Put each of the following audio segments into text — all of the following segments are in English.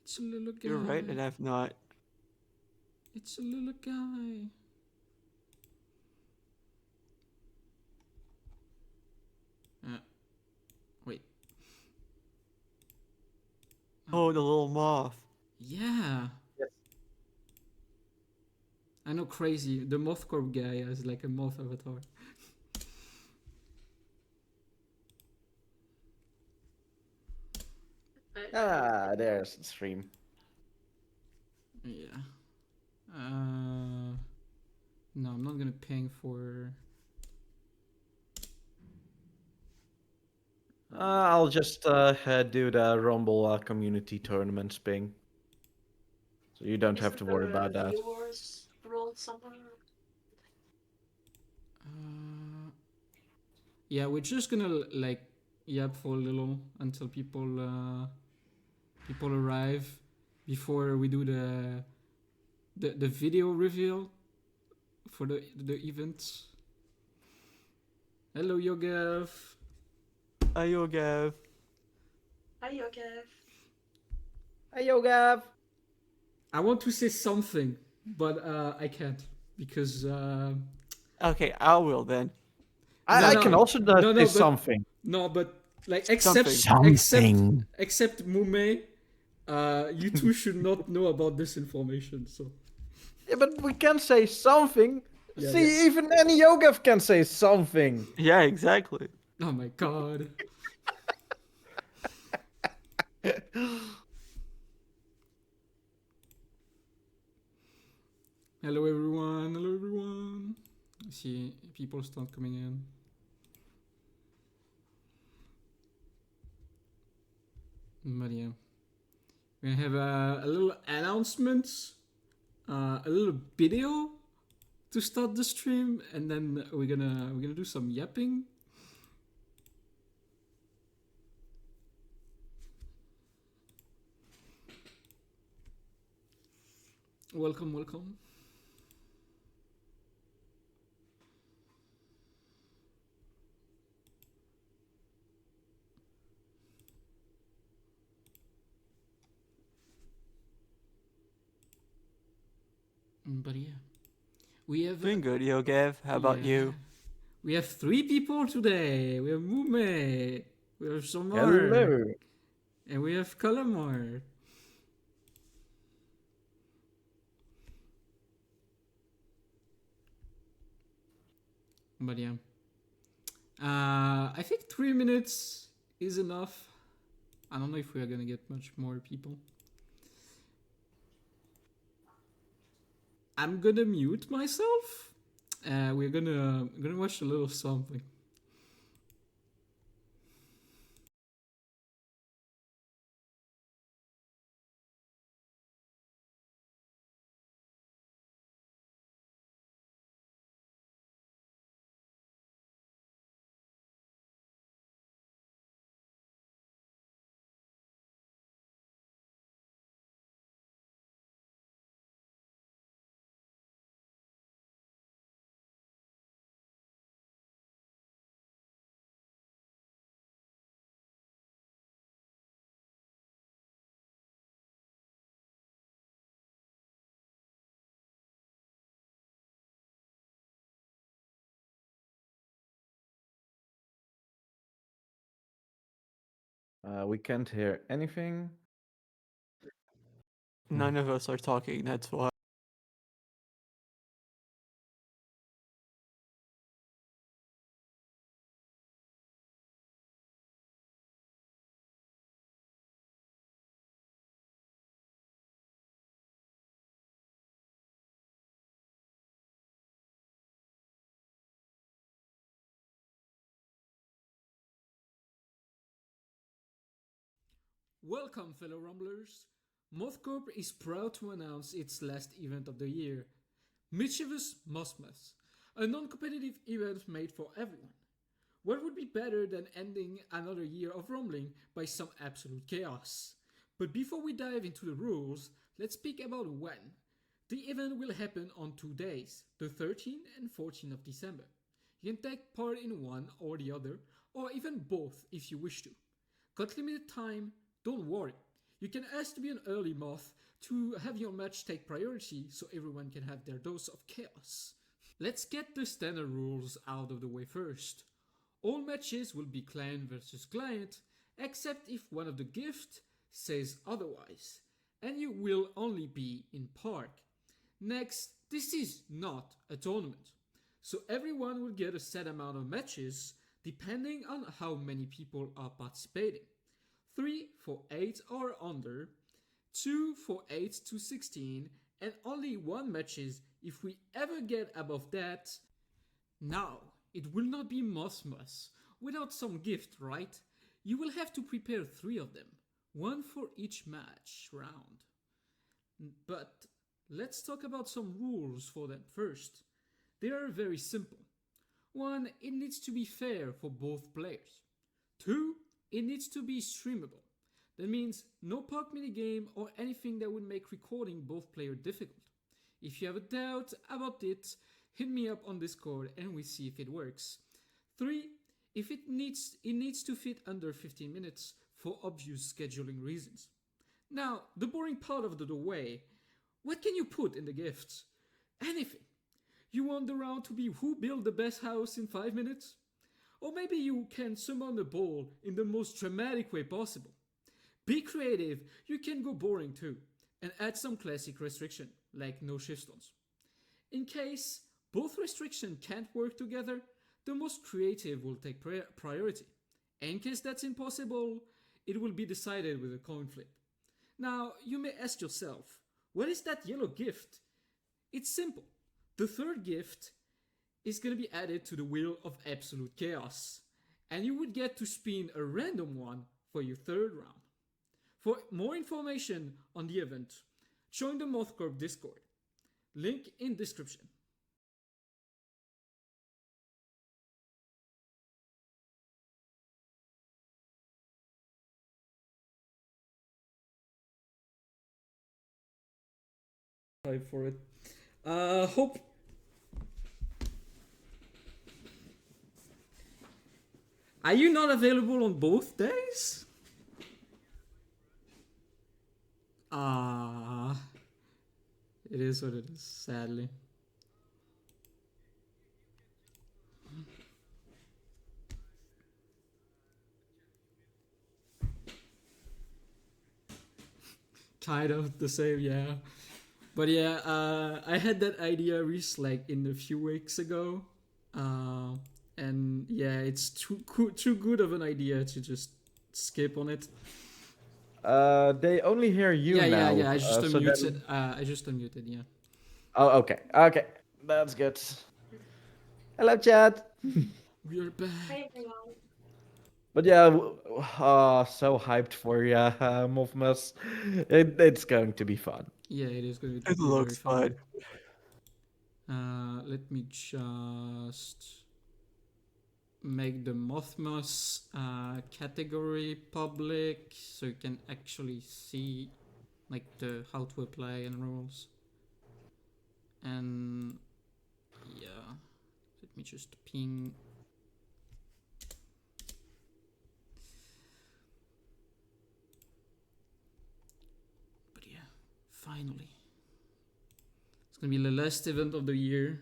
It's a little guy. You're right, and I've not. It's a little guy. Wait. Oh, the little moth. Yeah. Yes. I know, crazy. The Moth Corp guy has like a moth avatar. There's the stream. Yeah. No, I'm not gonna ping for. I'll just do the Rumble community tournaments ping. So you don't have to worry about that. Viewers role somewhere? Yeah, we're just gonna like yap for a little until people arrive before we do the video reveal for the event. Hello, Yogev. Hi, Yogev. Hi, Yogev. Hey, Yogav! I want to say something, but I can't because Okay, I will then. I No, can no. also No, say but- something. no, but like Something. except Mume, you two should not know about this information. So Yeah, but we can say something. Yeah, See, even any Yogav can say something. Yeah, exactly. oh my god. Hello everyone. Hello everyone. I see people start coming in. But yeah, we're gonna have a little announcement, a little video to start the stream, and then we're gonna do some yapping. Welcome, welcome. But yeah, we have Doing good, Yogev. How about yeah. you? We have 3 people today. We have Mume, we have Somar, Hello. and we have Kalamart. But yeah, I think 3 minutes is enough. I don't know if we are gonna get much more people. I'm gonna mute myself. We're gonna watch a little something. We can't hear anything. None of us are talking, that's why. Welcome, fellow Rumblers. Mothcorp is proud to announce its last event of the year, Mischievous Mothmas, a non-competitive event made for everyone. What would be better than ending another year of rumbling by some absolute chaos? But before we dive into the rules, let's speak about when. The event will happen on 2 days, the 13th and 14th of December. You can take part in one or the other, or even both if you wish to. Got limited time? Don't worry. You can ask to be an early moth to have your match take priority so everyone can have their dose of chaos. Let's get the standard rules out of the way first. All matches will be client versus client, except if one of the gift says otherwise, and you will only be in park. Next, this is not a tournament, so everyone will get a set amount of matches depending on how many people are participating. 3 for 8 or under, 2 for 8 to 16, and only 1 matches if we ever get above that. Now, it will not be Mothmas without some gift, right? You will have to prepare 3 of them, 1 for each match round. But let's talk about some rules for them first. They are very simple. 1, it needs to be fair for both players. 2, it needs to be streamable. That means no park minigame or anything that would make recording both players difficult. If you have a doubt about it, hit me up on Discord and we see if it works. 3, if it needs to fit under 15 minutes for obvious scheduling reasons. Now, the boring part of the way, what can you put in the gifts? Anything. You want the round to be who built the best house in 5 minutes? Or maybe you can summon a ball in the most dramatic way possible. Be creative, you can go boring too, and add some classic restriction, like no shift stones. In case both restrictions can't work together, the most creative will take priority. In case that's impossible, it will be decided with a coin flip. Now, you may ask yourself, what is that yellow gift? It's simple. The third gift is going to be added to the Wheel of Absolute Chaos, and you would get to spin a random one for your third round. For more information on the event, join the MothCorp Discord. Link in description. For it. Hope. Are you not available on both days? It is what it is, sadly. Kind of the same, yeah. But yeah, I had that idea like in a few weeks ago, and yeah, it's too good of an idea to just skip on it. They only hear you now. Yeah. I just so unmuted. then- I just unmuted. Yeah. Oh, okay. That's good. Hello, chat. We are back. Hi everyone. But yeah, so hyped for Movmas. It's going to be fun. Yeah, it is going to be It looks very fun. fun. Let me just make the Mothmas category public so you can actually see like the how to apply and rules. And yeah, let me just ping. But yeah, finally. It's gonna be the last event of the year.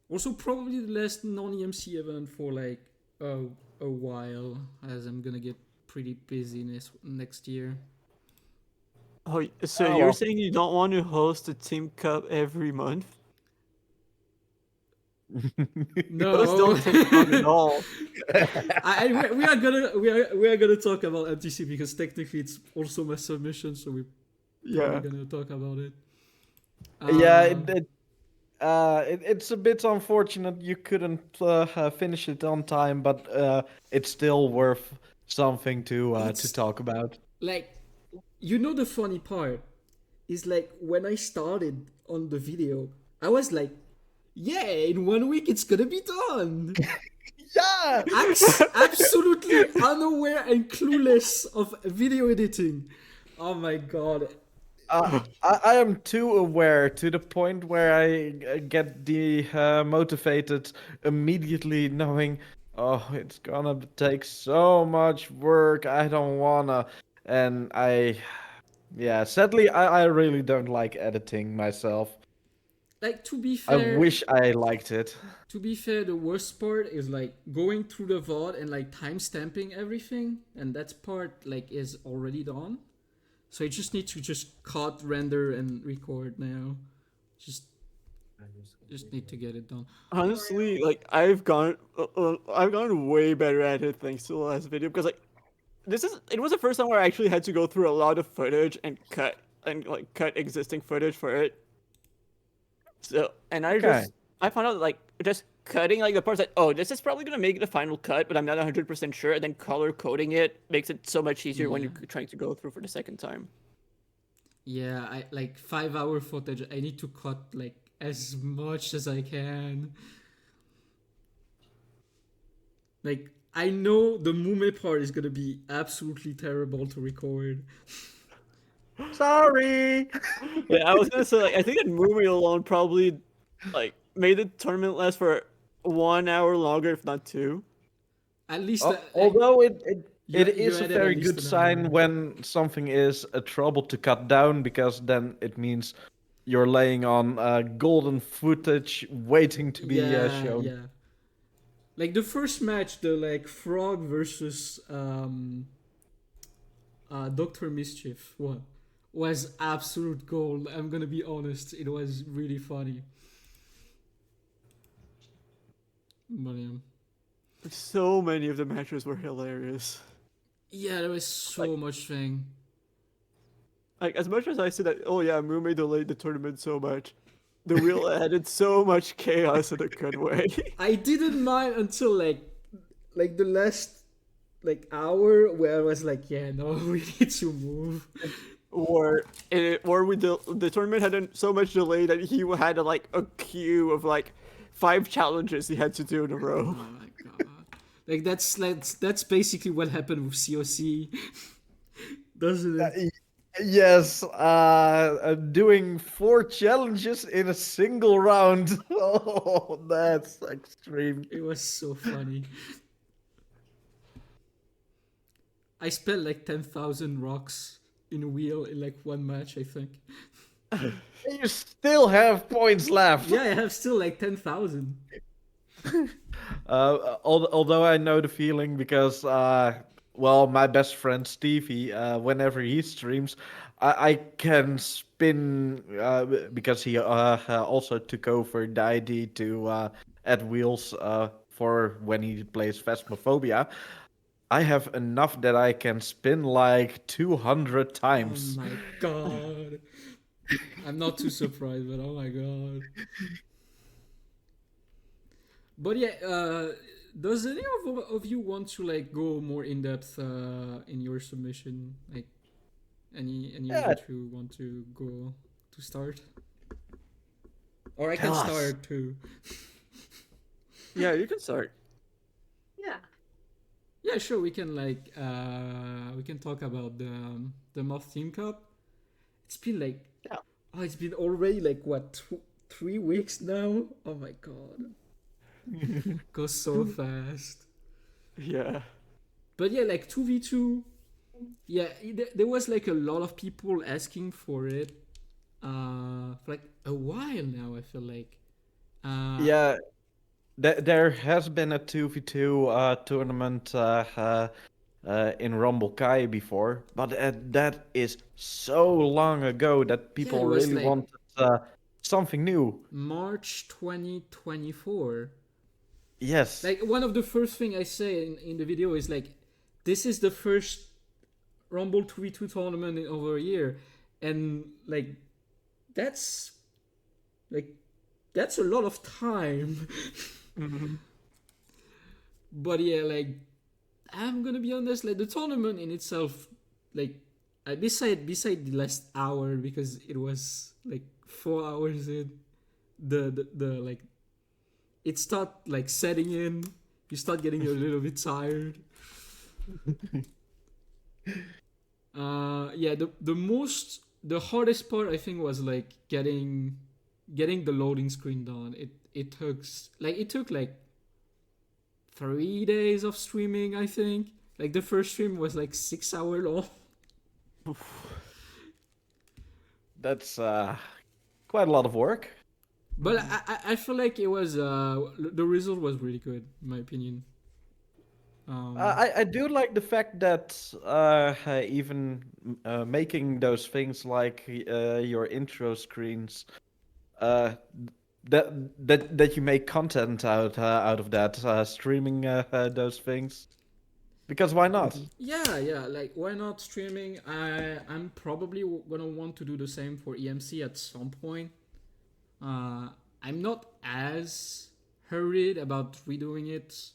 Also, probably the last non-EMC event for like a while, as I'm gonna get pretty busy next year. Oh, so Oh, you're well. saying you don't want to host a Team Cup every month? No, Those don't take long at all. we are gonna talk about MTC because technically it's also my submission, so we're Yeah. probably gonna talk about it. Yeah, Um, it's a bit unfortunate you couldn't finish it on time, but it's still worth something to talk about. like, you know, the funny part is like when I started on the video, I was like, yeah, in 1 week it's gonna be done. Yeah. Absolutely unaware and clueless of video editing. Oh my god. I am too aware to the point where I get motivated immediately, knowing, oh, it's gonna take so much work. I don't wanna. and sadly, I really don't like editing myself. Like to be I fair, wish I liked it. the worst part is like going through the VOD and like time stamping everything, and that part like is already done. So I just need to just cut, render, and record now. Just need to get it done. Honestly, like I've gone way better at it thanks to the last video because like it was the first time where I actually had to go through a lot of footage and cut existing footage for it. So and Okay. I found out like just cutting like the parts that this is probably gonna make the final cut, but I'm not 100% sure. And then color coding it makes it so much easier when Yeah. you're trying to go through for the second time. Yeah, I like 5 hour footage. I need to cut like as much as I can. Like I know the Mume part is gonna be absolutely terrible to record. Sorry. Yeah, I was gonna say like I think that movie alone probably like made the tournament last for 1 hour longer, if not two. At least Although it you is a added at very least good an sign hour. when something is a trouble to cut down, because then it means you're laying on golden footage waiting to be Yeah, shown. yeah. Like the first match, the like Frog versus Doctor Mischief one was absolute gold. I'm gonna be honest, it was really funny. But So many of the matches were hilarious. yeah, there was so much thing. Like as much as I said that, oh yeah, Mume delayed the tournament so much, the wheel added so much chaos in a good way. I didn't mind until like the last like hour where I was like, yeah, no, we need to move. The tournament had so much delay that he had like a queue of like 5 challenges he had to do in a Oh row. my god. Like that's basically what happened with COC. Doesn't it? Yes, doing 4 challenges in a single round. Oh, that's extreme. It was so funny. I spent like 10,000 rocks in a wheel in like one match, I think. You still have points left. Yeah, I have still like 10,000. Although I know the feeling, because well, my best friend Stevie, whenever he streams, I can spin, because he also took over the ID to add wheels for when he plays Phasmophobia. I have enough that I can spin like 200 Oh times. my god. I'm not too surprised, but oh my god. But yeah, does any of you want to like go more in depth in your submission? Like any of Yeah, you two want to go to start? Or I can tell us. start too. Yeah, you can start. Yeah. Yeah, sure. We can we can talk about the Moth Team Cup. It's been like it's been already like what 3 weeks now. Oh my god, goes so fast. Yeah. But yeah, like 2v2. Yeah, there was like a lot of people asking for it. For like a while now. I feel like. Yeah, there has been a 2v2 tournament in Rumble Kai before, but that is so long ago that Yeah, people it was really like wanted something new. March 2024. Yes. Like one of the first thing I say in the video is like, this is the first Rumble 2v2 tournament in over a year, and like that's like that's a lot of time. But yeah, like I'm gonna be honest, like the tournament in itself, like beside the last hour, because it was like 4 hours in, the like it start like setting in. You start getting a little bit tired. Yeah, the hardest part I think was like getting the loading screen done. It took like 3 days of streaming, I think. Like the first stream was like 6 hour long. That's quite a lot of work. But I feel like it was the result was really good in my opinion. I do like the fact that even making those things like your intro screens, uh, that that you make content out of that, streaming those things. Because why not? Yeah, like why not streaming? I'm probably gonna want to do the same for EMC at some point. I'm not as hurried about redoing it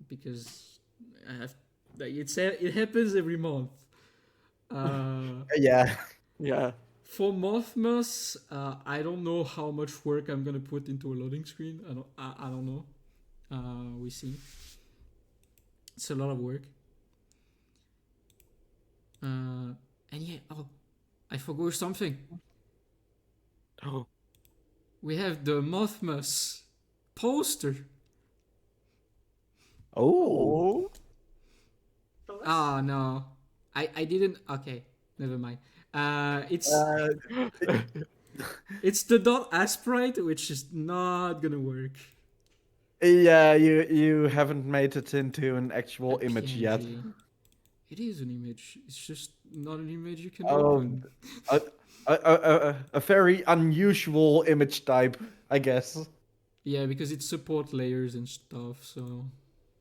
because I have like it happens every month. Yeah. Yeah. For Mothmas, I don't know how much work I'm gonna put into a loading screen. I don't know. We see. It's a lot of work. And yeah, oh, I forgot something. Oh. We have the Mothmas poster. Oh. Oh. Ah, no. I didn't. Okay, never mind. It's Uh, it's the dot Asprite, which is not gonna work. yeah, you haven't made it into an actual A image yet. PNG. It is an image. It's just not an image you can Oh, open. a very unusual image type, I guess. Yeah, because it support layers and stuff. So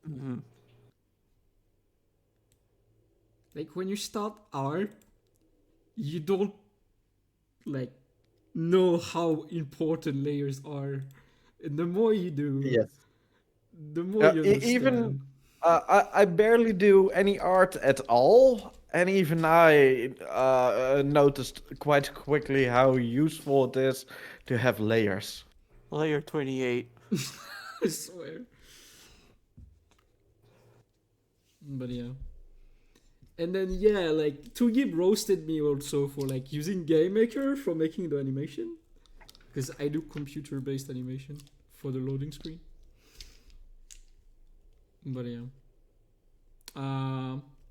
Mhm. like when you start art, you don't like know how important layers are, and the more you do, Yes. the more you Even understand. I barely do any art at all, and even I noticed quite quickly how useful it is to have layers. Layer 28. I swear. But yeah. And then yeah, like Tugib roasted me also for like using Game Maker for making the animation. Because I do computer based animation for the loading screen. But yeah.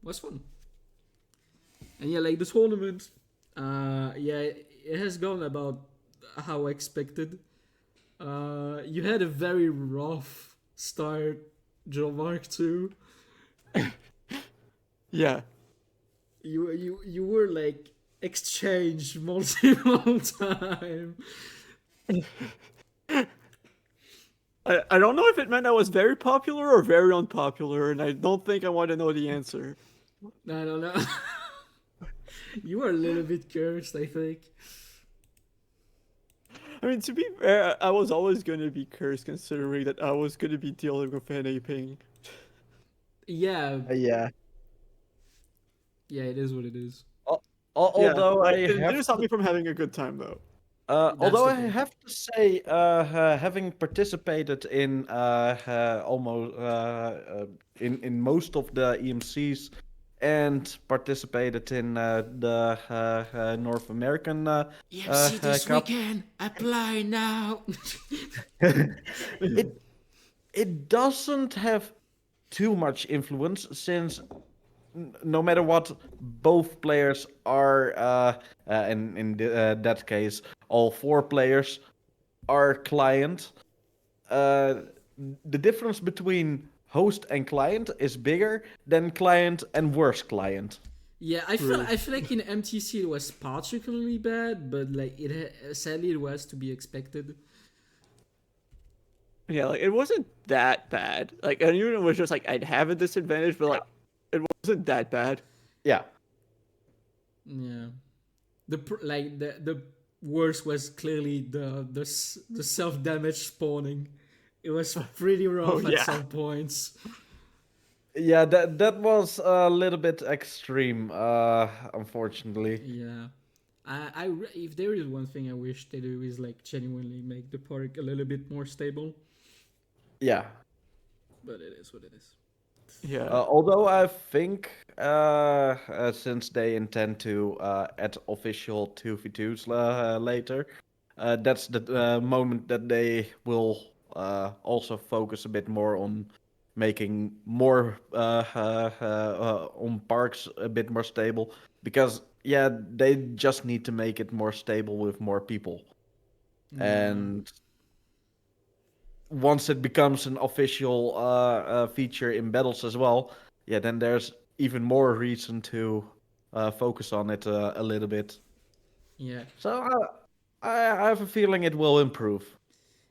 Was fun. And yeah, like the tournament, yeah, it has gone about how expected. You had a very rough start, JeanMarc too. Yeah. You were like exchanged multiple time. I don't know if it meant I was very popular or very unpopular, and I don't think I want to know the answer. I don't know. You were a little bit cursed, I think. I mean, to be fair, I was always going to be cursed considering that I was going to be dealing with an aping. Yeah, Yeah. yeah, it is what it is. Yeah, Although like, I it didn't have stop to me from having a good time, though. That's although the I point. have to say, having participated in almost in most of the EMCs and participated in the North American EMC this Cup, weekend. Apply now. it it doesn't have too much influence since no matter what, both players are, and that case, all four players are client. Uh, the difference between host and client is bigger than client and worse client. Yeah, True. I feel like in MTC it was particularly bad, but like sadly it was to be expected. Yeah, like, it wasn't that bad. Like, I knew it was just, like, I'd have a disadvantage, but, like, it wasn't that bad. Yeah. Yeah, the worst was clearly the self damage spawning. It was pretty rough at yeah. some points. Yeah, that was a little bit extreme, unfortunately. Yeah. If there is one thing I wish they do is like genuinely make the park a little bit more stable, Yeah. but it is what it is. Yeah. Although I think since they intend to add official 2v2s later, that's the moment that they will also focus a bit more on making more on parks a bit more stable, because yeah, they just need to make it more stable with more people. Yeah. And once it becomes an official feature in battles as well, yeah, then there's even more reason to focus on it a little bit. Yeah. So I have a feeling it will improve.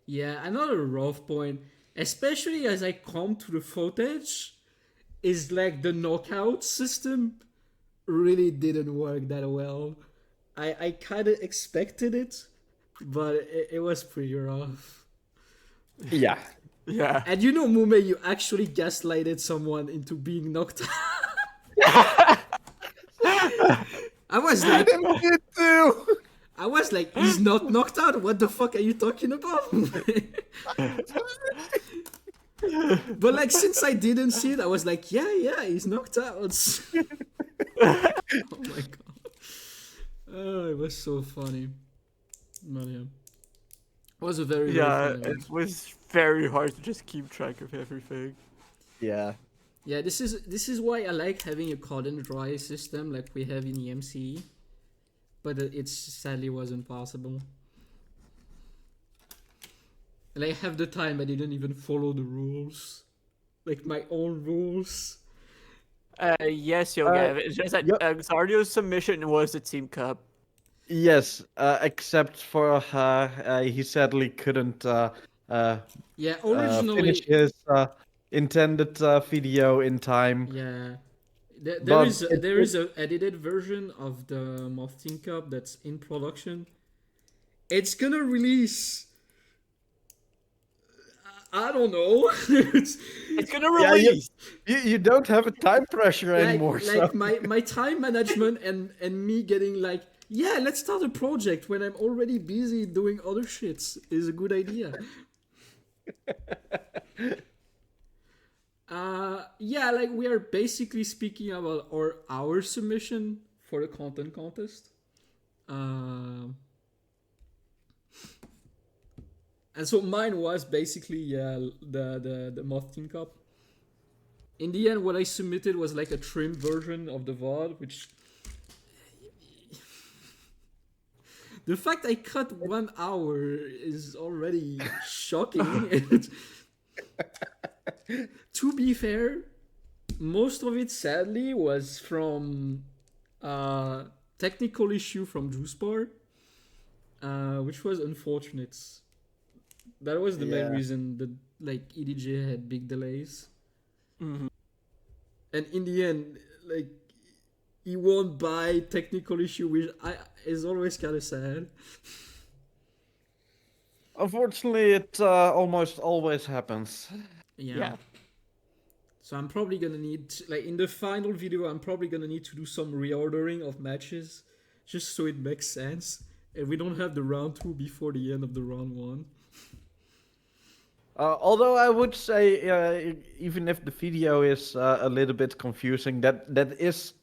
Yeah, another rough point, especially as I come to the footage, is like the knockout system really didn't work that well. I kind of expected it, but it was pretty rough. Yeah. Yeah. And you know, Mume, you actually gaslighted someone into being knocked out. I was like, Me too. I was like, he's not knocked out. What the fuck are you talking about? But like, since I didn't see it, I was like, yeah, he's knocked out. Oh my god. Oh, it was so funny. But yeah. It was a very, very Yeah, funny one. it was very hard to just keep track of everything. Yeah. Yeah, this is why I like having a cut and dry system like we have in the MCE. But it sadly wasn't possible. And I have the time I didn't even follow the rules. Like my own rules. Yes, Yogev. It's just that yep. Xardio's submission was the team cup. Yes, except for he sadly couldn't Yeah, originally. finish his intended video in time. Yeah. There But is there is a edited version of the Moth Team Cup that's in production. It's gonna release. I don't know. It's gonna Yeah, release. you don't have a time pressure anymore. like So. my time management and me getting like, yeah, let's start a project when I'm already busy doing other shits is a good idea. Yeah, like we are basically speaking about our submission for the content contest. And so mine was basically the Moth Team Cup. In the end, what I submitted was like a trimmed version of the VOD, which the fact I cut 1 hour is already shocking. To be fair, most of it sadly was from technical issue from Juice Bar, which was unfortunate. That was the main reason that like EDJ had big delays. Mm-hmm. And in the end, like he won't buy technical issue, which is always kind of sad. Unfortunately, it almost always happens. Yeah. So I'm probably gonna need like in the final video, I'm probably gonna need to do some reordering of matches, just so it makes sense, and we don't have the round 2 before the end of the round 1. Although I would say, even if the video is a little bit confusing, that is,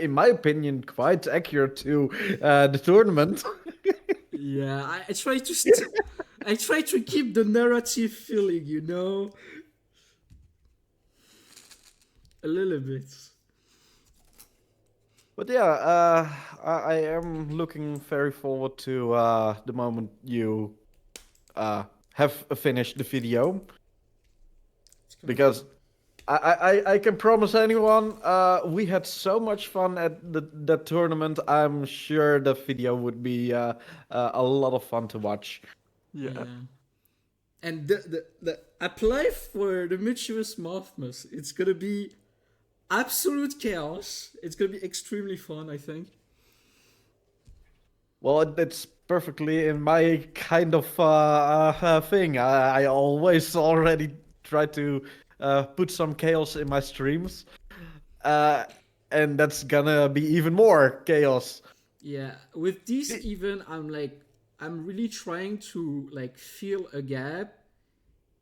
in my opinion, quite accurate to the tournament. Yeah, I try to I try to keep the narrative feeling, you know, a little bit. But yeah, I am looking very forward to the moment you have finished the video, because I can promise anyone, we had so much fun at that tournament. I'm sure the video would be a lot of fun to watch. Yeah. And the apply for the Mischievous Mothmas, it's gonna be absolute chaos. It's gonna be extremely fun, I think. Well, it's perfectly in my kind of thing. I always already try to put some chaos in my streams, and that's gonna be even more chaos. Yeah, with this even, I'm really trying to like fill a gap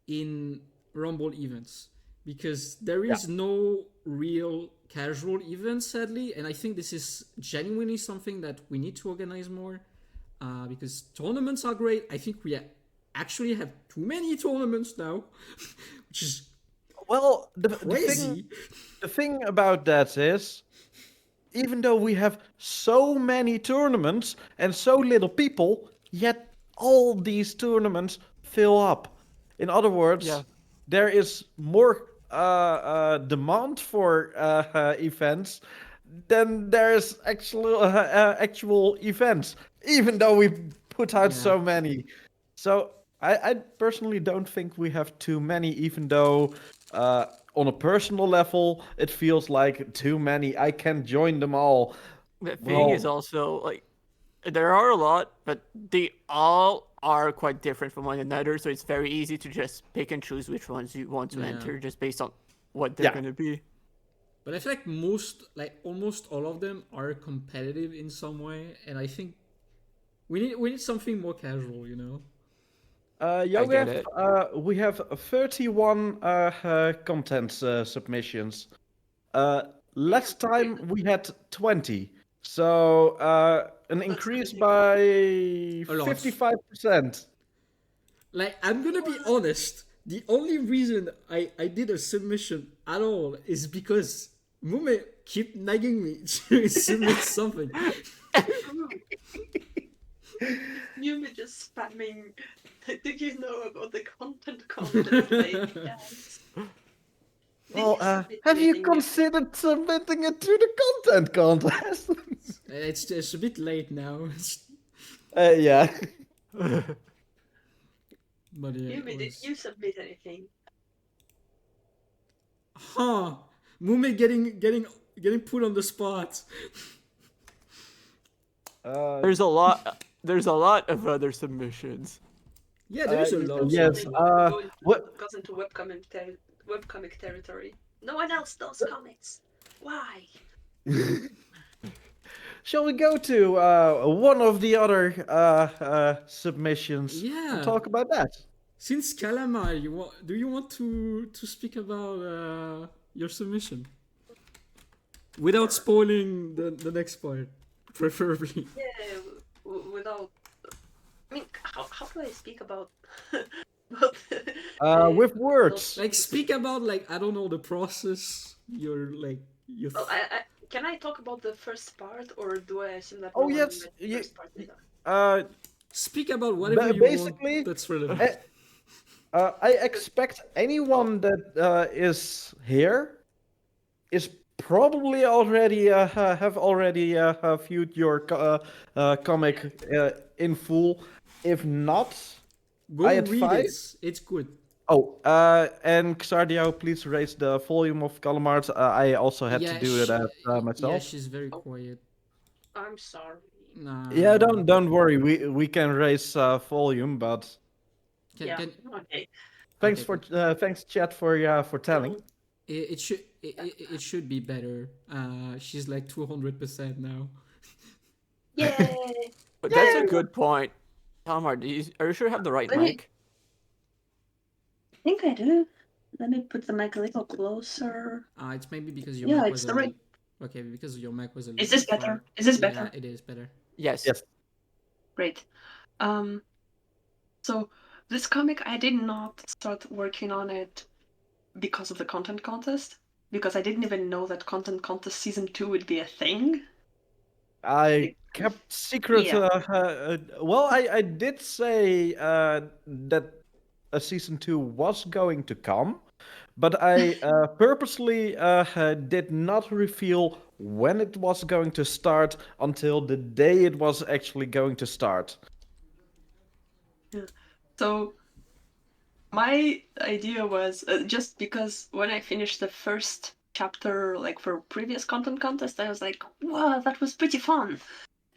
in Rumble events, because there is no real casual event, sadly, and I think this is genuinely something that we need to organize more, because tournaments are great. I think we actually have too many tournaments now, which is Well, the Crazy. thing about that is, even though we have so many tournaments and so little people, yet all these tournaments fill up. In other words, Yeah. there is more demand for events than there is actual events, even though we put out Yeah. so many. So I personally don't think we have too many, even though on a personal level it feels like too many. I can join them all. The thing is Well, also like there are a lot, but they all are quite different from one another. So it's very easy to just pick and choose which ones you want to Yeah. enter just based on what they're Yeah. gonna be. But I feel like almost all of them are competitive in some way, and I think we need something more casual, you know. get it. We have 31 content submissions. Last time we had 20. So an That's increase crazy. by lot. 55%. Like, I'm gonna be honest. The only reason I did a submission at all is because Mume keep nagging me to submit something. You me just spamming. Do you know about the content contest? Like, yes. Well, Did have you anything new? considered submitting it to the content contest? It's a bit late now. Yeah. But yeah, You it me, did was... you submit anything? Huh. Mume getting put on the spot. There's a lot. There's a lot of other submissions. Yeah, there is a lot of yes. stuff. What? Goes into webcomic territory. No one else does comics. Why? Shall we go to one of the other submissions Yeah. and talk about that? Since Kalamart, do you want to speak about your submission? Without spoiling the next part, preferably. Yeah, without. I mean, how do I speak about? about With words. Like, speak about, like, I don't know, the process. Your Well, can I talk about the first part, or do I assume that? Oh, no one yes, read the first part either? speak about whatever you Basically, want that's relevant. I expect anyone that is here is probably already have already viewed your comic in full. If not, Go I read advise. it. It's good. Oh, and Xardio, please raise the volume of Kalamart. I also had to do that Yeah, myself. she's very quiet. I'm sorry. Nah. Yeah, don't worry. We can raise volume, but Can Okay. thanks Okay, for thanks chat for telling. it should be better. She's like 200% now. Yay! But that's a good point. Kalamart, are you sure you have the right Let me- mic? I think I do. Let me put the mic a little closer. It's maybe because your Yeah, mic it's was the right. Okay, because your mic was a Is little this far. better? Is this Yeah, better? it is better. Yes. Yes. Great. So this comic, I did not start working on it because of the content contest, because I didn't even know that content contest season 2 would be a thing. I kept secret. Yeah. Well, I did say that a season 2 was going to come, but I purposely did not reveal when it was going to start until the day it was actually going to start. So my idea was just because when I finished the first chapter, like for previous content contest, I was like, wow, that was pretty fun.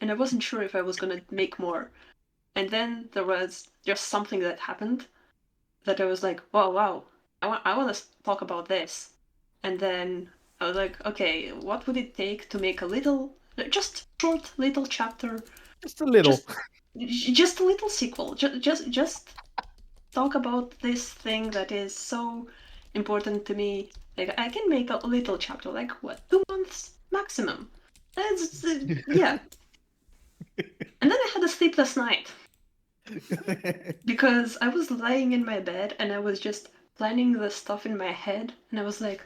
And I wasn't sure if I was gonna make more. And then there was just something that happened that I was like, wow, I want to talk about this. And then I was like, okay, what would it take to make a little, just short little chapter, Just a little. just a little sequel, just talk about this thing that is so important to me. Like I can make a little chapter, like what, 2 months maximum. That's yeah. And then I had a sleepless night because I was lying in my bed and I was just planning the stuff in my head, and I was like,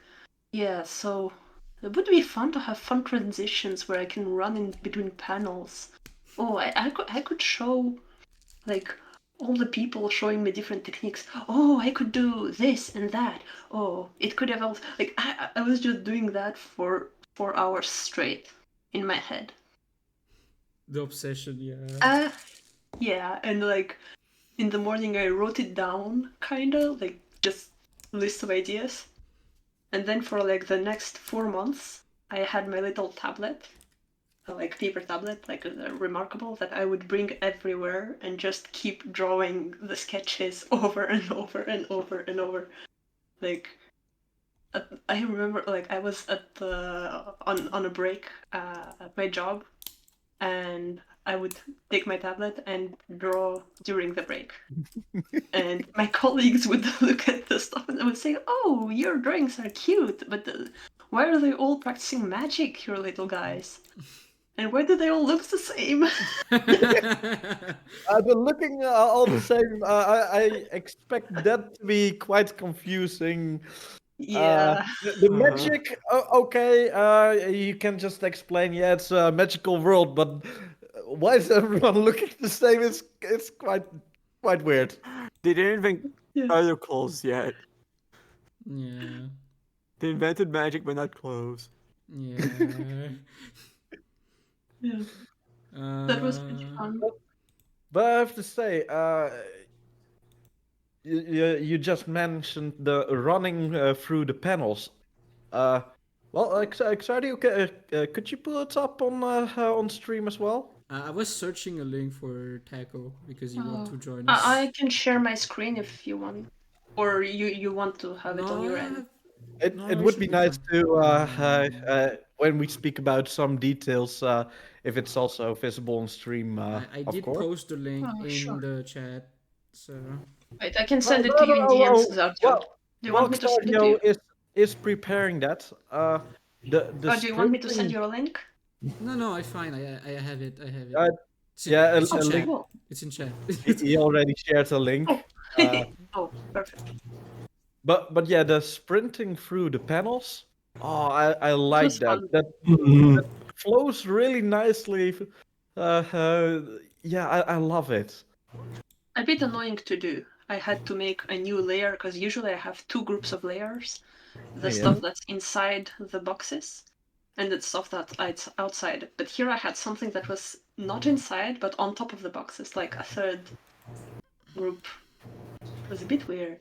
yeah, so it would be fun to have fun transitions where I can run in between panels. Oh, I could show like all the people showing me different techniques. Oh, I could do this and that. Oh, it could evolve. Like I was just doing that for 4 hours straight in my head. The obsession, yeah. Yeah, and like in the morning I wrote it down, kinda like just list of ideas, and then for like the next 4 months I had my little tablet, like paper tablet, like remarkable, that I would bring everywhere and just keep drawing the sketches over and over and over and over. Like I remember, like I was at the on a break at my job, and I would take my tablet and draw during the break. And my colleagues would look at the stuff and they would say, "Oh, your drawings are cute, but why are they all practicing magic, your little guys? And why do they all look the same?" They're looking all the same. I expect that to be quite confusing. Yeah. The magic, okay, you can just explain, yeah, it's a magical world, but why is everyone looking the same? It's quite weird. They didn't invent Yeah. other clothes yet. Yeah. They invented magic, but not clothes. Yeah. Yeah. That was pretty fun. But I have to say, you just mentioned the running through the panels. Well, Xardio, could you pull it up on stream as well? I was searching a link for Taco because you want Oh. to join us. I can share my screen if you want, or you want to have it on your end. It No, it it would should be be nice fine. to when we speak about some details, if it's also visible on stream, I of did course. post the link Oh, in sure. the chat, so Wait, I can No, send it no, to you no, in no, DMs, well, Zardio. well, Do you well, want me to send it to you? is preparing that. The Or do you want me to send sprinting, you a link? no, I fine. I have it. I have it. uh, It's in, yeah, it's in a chat. link. Cool. It's in chat. He already shared a Oh. link. Uh, Oh, perfect. but yeah, the sprinting through the panels. Oh, I It like was that. fun. That flows really nicely. Yeah, I love it. A bit annoying to do. I had to make a new layer because usually I have two groups of layers. The Yeah. stuff that's inside the boxes and the stuff that's outside. But here I had something that was not inside but on top of the boxes, like a third group. It was a bit weird.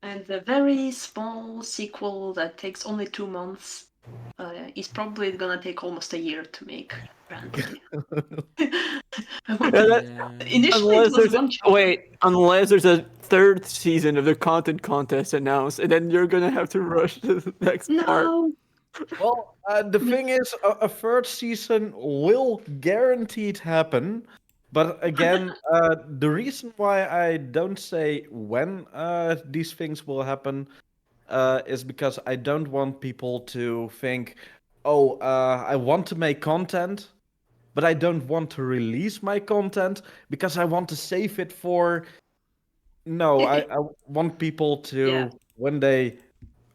And the very small sequel that takes only 2 months is probably gonna take almost a year to make, apparently. Yeah. Initially, it Unless was there's one chapter. unless there's a third season of the content contest announced, and then you're gonna have to rush to the next part. No. Well, the thing is, a third season will guaranteed happen. But again, the reason why I don't say when these things will happen is because I don't want people to think, oh, I want to make content, but I don't want to release my content because I want to save it for. No, I want people to, Yeah. when they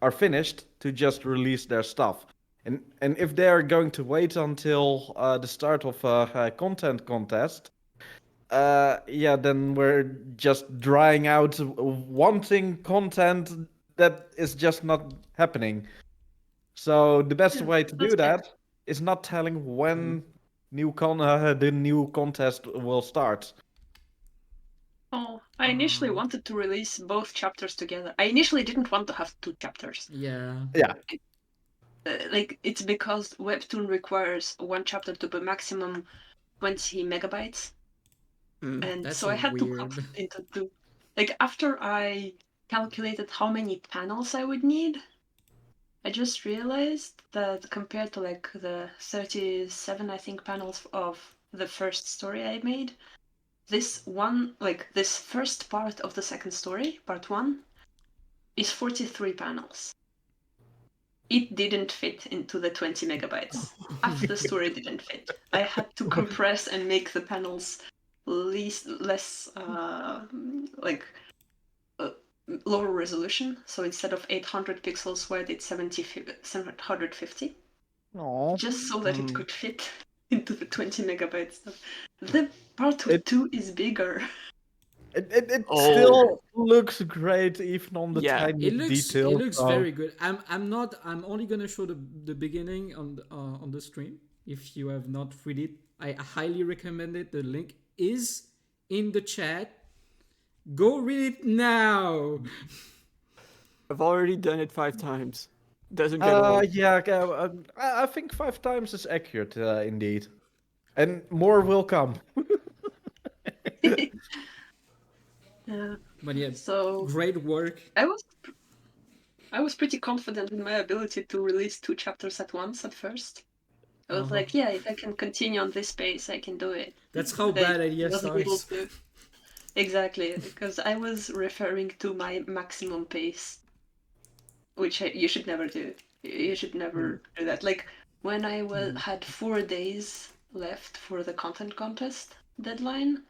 are finished, to just release their stuff. And if they're going to wait until the start of a content contest, yeah, then we're just drying out wanting content that is just not happening. So the best Yeah, way to that's do that is not telling when the new contest will start. Oh, I initially wanted to release both chapters together. I initially didn't want to have two chapters. Yeah. Yeah. Like, it's because Webtoon requires one chapter to be maximum 20 megabytes. And That's so I had to cut weird. it into two. Like, after I calculated how many panels I would need, I just realized that compared to like the 37, I think, panels of the first story I made, this one, like this first part of the second story, part one, is 43 panels. It didn't fit into the 20 megabytes. Half the story didn't fit. I had to compress and make the panels less like lower resolution. So instead of 800 pixels wide, it's 750. Aw. Just so that it could fit into the 20 megabyte stuff. The part 2 is bigger. It Oh. still looks great, even on the Yeah. tiny It looks details. very good. I'm only gonna show the beginning on the stream. If you have not read it, I highly recommend it. The link is in the chat. Go read it now. I've already done it 5 times. Doesn't get old. Yeah, I think 5 times is accurate, indeed. And more will come. Yeah. But yeah, So great work. I was pretty confident in my ability to release 2 chapters at once at first. I was like, yeah, if I can continue on this pace, I can do it. That's how But I bad idea wasn't able starts. to. Exactly, because I was referring to my maximum pace, which you should never do. You should never do that. Like when I had 4 days left for the content contest deadline,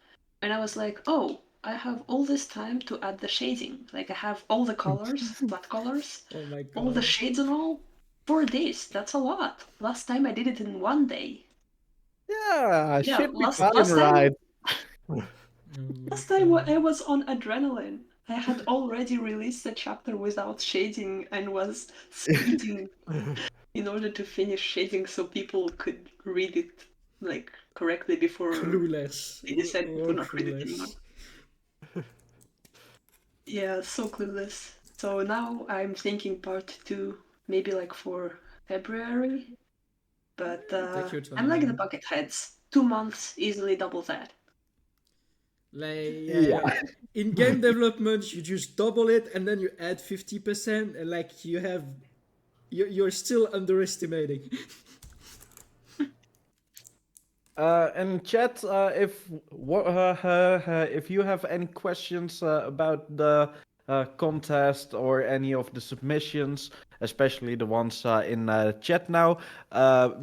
and I was like, oh, I have all this time to add the shading. Like I have all the colors, flat colors, Oh my all the god. shades and all. 4 days. That's a lot. Last time I did it in 1 day. Yeah, Yeah, should be last fine, time right? Last time I was on adrenaline. I had already released a chapter without shading and was speeding in order to finish shading so people could read it like correctly before Clueless. they decided to We're not read it anymore. clueless. Yeah, so clueless. So now I'm thinking part 2, maybe like for February. But Take your I'm like the time. bucket heads. 2 months, easily double that. Like Yeah. in game development, you just double it and then you add 50%, and like you're still underestimating. And chat, if you have any questions about the contest or any of the submissions, especially the ones in chat now,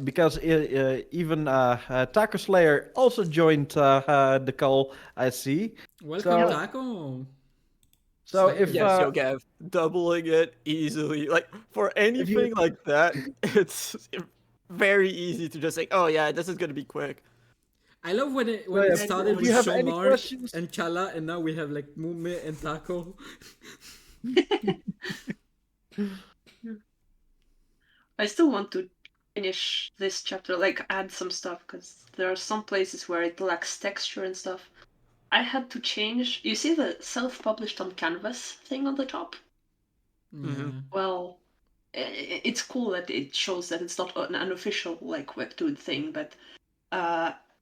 because even Taco Slayer also joined the call, I see. Welcome, So, Taco. so Slayer. if Yes, Yogev, doubling it easily. Like for anything like that, it's very easy to just say, "Oh yeah, this is gonna be quick." I love when it if started with you have any JeanMarc questions, and Kala, and now we have like Mume and Taco. I still want to finish this chapter, like add some stuff, because there are some places where it lacks texture and stuff. I had to change. You see the self-published on Canvas thing on the top? Yeah. Well, it's cool that it shows that it's not an unofficial like webtoon thing, but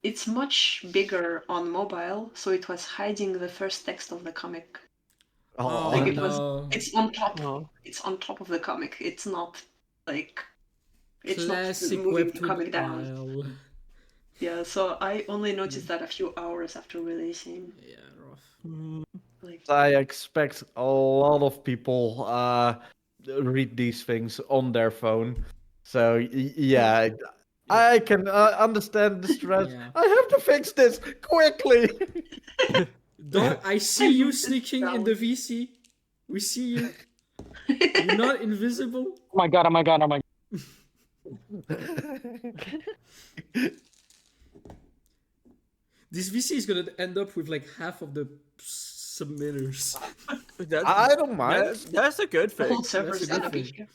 it's much bigger on mobile, so it was hiding the first text of the comic. Oh Like no. it's on top. Oh. It's on top of the comic. It's not like it's Classic not moving the webtoon comic down. Isle. Yeah, so I only noticed that a few hours after releasing. Yeah, rough. Like I expect a lot of people read these things on their phone. So yeah, I can understand the stress. Yeah. I have to fix this quickly. Don't I see you moved it sneaking in down. the VC? We see you. You're not invisible. Oh my god, oh my god, oh my This VC is gonna end up with like half of the submitters. I don't mind. That's a good The whole thing. server's That's a good gonna be thing. here.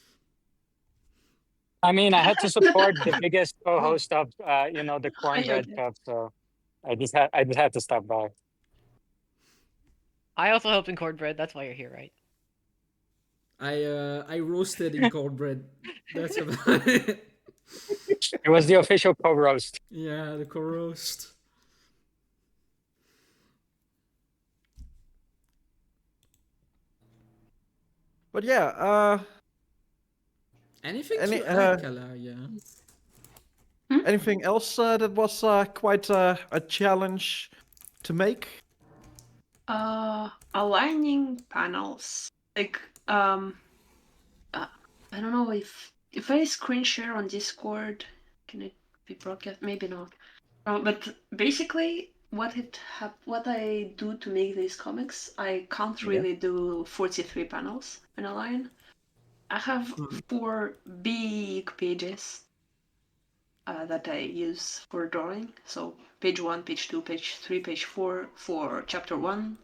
I mean, I had to support the biggest co-host of, the Cornbread okay. Cup, so I just had to stop by. I also helped in cornbread. That's why you're here, right? I roasted in cornbread. That's about it. It was the official co-roast. Yeah, the co-roast. But yeah, Anything Any- to add, Kala? Yeah. anything else that was quite a challenge to make? Aligning panels. Like I don't know if I screen share on Discord, can it be broadcast? Maybe not. But basically, what I do to make these comics, I can't Yeah. really do 43 panels in a line. I have 4 big pages that I use for drawing. So page 1, page 2, page 3, page 4 for chapter 1,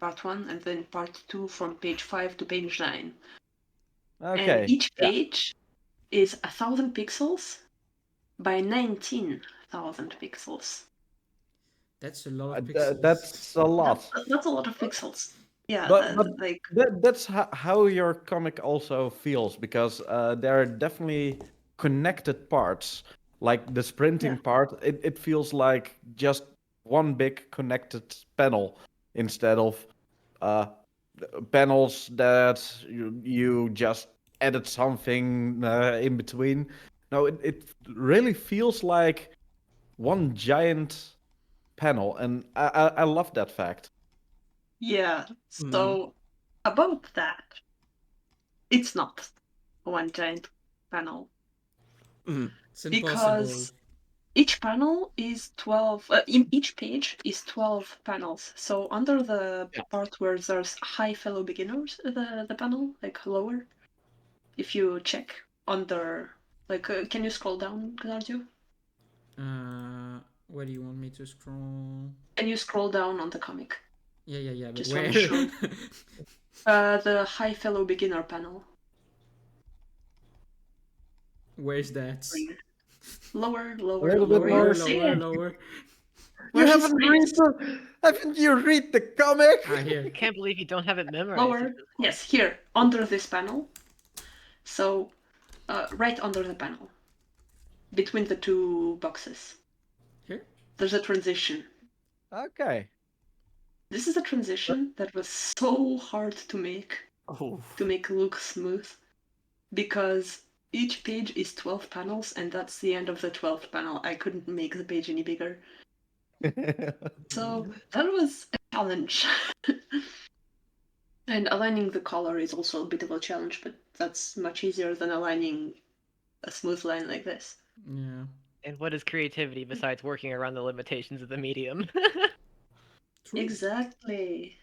part 1, and then part 2 from page 5 to page 9. And Okay. each Yeah. page is 1,000 pixels by 19,000 pixels. That's a lot of pixels. That's a lot. That's a lot of pixels. Yeah, But like that's how your comic also feels, because there are definitely connected parts. Like the sprinting Yeah. part, it feels like just one big connected panel instead of uh, panels that you just added something in between. No, it really feels like one giant panel, and I love that fact. yeah. So about that, it's not one giant panel It's impossible. because each panel is 12. In each page is 12 panels. So under the Yeah. part where there's hi fellow beginners, the panel like lower, if you check under, like, can you scroll down, Claudio? Where do you want me to scroll? Can you scroll down on the comic? Yeah. But Just where? want to show. The hi fellow beginner panel. Where's that? Lower, A lower, little bit lower. more. Lower. You Where's his haven't face? haven't you read the comic? Ah, here. I can't believe you don't have it memorized. Lower. at this point. Yes, here under this panel. So, right under the panel, between the two boxes. Here? There's a transition. Okay. This is a transition that was so hard to make look smooth, because each page is 12 panels, and that's the end of the 12th panel. I couldn't make the page any bigger. So that was a challenge. And aligning the color is also a bit of a challenge, but that's much easier than aligning a smooth line like this. Yeah. And what is creativity besides working around the limitations of the medium? True. Exactly.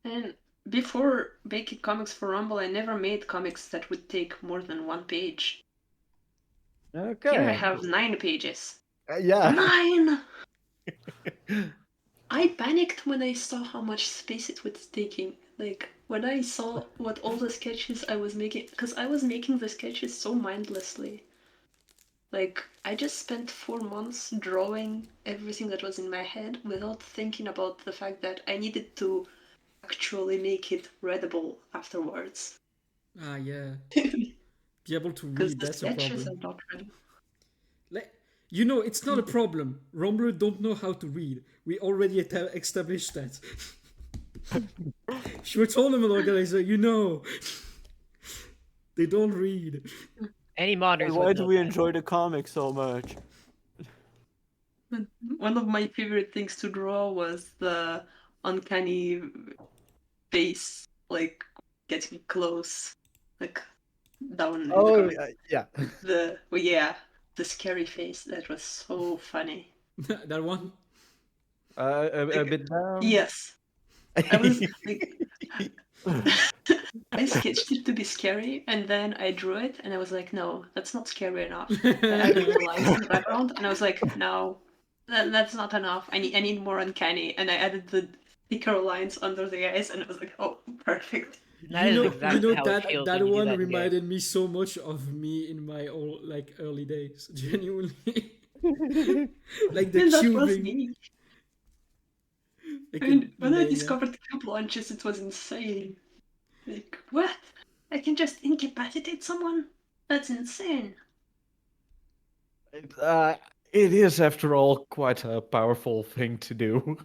And before making comics for Rumble, I never made comics that would take more than 1 page. Okay. Here I have 9 pages. Yeah. 9! I panicked when I saw how much space it was taking. Like, when I saw what all the sketches I was making, because I was making the sketches so mindlessly. Like, I just spent 4 months drawing everything that was in my head without thinking about the fact that I needed to actually make it readable afterwards. Ah, yeah. Be able to Because read, the that's a sketches problem. are not ready. Like, you know, it's not a problem. Romblers don't know how to read. We already established that. Schwartz Holman organizer, you know. They don't read. Any modders And would why do know we that. enjoy the comic so much? One of my favorite things to draw was the uncanny face, like, getting close, like, down in the Oh comic. yeah. The scary face. That was so funny. That one? A Like, bit down. yes, I was like, I sketched it to be scary, and then I drew it, and I was like, no, that's not scary enough. I added the lines in the background, and I was like, no, that's not enough. I need more uncanny, and I added the thicker lines under the eyes, and I was like, oh, perfect. That is exactly how it that feels that when you do one that in game. reminded me so much of me in my early days. Genuinely, like the And that was cubing. me. Like And when I Leia. discovered cube launches, it was insane. Like, what? I can just incapacitate someone? That's insane. It is, after all, quite a powerful thing to do.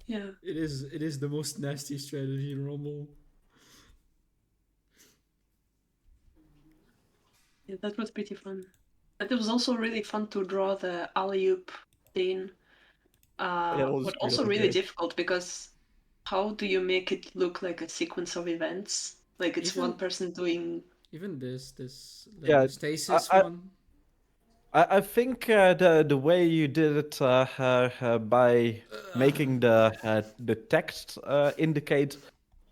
Yeah. It is the most nasty strategy in Rumble. Yeah, that was pretty fun. But it was also really fun to draw the alley-oop scene. was But also really really good. difficult, because how do you make it look like a sequence of events? Like, it's Even- one person doing... Even this Yeah, the stasis I- one. I think the way you did it by making the text indicate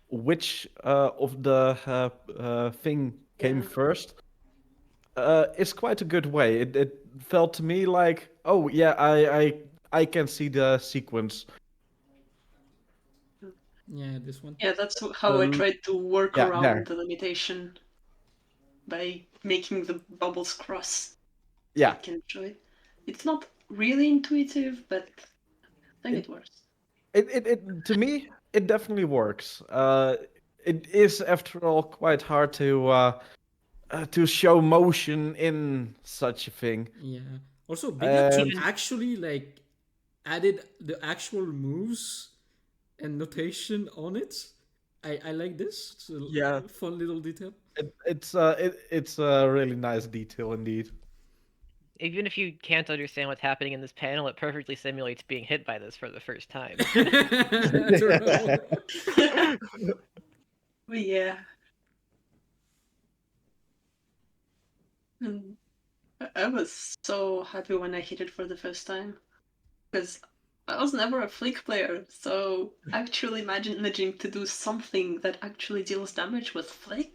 which of the thing came Yeah. first is quite a good way. It felt to me like, oh yeah, I can see the sequence. Yeah, this one. Yeah, that's how I Um, tried to work yeah, around there. the limitation by making the bubbles cross so Yeah, it can enjoy. It's not really intuitive, but I think it works. it to me it definitely works. It is after all quite hard to show motion in such a thing. Yeah. Also, big up to And Even actually like added the actual moves and notation on it. I like this. It's a Yeah. fun little detail. it's a really nice detail indeed. even if you can't understand what's happening in this panel, it perfectly simulates being hit by this for the first time. True. But yeah. And I was so happy when I hit it for the first time. Because I was never a flick player, so actually managing to do something that actually deals damage with flick.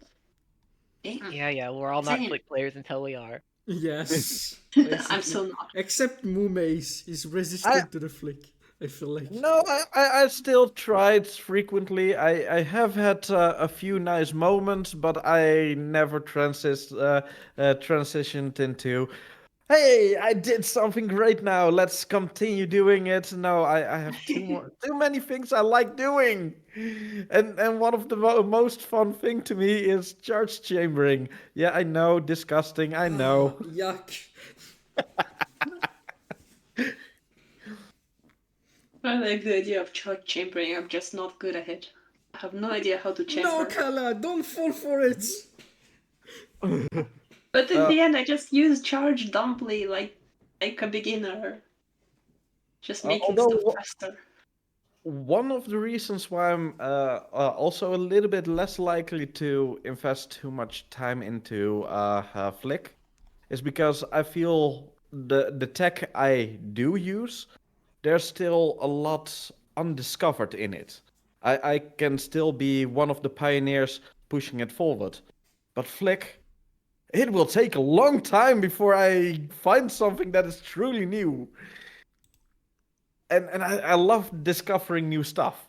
Damn. Yeah, we're all not Insane. flick players until we are. Yes. I'm Basically. still not. Except Mumeis is resistant to the flick. I feel like. No, I still tried frequently. I have had a few nice moments, but I never transitioned into, hey, I did something great now. Let's continue doing it. No, I have too many things I like doing, and one of the most fun thing to me is charge chambering. Yeah, I know, disgusting. I know. Yuck. I like the idea of charge chambering, I'm just not good at it. I have no idea how to chamber. No, Kala, don't fall for it. But in the end, I just use charge dumbly like a beginner. Just making Although stuff faster. one of the reasons why I'm also a little bit less likely to invest too much time into Flick is because I feel the tech I do use, there's still a lot undiscovered in it. I can still be one of the pioneers pushing it forward. But Flick, it will take a long time before I find something that is truly new. And I love discovering new stuff.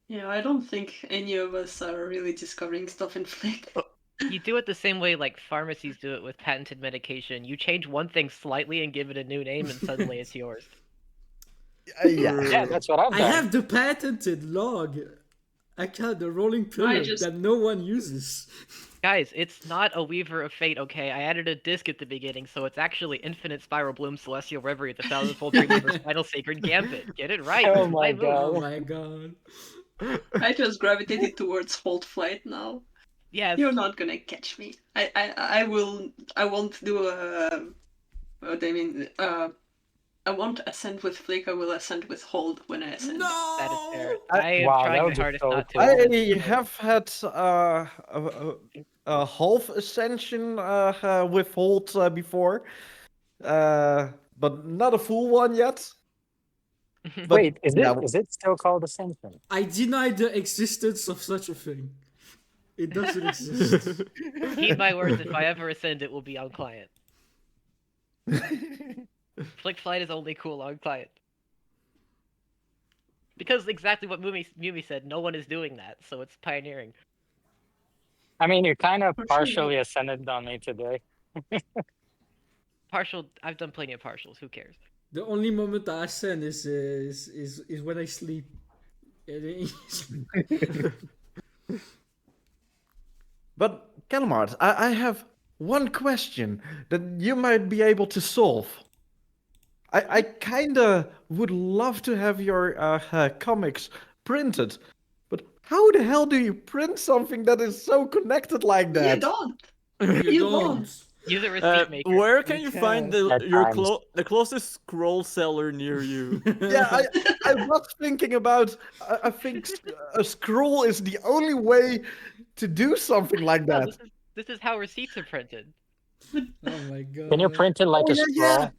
Yeah, I don't think any of us are really discovering stuff in Flick. You do it the same way like pharmacies do it with patented medication. You change one thing slightly and give it a new name, and suddenly it's yours. Yeah. Yeah, that's what I've I done. have the patented log. I got the rolling pillar just- that no one uses. Guys, it's not a Weaver of Fate, okay? I added a disc at the beginning, so it's actually Infinite Spiral Bloom, Celestial Reverie, the Thousandfold Dreamweaver, Spinal Sacred Gambit. Get it right. Oh It's my move. God. Oh my god. I just gravitated towards Hold Flight now. Yes. You're not gonna catch me. I won't do a. What I mean, I won't ascend with Flick. I will ascend with Hold when I ascend. No. That is fair. I am Wow, that trying would my be hardest so not to. cool. I have had a half ascension with Holt before, but not a full one yet. But Wait, yeah, is it still called Ascension? I deny the existence of such a thing. It doesn't exist. Heed my words, if I ever ascend, it will be on client. Flick Flight is only cool on client. Because exactly what Mumi said, no one is doing that, so it's pioneering. I mean, you kind of For sure. partially ascended on me today. I've done plenty of partials, who cares? The only moment I ascend is when I sleep. but Kalamart, I have one question that you might be able to solve. I kinda would love to have your comics printed, but how the hell do you print something that is so connected like that? You don't. You You don't. won't. Use a receipt maker. Where can you find At times. the closest scroll seller near you? Yeah, I was thinking about. I think a scroll is the only way to do something like No, that. This is how receipts are printed. Oh my god. Can you print it like Oh, a yeah, scroll? yeah.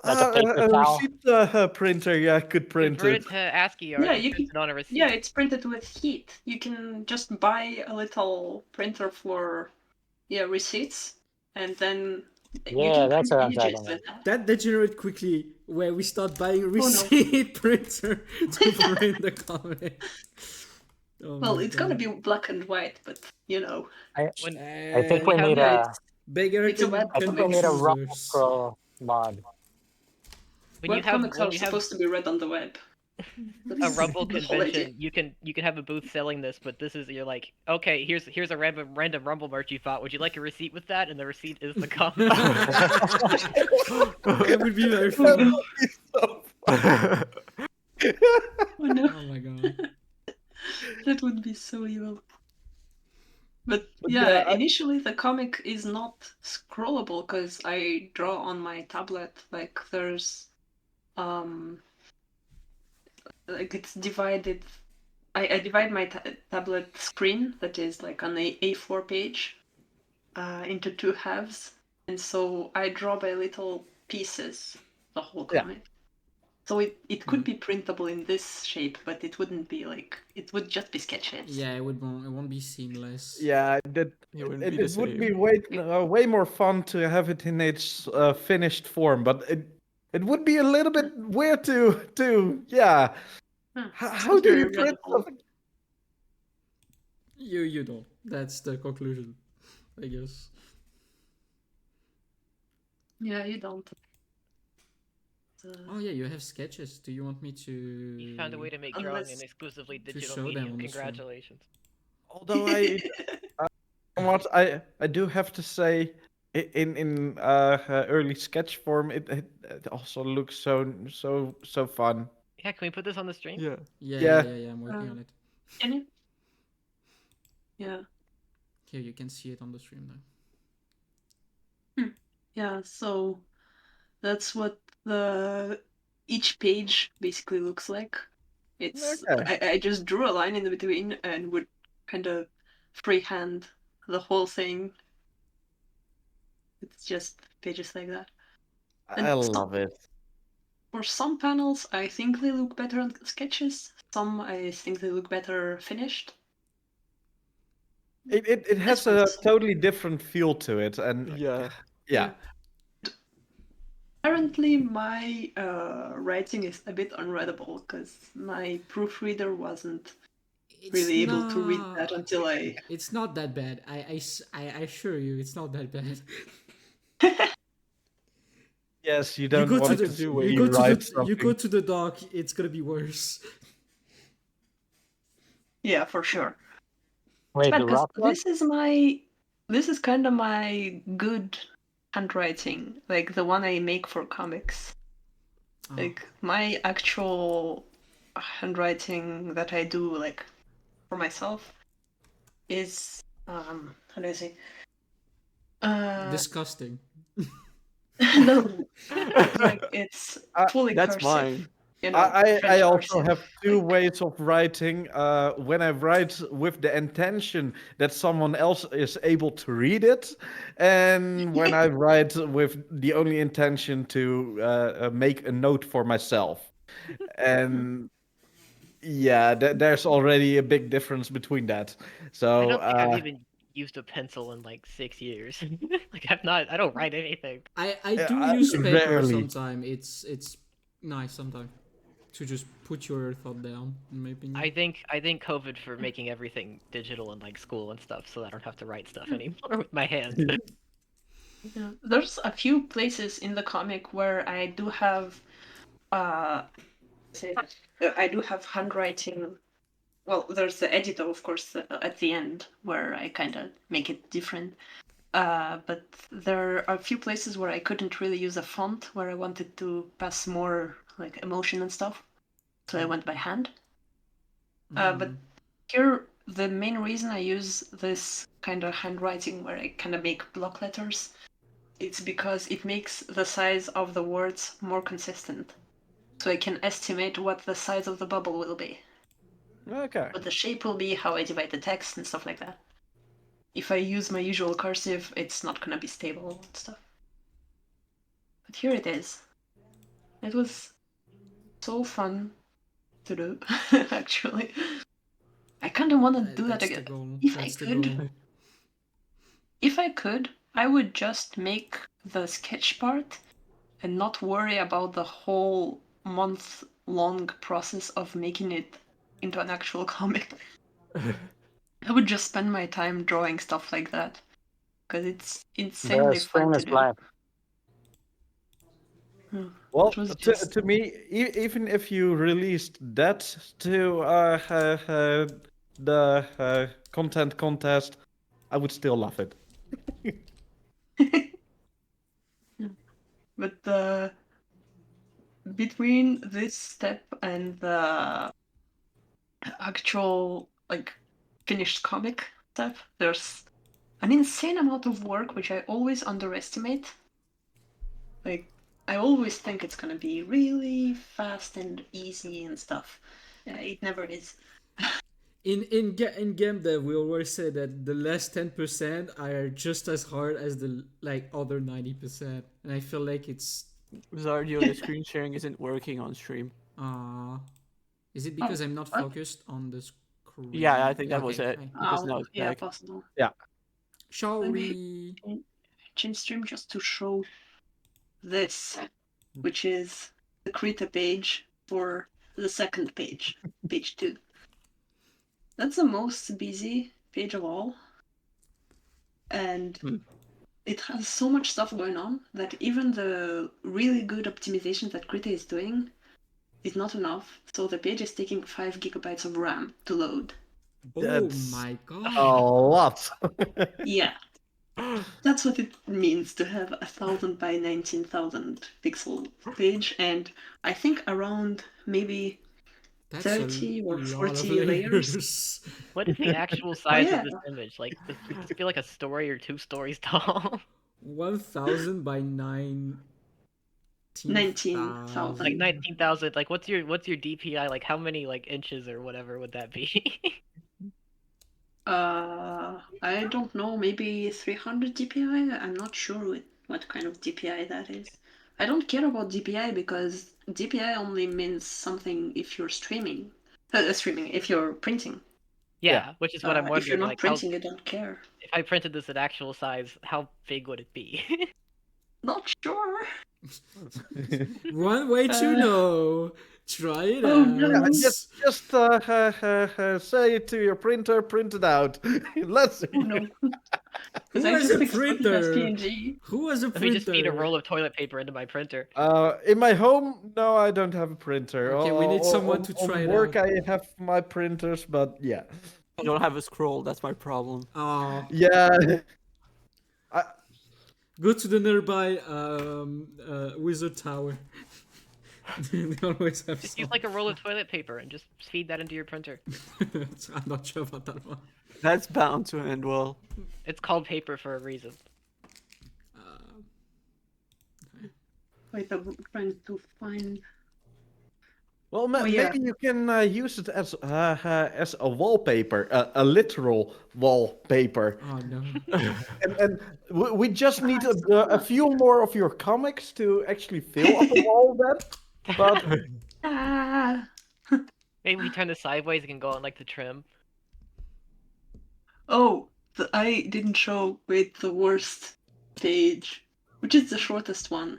Like a paper A towel? receipt printer, yeah, could print Convert it. it to ASCII art Yeah, and you print can. it on a receipt. Yeah, it's printed with heat. You can just buy a little printer for receipts, and then you Yeah, can that's print what I'm images talking with about. that. That degenerate quickly where we start buying a Oh, no. receipt printer to print the comic. Oh Well, my it's god. gonna be black and white, but I When I think we we have need yeah, a Beggar it's a can, web I can think we make need a comics. Rumble scissors. Scroll mod. Webcomics are when you have supposed to be read on the web. a That's Rumble the whole idea. convention, you can have a booth selling this, but this is you're like, okay, here's a random Rumble merch you bought. Would you like a receipt with that? And the receipt is the comic. That would be very fun. Oh no, Oh my god. that would be so evil. But yeah, yeah, initially the comic is not scrollable because I draw on my tablet. Like there's like it's divided. I divide my tablet screen that is like on a A4 page into two halves, and so I draw by little pieces the whole Yeah. comic. So it could be printable in this shape, but it wouldn't be like it would just be sketches. Yeah, it won't be seamless. Yeah, It wouldn't be it the would be same. way more fun to have it in its finished form, but it would be a little bit weird to yeah. How do you Very print readable. something? You don't. That's the conclusion, I guess. Yeah, you don't. Oh yeah, you have sketches. Do you want me to? You found a way to make drawing Unless- an exclusively to digital show them medium. on the stream. Congratulations. Although what I do have to say, in early sketch form, it also looks so fun. Yeah, can we put this on the stream? Yeah. Yeah. I'm working on it. Can you? Yeah. Here, you can see it on the stream now. Yeah, so that's what each page basically looks like. It's Okay. I just drew a line in between and would kind of freehand the whole thing. It's just pages like that. And I love it. For some panels, I think they look better on sketches. Some I think they look better finished. It has a totally different feel to it, and Yeah. Apparently, my writing is a bit unreadable because my proofreader wasn't really able to read that until I. It's not that bad. I assure you, it's not that bad. yes, you don't want to see way me write you go something. to the dock, it's gonna be worse. Yeah, for sure. Wait, Bad the 'cause rock one? this is kind of my good handwriting, like the one I make for comics. Oh. Like my actual handwriting that I do like for myself is how do I say? Disgusting. No, like it's fully That's cursive. mine. You know, I French also cursive, have two like- ways of writing. When I write with the intention that someone else is able to read it, and when I write with the only intention to make a note for myself. And yeah, there's already a big difference between that. I So don't think I've even used a pencil in like 6 years. Like I don't write anything. I do I use paper rarely. sometimes. It's nice sometimes to just put your thought down, in my opinion. I think COVID for making everything digital in like school and stuff, so I don't have to write stuff anymore with my hands. Yeah. There's a few places in the comic where I do have I do have handwriting. Well, there's the editor, of course, at the end where I kind of make it different. But there are a few places where I couldn't really use a font where I wanted to pass more like emotion and stuff, so I went by hand. But here, the main reason I use this kind of handwriting where I kind of make block letters, it's because it makes the size of the words more consistent. So I can estimate what the size of the bubble will be. Okay. What the shape will be, how I divide the text, and stuff like that. if I use my usual cursive, it's not gonna be stable and stuff. But here it is. It was so fun to do, actually. I kind of want to do that That's the again. goal. If That's I the could, goal. if I could, I would just make the sketch part and not worry about the whole month-long process of making it into an actual comic. I would just spend my time drawing stuff like that because it's insanely The fun to famous do. plan. Well, It was just to me, even if you released that to the content contest, I would still love it. but between this step and the actual like finished comic step, there's an insane amount of work which I always underestimate. Like I always think it's gonna be really fast and easy and stuff. It never is. In game dev, we always say that the last 10% are just as hard as the like other 90%, and I feel like it's Zardio, the screen sharing isn't working on stream. is it because I'm not what? focused on the screen? Yeah, I think that was it. Okay. Because now it's Yeah, back. possible. Shall Let me we? change stream just to show this, which is the Krita page for the second page, page 2. That's the most busy page of all. And it has so much stuff going on that even the really good optimization that Krita is doing is not enough. So the page is taking 5 gigabytes of RAM to load. That's Oh my a god! lot. Yeah. That's what it means to have 1,000 by 19,000 pixel page, and I think around maybe That's 30 a or lot of 40 layers. layers. What is the actual size yeah. of this image? Like, does this feel like a story or 2 stories tall? 1,000 by 19,000. 19,000. Like 19,000. Like, what's your DPI? Like, how many like inches or whatever would that be? I don't know, maybe 300 DPI? I'm not sure what kind of DPI that is. I don't care about DPI because DPI only means something if you're streaming. If you're printing. Yeah, which is what I'm If wondering. you're not Like, how printing, you don't care. if I printed this at actual size, how big would it be? Not sure. One way to know. Try it Oh, out. no. Just say it to your printer, print it out. Let's see. Oh no. Who Because I has just a exported it as printer? PNG. Who has a Let me just feed a printer? roll of toilet paper into my printer. In my home, no, I don't have a printer. Okay, we need someone to try on it work, out. I have my printers, but yeah. I don't have a scroll, that's my problem. Oh, Yeah. go to the nearby wizard tower. They always have Just some. use like a roll of toilet paper and just feed that into your printer. I'm not sure about that one. That's bound to end well. It's called paper for a reason. Wait, I'm trying to find. Well, yeah. maybe you can use it as a wallpaper, a literal wallpaper. Oh no. And we just need a few more of your comics to actually fill up the wall then. But Ah. Maybe we turn this sideways, it can go on like the trim. Oh, I didn't show with the worst page, which is the shortest one.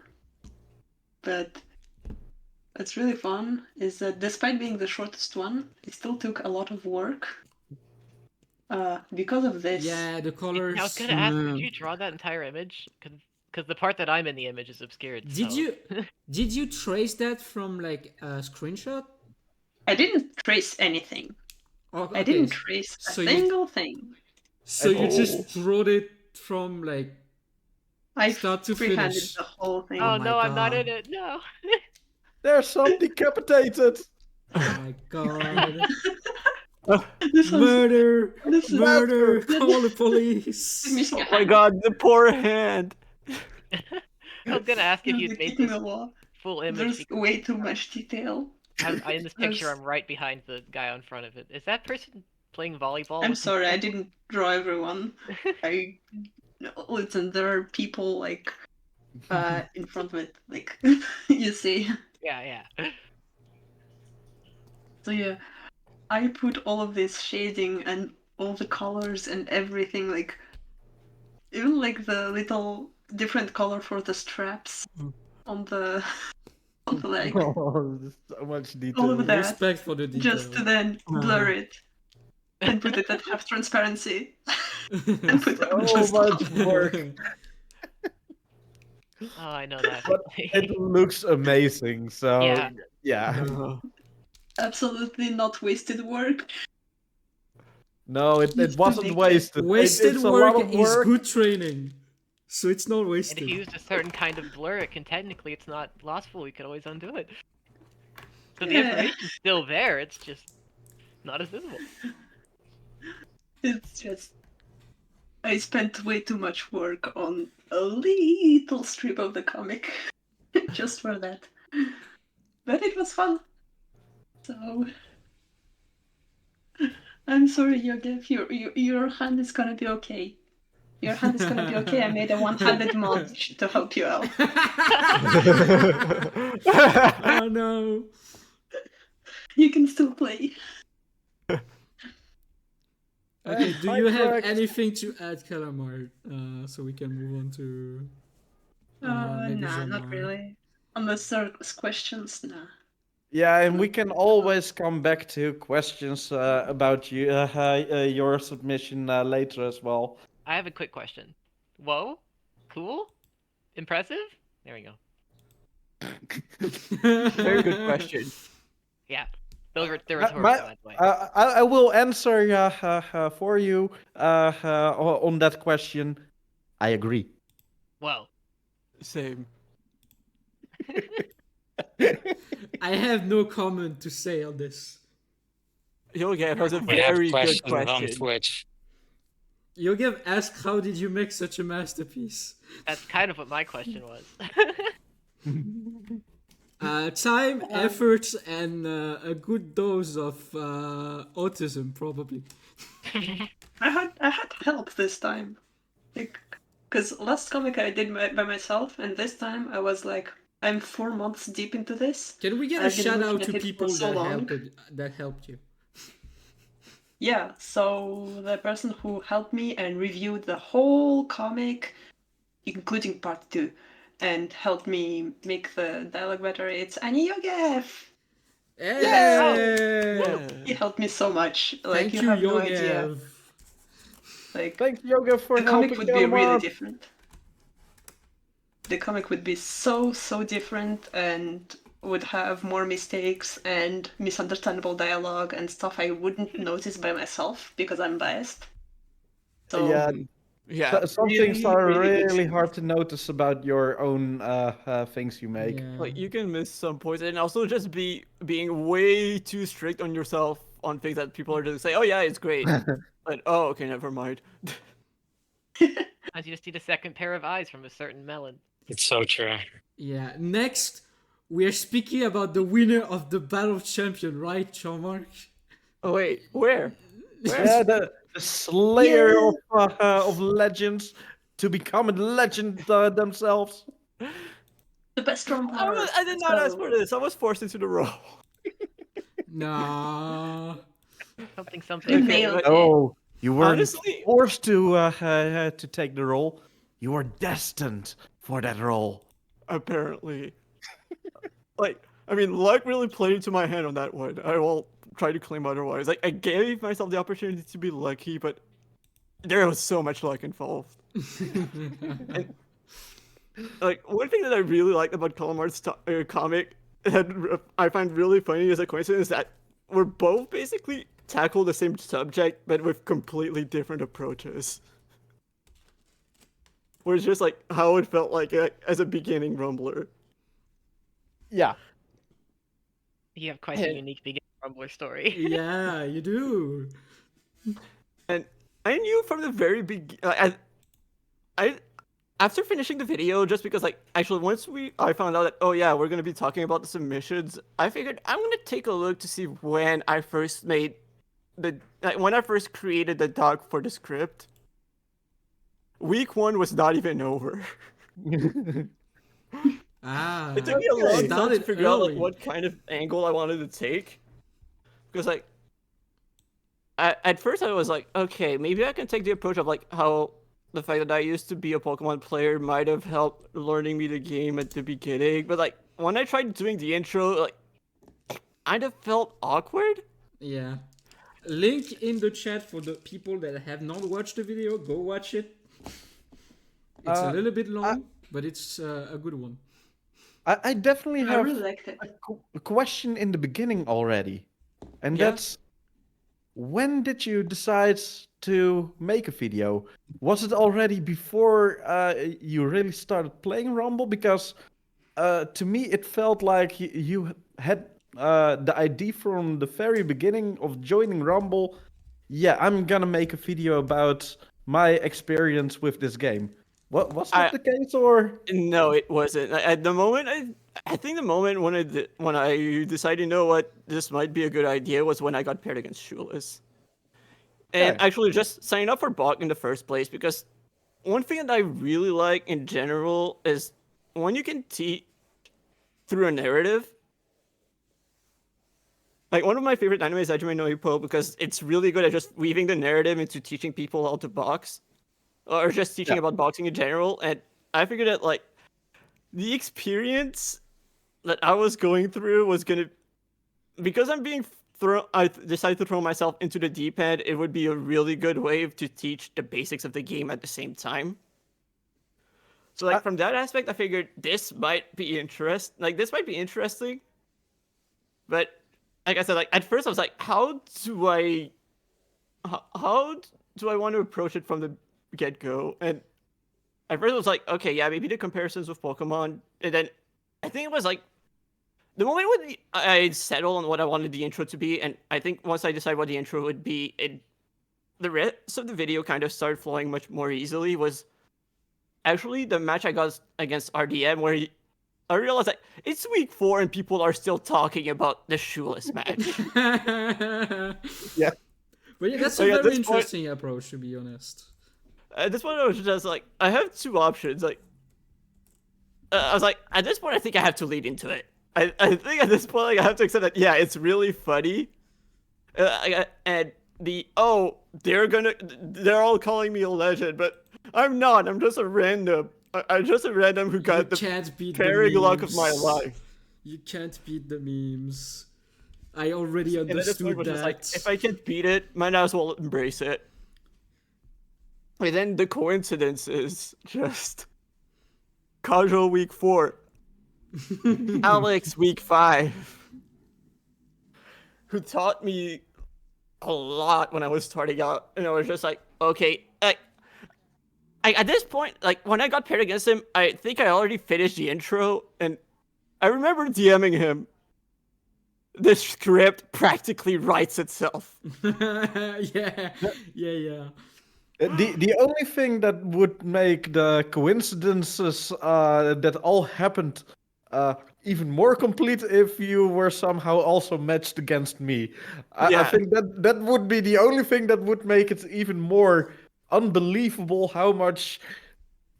But what's really fun is that despite being the shortest one, it still took a lot of work. Because of this. Yeah, the colors. I was gonna ask, did you draw that entire image? Because the part that I'm in the image is obscured. Did so- you trace that from like a screenshot? I didn't trace anything. Oh, I didn't trace a so single thing. So you just wrote it from like I start to freehanded finish. the whole thing. Oh, Oh my no, I'm not in God. it. No. there's some decapitated. Oh my god. This was Murder! this is Murder! Call the police! missing a Oh my hand. god, the poor hand! I was gonna ask if You're you'd made dictating this the law. full image. There's Because way too much detail. in this picture, there's- I'm right behind the guy in front of it. Is that person playing volleyball. I'm with sorry, I people. didn't draw everyone. Listen, there are people like in front of it, like you see. Yeah, yeah. So yeah, I put all of this shading and all the colors and everything, like even like the little different color for the straps on the on the leg, Oh, there's so much all detail. of that, Respect for the just to detail. then blur it and put it at half transparency and put a bunch of So stuff. much work. Oh, I know that. But it looks amazing. So Yeah. yeah. Absolutely not wasted work. No, it It's wasn't ridiculous. wasted. Wasted It's a work lot of is work. good training. So it's not And if wasted. you used a certain kind of blur, it can technically, it's not lostful. We could always undo it. So the Yeah. information's still there. It's just not as visible. It's just I spent way too much work on a little strip of the comic just for that. But it was fun. So I'm sorry, Yogev, your hand is gonna be okay. Your hand is gonna be okay. I made a one-handed mod to help you out. Oh no. You can still play. Okay, do you have Sidetracked. anything to add, Kalamart? So we can move on to maybe Nah, not JeanMarc. really. Unless there's questions, nah. Yeah, and we can always come back to questions about your submission later as well. I have a quick question. Whoa? Cool? Impressive? There we go. Very good question. Yeah. They're My- rhetorical, my- by the way. I will answer for you on that question. I agree. Whoa. Same. I have no comment to say on this. Yogev has a We have very good questions on question. Twitch. Yogev asked, how did you make such a masterpiece? That's kind of what my question was. Time, effort, and a good dose of autism, probably. I had help this time, like, cause last comic I did by myself, and this time I was like, I'm 4 months deep into this. Can we get a I've been shout looking out at to it for people so long. that helped you? Yeah, so the person who helped me and reviewed the whole comic, including part 2, and helped me make the dialogue better, it's Annie Yogev! Hey! He helped me so much. Like, Thank you you, have no idea. Yogev. Like, Thank you, Yoga, for the comic helping would be really Kalamart. different. The comic would be so different and would have more mistakes and misunderstandable dialogue and stuff I wouldn't notice by myself because I'm biased. So Yeah, Yeah. some really, things are really good really stuff. hard to notice about your own things you make. Yeah. Like you can miss some points and also just being way too strict on yourself on things that people are just say, oh yeah, it's great. But oh okay, never mind. As you just need a second pair of eyes from a certain melon. It's so true. Yeah. Next, we are speaking about the winner of the Battle Champion, right, JeanMarc? Oh wait, where? Yeah, the slayer of legends to become a legend themselves. The best rumbler. I did not ask for this. I was forced into the role. Nah. Something, You something. nailed it. No, you weren't Honestly- forced to take the role. You were destined for that role. Apparently. Like, I mean, luck really played into my hand on that one. I will try to claim otherwise. Like, I gave myself the opportunity to be lucky, but there was so much luck involved. And, like, one thing that I really liked about Kalamart's comic that I find really funny as a coincidence is that we're both basically tackle the same subject, but with completely different approaches. Where it's just like how it felt like as a beginning Rumbler. Yeah. You have quite a unique beginning Rumbler story. Yeah, you do. And I knew from the very beginning. I after finishing the video, just because like actually once I found out that oh yeah we're gonna be talking about the submissions, I figured I'm gonna take a look to see when I first made when I first created the doc for the script, week 1 was not even over. Ah, It took me a long time to started figure out like early. what kind of angle I wanted to take, because like at first I was like, okay, maybe I can take the approach of like how the fact that I used to be a Pokemon player might have helped learning me the game at the beginning, but like when I tried doing the intro, like it kind of felt awkward. Yeah. Link in the chat for the people that have not watched the video. Go watch it. It's a little bit long, but it's a good one. I definitely I have really liked it. a question in the beginning already, and Yeah? that's when did you decide to make a video? Was it already before you really started playing Rumble? Because to me, it felt like you had the idea from the very beginning of joining Rumble. Yeah, I'm gonna make a video about my experience with this game. What was that the case, or? No, it wasn't. At the moment, I think the moment when I decided, you know what, this might be a good idea was when I got paired against Shoeless. And Okay. actually just signing up for Bach in the first place, because one thing that I really like in general is when you can teach through a narrative. Like, one of my favorite animes is Hajime no Ippo, because it's really good at just weaving the narrative into teaching people how to box, or just teaching Yeah. about boxing in general. And I figured that, like, the experience that I was going through was gonna, because I'm being thrown, I decided to throw myself into the deep end. It would be a really good way to teach the basics of the game at the same time. So, like, from that aspect, I figured this might be interesting. But like I said, like at first I was like, how do I want to approach it from the get go? And at first I was like, okay, yeah, maybe the comparisons with Pokemon, and then I think it was like the moment when I settled on what I wanted the intro to be, and I think once I decided what the intro would be, the rest of the video kind of started flowing much more easily. Was actually the match I got against RDM, where I realized that it's week 4 and people are still talking about the Shoeless match. Yeah. But yeah, that's So a yeah, at very this point- interesting approach, to be honest. At this point, I was just like, I have 2 options. Like, I was like, at this point, I think I have to lead into it. I think at this point, like, I have to accept that, yeah, it's really funny. And they're all calling me a legend, but I'm not. I'm just a random. I'm just a random who got the can't beat pairing the luck of my memes. life. You can't beat the memes. I already And at this point, understood was that. just like, if I can't beat it, might as well embrace it. And then the coincidence is just Casual week 4, Alex week 5, who taught me a lot when I was starting out, and I was just like, okay, at this point, like when I got paired against him, I think I already finished the intro, and I remember DMing him. The script practically writes itself. yeah. The only thing that would make the coincidences that all happened even more complete if you were somehow also matched against me. I Yeah. think that would be the only thing that would make it even more unbelievable how much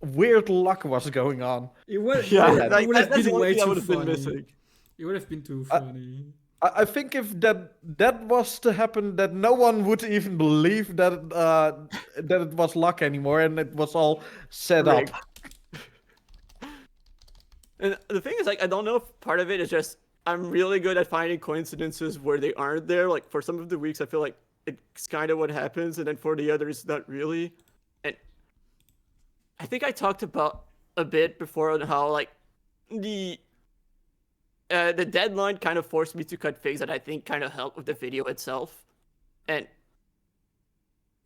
weird luck was going on. It would, Yeah, it like, would have that's been the only way thing I too would have been funny. missing. It would have been too funny. I think if that was to happen, that no one would even believe that that it was luck anymore, and it was all set up. Rigged. And the thing is, like, I don't know if part of it is just I'm really good at finding coincidences where they aren't there. Like, for some of the weeks, I feel like it's kind of what happens, and then for the others, not really. And I think I talked about a bit before on how, like, the deadline kind of forced me to cut things that I think kind of helped with the video itself. And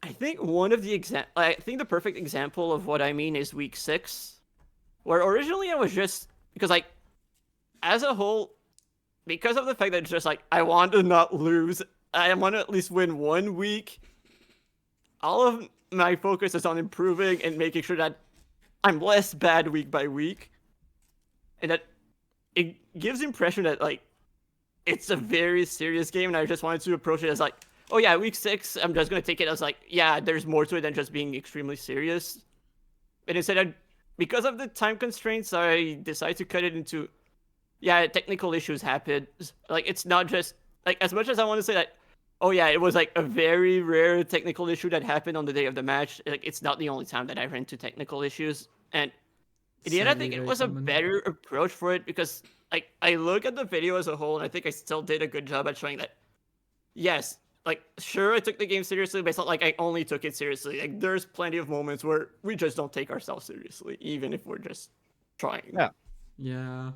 I think I think the perfect example of what I mean is week 6, where originally I was just, because like, as a whole, because of the fact that it's just like, I want to not lose, I want to at least win 1 week, all of my focus is on improving and making sure that I'm less bad week by week, and that it gives the impression that like it's a very serious game, and I just wanted to approach it as like, oh yeah, week 6, I'm just gonna take it as like, yeah, there's more to it than just being extremely serious. And instead, because of the time constraints, I decided to cut it into, yeah, technical issues happened. Like, it's not just, like, as much as I want to say that, oh yeah, it was like a very rare technical issue that happened on the day of the match, like, it's not the only time that I ran into technical issues. And in the end, I Sadly, think it very was a common. better approach for it because, like, I look at the video as a whole, and I think I still did a good job at showing that, yes, like, sure, I took the game seriously, but it's not like I only took it seriously. Like, there's plenty of moments where we just don't take ourselves seriously, even if we're just trying. Yeah. Yeah.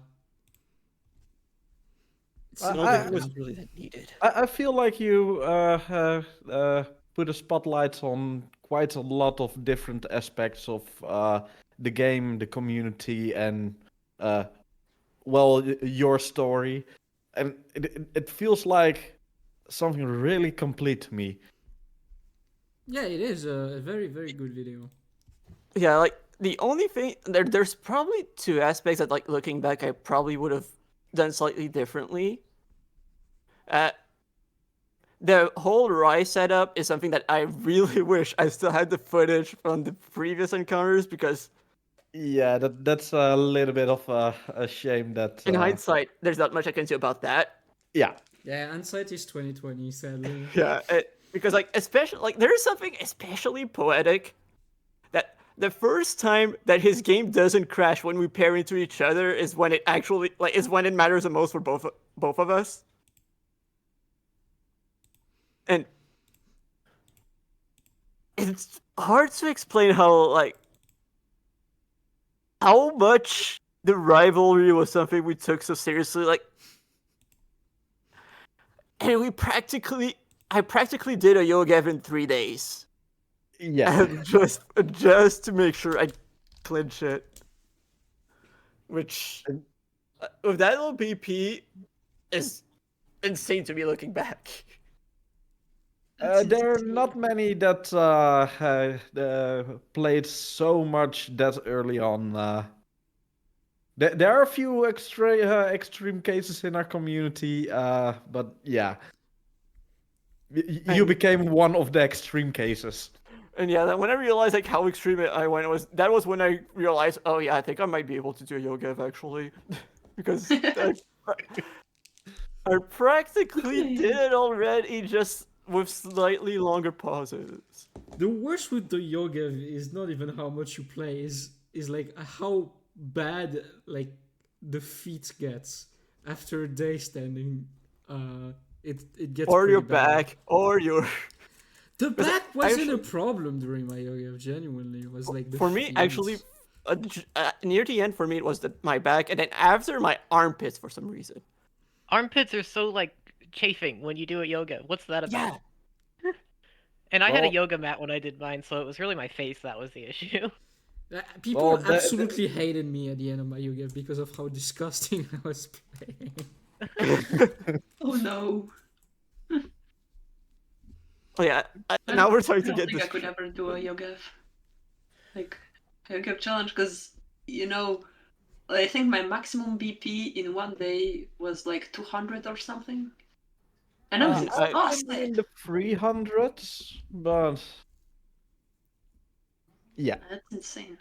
It's I- I don't I- think it was really that needed. I feel like you put a spotlight on quite a lot of different aspects of the game, the community, and your story, and it feels like something really complete to me. Yeah, it is a very, very good video. Yeah, like, the only thing, there's probably 2 aspects that, like, looking back, I probably would have done slightly differently. The whole Rai setup is something that I really wish I still had the footage from the previous encounters, because Yeah, that's a little bit of a shame that. in hindsight, there's not much I can do about that. Yeah. Yeah, hindsight is 2020, sadly. Yeah, because, like, especially, like, there is something especially poetic that the first time that his game doesn't crash when we pair into each other is when it actually, like, is when it matters the most for both of us. And it's hard to explain how much the rivalry was something we took so seriously. Like, and I practically did a Yogev in 3 days. Yeah. just to make sure I clinch it. Which, with that little BP, is insane to me looking back. There are not many that played so much that early on. There are a few extreme cases in our community, but yeah, you became one of the extreme cases. And yeah, then when I realized like how extreme I went, that was when I realized, oh yeah, I think I might be able to do a Yogev actually, because I practically did it already, just with slightly longer pauses. The worst with the Yogev is not even how much you play, is like how bad like the feet gets after a day standing. It gets Or pretty your bad. back, or your. The back wasn't a actually- problem during my Yogev. Genuinely, it was like the For me, feet. actually, near the end, for me, it was my back, and then after my armpits for some reason. Armpits are so like chafing when you do a yoga. What's that about? Yeah. And I had a Well- yoga mat when I did mine, so it was really my face that was the issue. People Well, that- absolutely hated me at the end of my Yogev because of how disgusting I was playing. Oh no. Oh yeah. Now we're trying I to don't get think this. I could ever do a Yogev. Like, a Yogev challenge, because, you know, I think my maximum BP in one day was like 200 or something. And I was I- exhausted. in the 300s, but yeah. That's insane.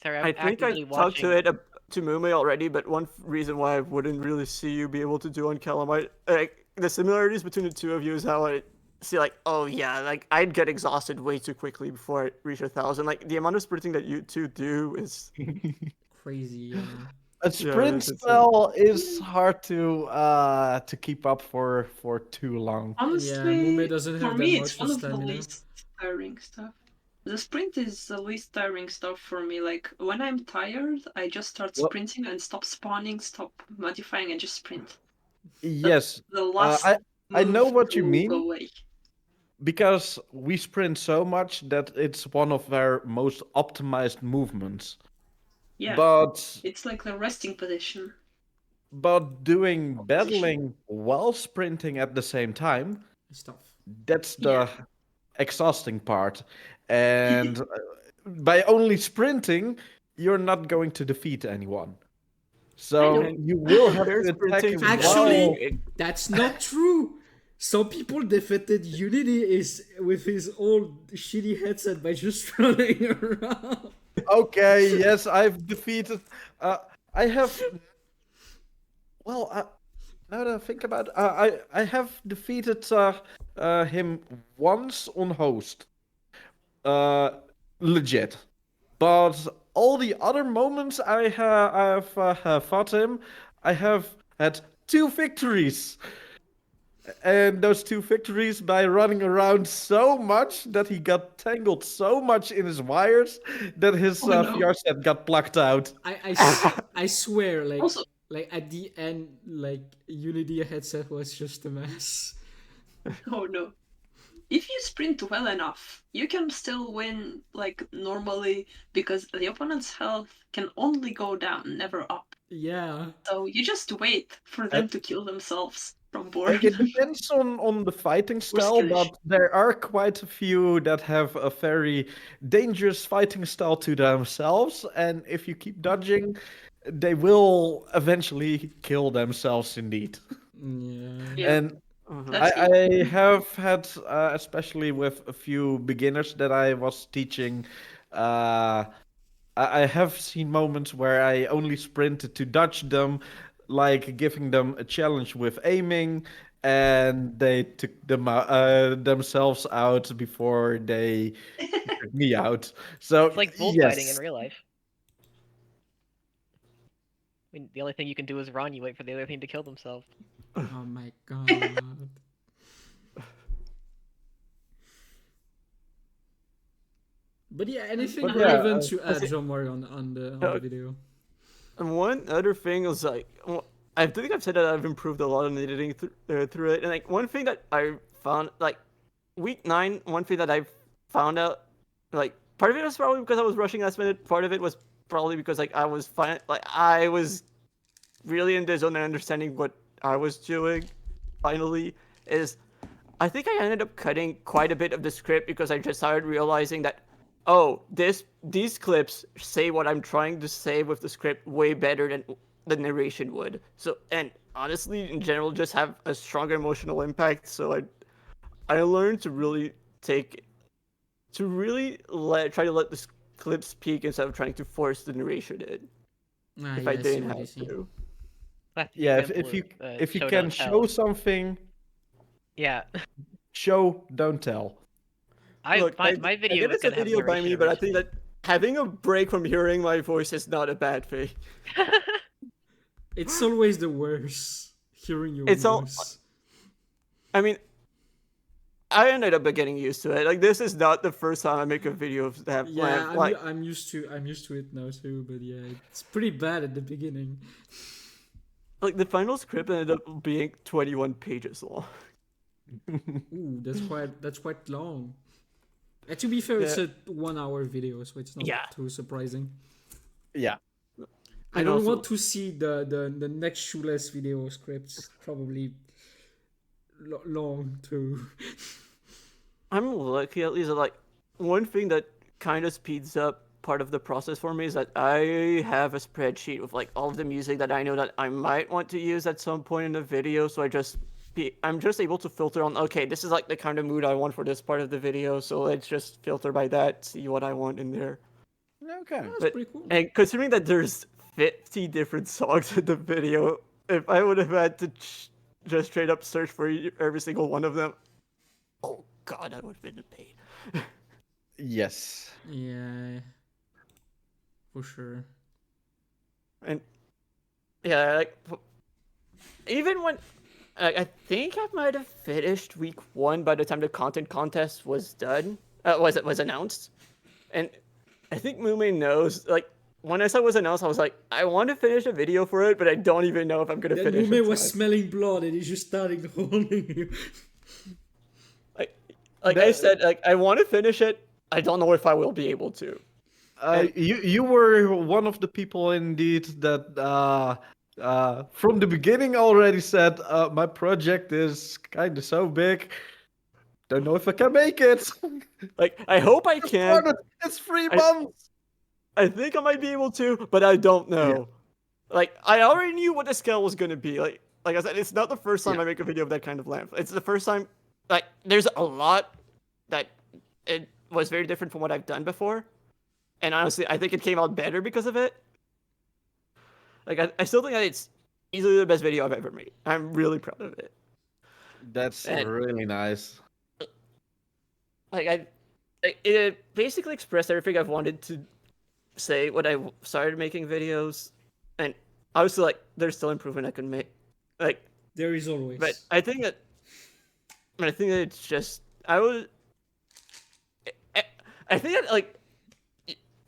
Sorry, I'm I think I actively talked to watching. it to Mume already, but one reason why I wouldn't really see you be able to do on Kalamart, like the similarities between the two of you is how I see like, oh yeah, like I'd get exhausted way too quickly before I reach 1,000. Like the amount of sprinting that you two do is Crazy. Yeah. A sprint it's insane. spell is hard to keep up for too long. Honestly, Mume doesn't have for that me, much it's one of the stamina. least tiring stuff. The sprint is the least tiring stuff for me. Like, when I'm tired, I just start Well- sprinting and stop spawning, stop modifying, and just sprint. Yes, The last I know move what you to mean. go away. because we sprint so much that it's one of our most optimized movements. Yeah, But it's like the resting position. doing battling while sprinting at the same time, Stuff. that's the Yeah. exhausting part. And by only sprinting, you're not going to defeat anyone. So know. you will have There's to attack sprinting while... Actually, that's not true. Some people defeated Unity is with his old shitty headset by just running around. Okay, yes, I've defeated. I have. Well, now that I think about it, I have defeated him once on host. Legit. But all the other moments I have fought him, I have had 2 victories. And those 2 victories by running around so much that he got tangled so much in his wires that his Oh, no. VR set got plucked out. I swear, like Also- at the end, like Unity headset was just a mess. Oh no. If you sprint well enough, you can still win like normally because the opponent's health can only go down, never up. Yeah. So you just wait for them to kill themselves from It boredom. depends on the fighting style, skillish. but there are quite a few that have a very dangerous fighting style to themselves, and if you keep dodging, they will eventually kill themselves indeed. Yeah. Yeah. And That's I have had, especially with a few beginners that I was teaching, I have seen moments where I only sprinted to dodge them, like giving them a challenge with aiming, and they took themselves out before they took me out. So It's like bullfighting in yes, real life. I mean, the only thing you can do is run. You wait for the other thing to kill themselves. Oh my god. But yeah, anything But yeah, relevant to I add, think- Jean-Marc, on the video? And one other thing is like, I think I've said that I've improved a lot on editing through it, and like one thing that I found like week 9, one thing that I found out, like part of it was probably because I was rushing last minute. Part of it was probably because like I was I was really in the zone and understanding what I was doing. Finally, is I think I ended up cutting quite a bit of the script because I just started realizing that, oh, these clips say what I'm trying to say with the script way better than the narration would. So, and honestly, in general, just have a stronger emotional impact. So I learned to really try to let the clip speak instead of trying to force the narration in. Ah, If yeah, I I see didn't what you have see. to. That's the yeah. example If you of, can don't show tell. something, Yeah, show, don't tell. Look, my video I was get it's a gonna have video by narration me, but I think originally. that having a break from hearing my voice is not a bad thing. It's always the worst, hearing your It's all. voice. I mean, I ended up getting used to it. Like this is not the first time I make a video of that. Yeah, Like I'm used to it now too. But yeah, it's pretty bad at the beginning. the final script ended up being 21 pages long. Ooh, that's quite long. To be fair, it's Yeah. a 1 hour video, so it's not Yeah. too surprising. Yeah. I And don't also- want to see the next shoeless video scripts. Probably long too. I'm lucky at least that, like one thing that kind of speeds up part of the process for me is that I have a spreadsheet with like all of the music that I know that I might want to use at some point in the video. So I'm just able to filter on, okay, this is like the kind of mood I want for this part of the video. So let's just filter by that, see what I want in there. Okay. That's pretty cool. And considering that there's 50 different songs in the video, if I would have had to just straight up search for every single one of them, oh god, that would have been a pain. Yes. Yeah, for sure. And yeah, like even when I think I might have finished week 1 by the time the content contest was done, was announced, and I think Mume knows. Like when I saw it was announced, I was like, I want to finish a video for it, but I don't even know if I'm gonna Then finish Mume it. was smelling blood and he just started holding you. Like I said, like I want to finish it. I don't know if I will be able to. You were one of the people indeed that from the beginning already said my project is kind of so big. Don't know if I can make it. Like I hope I can. It's 3 months. I think I might be able to, but I don't know. Like I already knew what the scale was gonna be. Like like I said, it's not the first time Yeah. I make a video of that kind of length. It's the first time. Like, there's a lot that it was very different from what I've done before, and honestly, I think it came out better because of it. Like, I still think that it's easily the best video I've ever made. I'm really proud of it. That's And- really nice. Like, it basically expressed everything I've wanted to say when I started making videos, and obviously, like, there's still improvement I can make. Like, There is always. but I think that it's just I think that like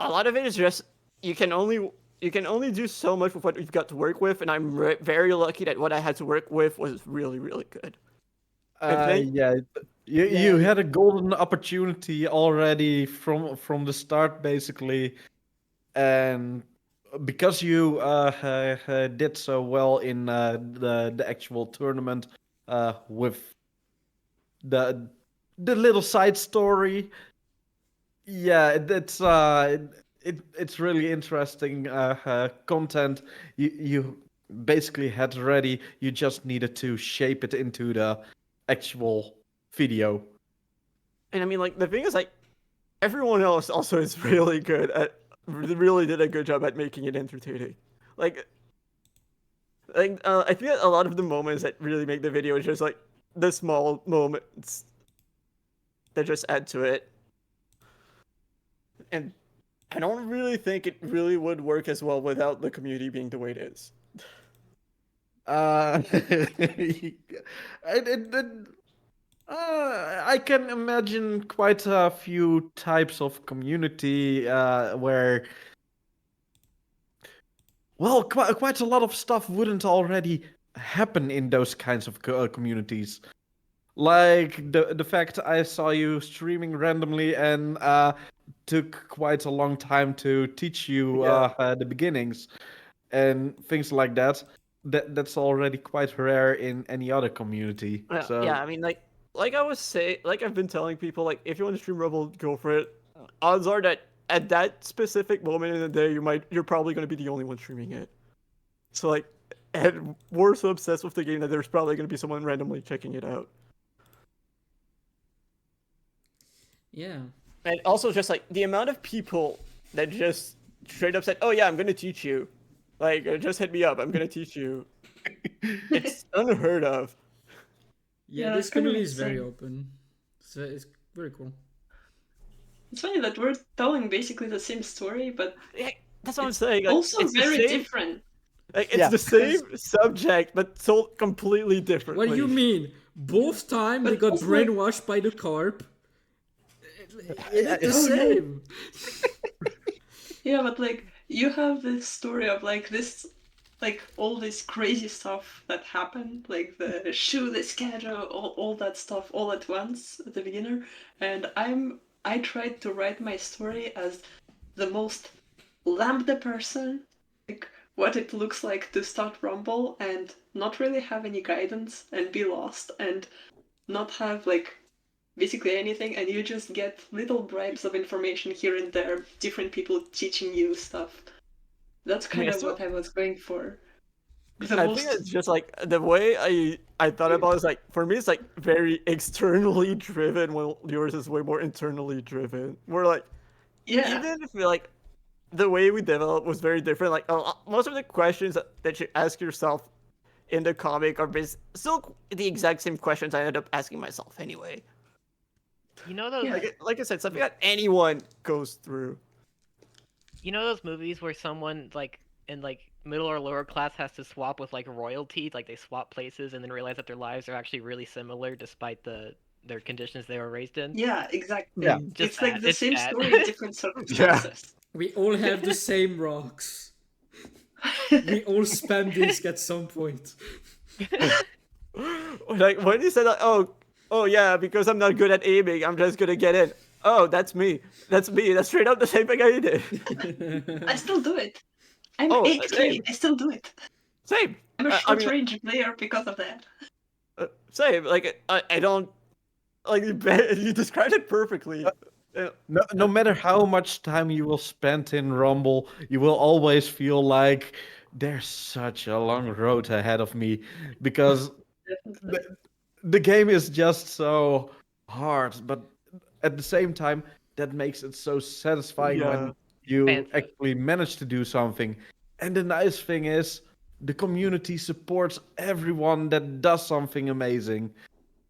a lot of it is just you can only do so much with what you've got to work with, and I'm very lucky that what I had to work with was really, really good. Yeah, you had a golden opportunity already from the start, basically, and because you did so well in the actual tournament with the little side story. Yeah, it's really interesting content. You basically had ready. You just needed to shape it into the actual video. And I mean, like, the thing is, like, everyone else also is really good at really did a good job at making it entertaining. Like I think that a lot of the moments that really make the video is just like the small moments that just add to it. And I don't really think it really would work as well without the community being the way it is. I can imagine quite a few types of community where, well, quite a lot of stuff wouldn't already happen in those kinds of communities. Like the fact I saw you streaming randomly and took quite a long time to teach you the beginnings and things like that. That's already quite rare in any other community. So Yeah, I mean, like I was saying, like I've been telling people, like if you want to stream Rebel, go for it. Odds are that at that specific moment in the day, you're probably going to be the only one streaming it. So like, and we're so obsessed with the game that there's probably going to be someone randomly checking it out. Yeah. And also just like the amount of people that just straight up said, "Oh yeah, I'm going to teach you." Like, just hit me up. I'm going to teach you. It's unheard of. Yeah, Yeah, this that's kind of community is very insane. open. So it's very cool. It's funny that we're telling basically the same story, but Yeah, that's what I'm saying. Like, also it's the very same- different. Like, it's Yeah. the same subject, but told completely differently. What do you mean? Both time they But got also, like- brainwashed by the carp. It's the Oh, no. same. Yeah, but like you have this story of like this, like all this crazy stuff that happened, like the shoe, the schedule, all that stuff all at once at the beginner, and I tried to write my story as the most lambda person, like what it looks like to start Rumble and not really have any guidance and be lost and not have like basically anything, and you just get little bribes of information here and there, different people teaching you stuff. That's kind of what I was going for. The I most think it's just like the way I thought about it is like for me it's like very externally driven, while yours is way more internally driven. We're like yeah. even if like the way we developed was very different. Like most of the questions that you ask yourself in the comic are still the exact same questions I ended up asking myself anyway. You know those Yeah. Like I said, something that anyone goes through. you know those movies where someone like in like middle or lower class has to swap with like royalty, like they swap places and then realize that their lives are actually really similar despite their conditions they were raised in. Yeah, exactly. Yeah, just It's like that. the It's same that. story in different circumstances. We all have the same rocks. We all spam disc at some point. Like when you said, like, oh yeah, because I'm not good at aiming, I'm just gonna get in. Oh, that's me. That's me. That's straight up the same thing I did. I still do it. I'm Oh, 8K. same. I still do it. Same. I'm a I short mean, range player because of that. Same. Like I don't like you described it perfectly. no matter how much time you will spend in Rumble, you will always feel like there's such a long road ahead of me because Definitely. the game is just so hard, but at the same time, that makes it so satisfying Yeah. when you Fantastic. actually manage to do something. And the nice thing is, the community supports everyone that does something amazing.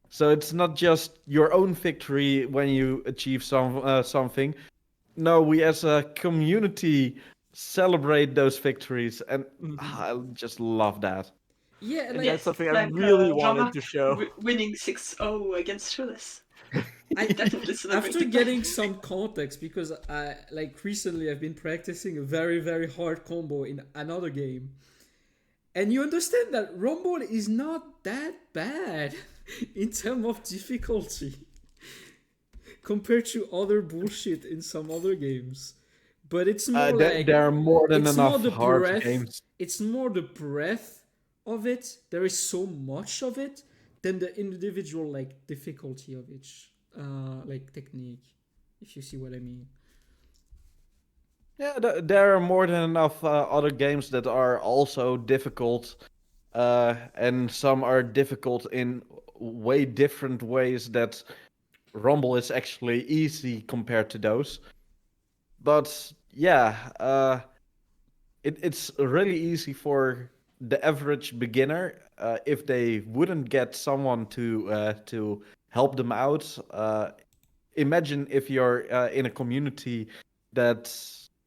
So it's not just your own victory when you achieve something. No, we as a community celebrate those victories, and Mhm. I just love that. Yeah, And like that's Yes, something I like really wanted Jean-Marc to show. winning 6-0 against Shulis. I Definitely after celebrating getting that. some context, because I like recently I've been practicing a very hard combo in another game, and you understand that Rumble is not that bad in terms of difficulty compared to other bullshit in some other games. But it's more like There are more than it's more enough the hard breadth. games. It's more the breadth of it. There is so much of it than the individual like difficulty of each like technique. If you see what I mean. Yeah, there are more than enough other games that are also difficult, and some are difficult in way different ways that Rumble is actually easy compared to those. But yeah, it's really easy for the average beginner if they wouldn't get someone to help them out. Imagine if you're in a community that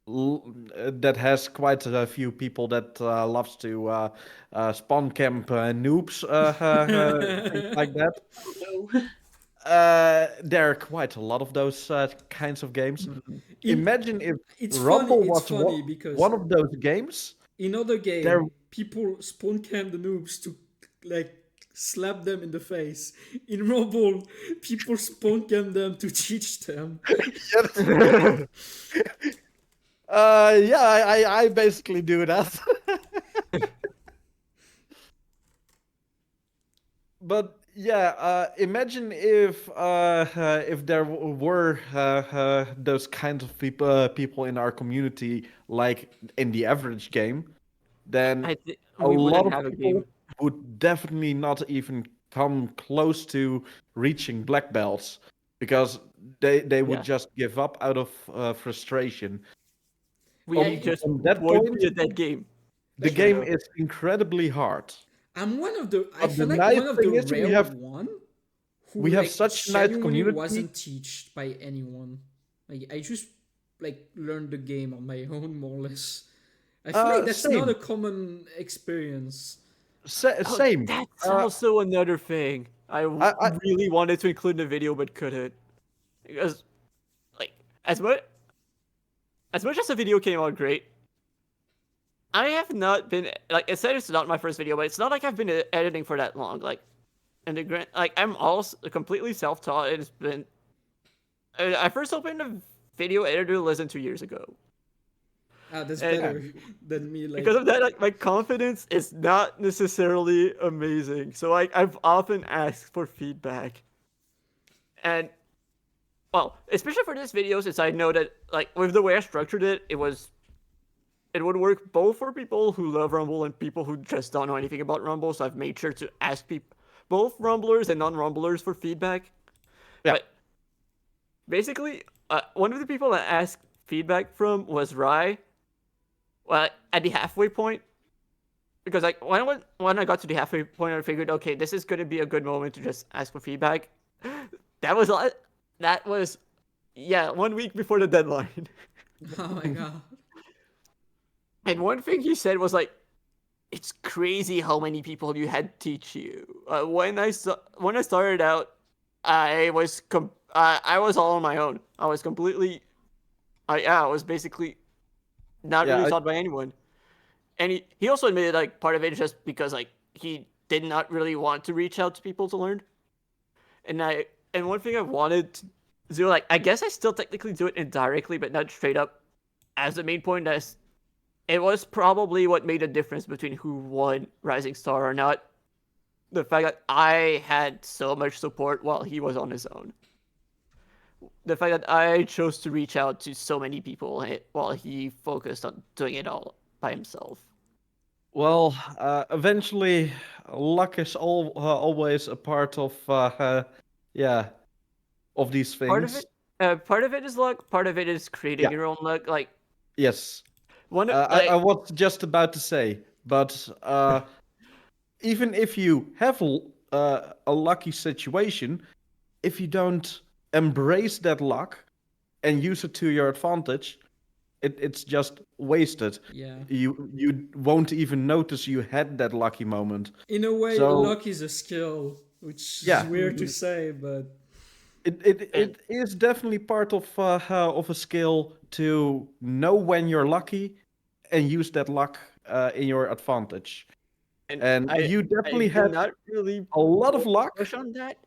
that has quite a few people that loves to spawn camp noobs, things like that. No. There are quite a lot of those kinds of games. Mhm. in Imagine if it's funny. Rumble It's was funny because one of those games. in other There, game people spawn cam the noobs to like slap them in the face. In Rumble, people spawn cam them to teach them. yeah, I basically do that. But yeah, imagine if there were those kinds of people in our community, like in the average game, then a We lot wouldn't of have a people game. would definitely not even come close to reaching black belts because they would Yeah. just give up out of frustration. We just On that would point, be a dead game. the Like game Straight up. is incredibly hard. I'm one of the. I But the feel like nice one of the thing is rare one who we have like such a nice genuinely community. wasn't taught by anyone. Like I just like learned the game on my own more or less. I feel like that's not a Same, common experience. Oh, same. that's also another thing. I Really wanted to include in the video but couldn't. Because like as much as the video came out great, I have not been like it said it's not my first video, but it's not like I've been editing for that long. Like and the grant like I'm also completely self-taught. It's been I first opened a video editor less than 2 years ago. Ah, that's And better than me. because Like of that, like my confidence is not necessarily amazing. So like I've often asked for feedback. And well, especially for this video, since I know that like with the way I structured it, it would work both for people who love Rumble and people who just don't know anything about Rumble. So I've made sure to ask people, both Rumblers and non-Rumblers, for feedback. Yeah. But basically, one of the people that asked feedback from was Rai. Well, at the halfway point, because like when I got to the halfway point, I figured, okay, this is gonna be a good moment to just ask for feedback. That was that was yeah 1 week before the deadline. oh my god. And one thing he said was like, "It's crazy how many people you had teach you." When I started out, I was all on my own. I was completely, I was basically not yeah, really taught by anyone. And he also admitted like part of it is just because like he did not really want to reach out to people to learn. And one thing I wanted to do, like I guess I still technically do it indirectly, but not straight up as the main point. As it was probably what made a difference between who won Rising Star or not. The fact that I had so much support while he was on his own. The fact that I chose to reach out to so many people while he focused on doing it all by himself. Well, eventually, luck is always a part of yeah, of these things. Part of it is luck. Part of it is creating Yeah. your own luck. Like Yes. one, I was just about to say, but even if you have a lucky situation, if you don't embrace that luck and use it to your advantage, it's just wasted. Yeah. You won't even notice you had that lucky moment. In a way, So- luck is a skill, which is Yeah. weird to say, but It is definitely part of a skill to know when you're lucky and use that luck in your advantage. And you definitely do had not really a lot of luck. push on that.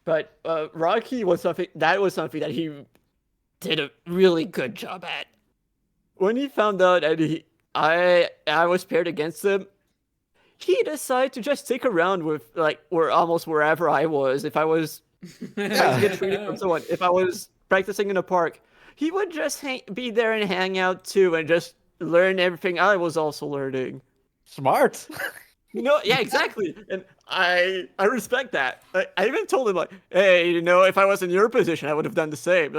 But Rocky was something that he did a really good job at. When he found out that I was paired against him, he decided to just stick around with almost wherever I was. If I was trying to get treated from someone, if I was practicing in a park, he would just be there and hang out too, and just learn everything I was also learning. Smart. Yeah, exactly. And I respect that. I even told him like, hey, if I was in your position, I would have done the same.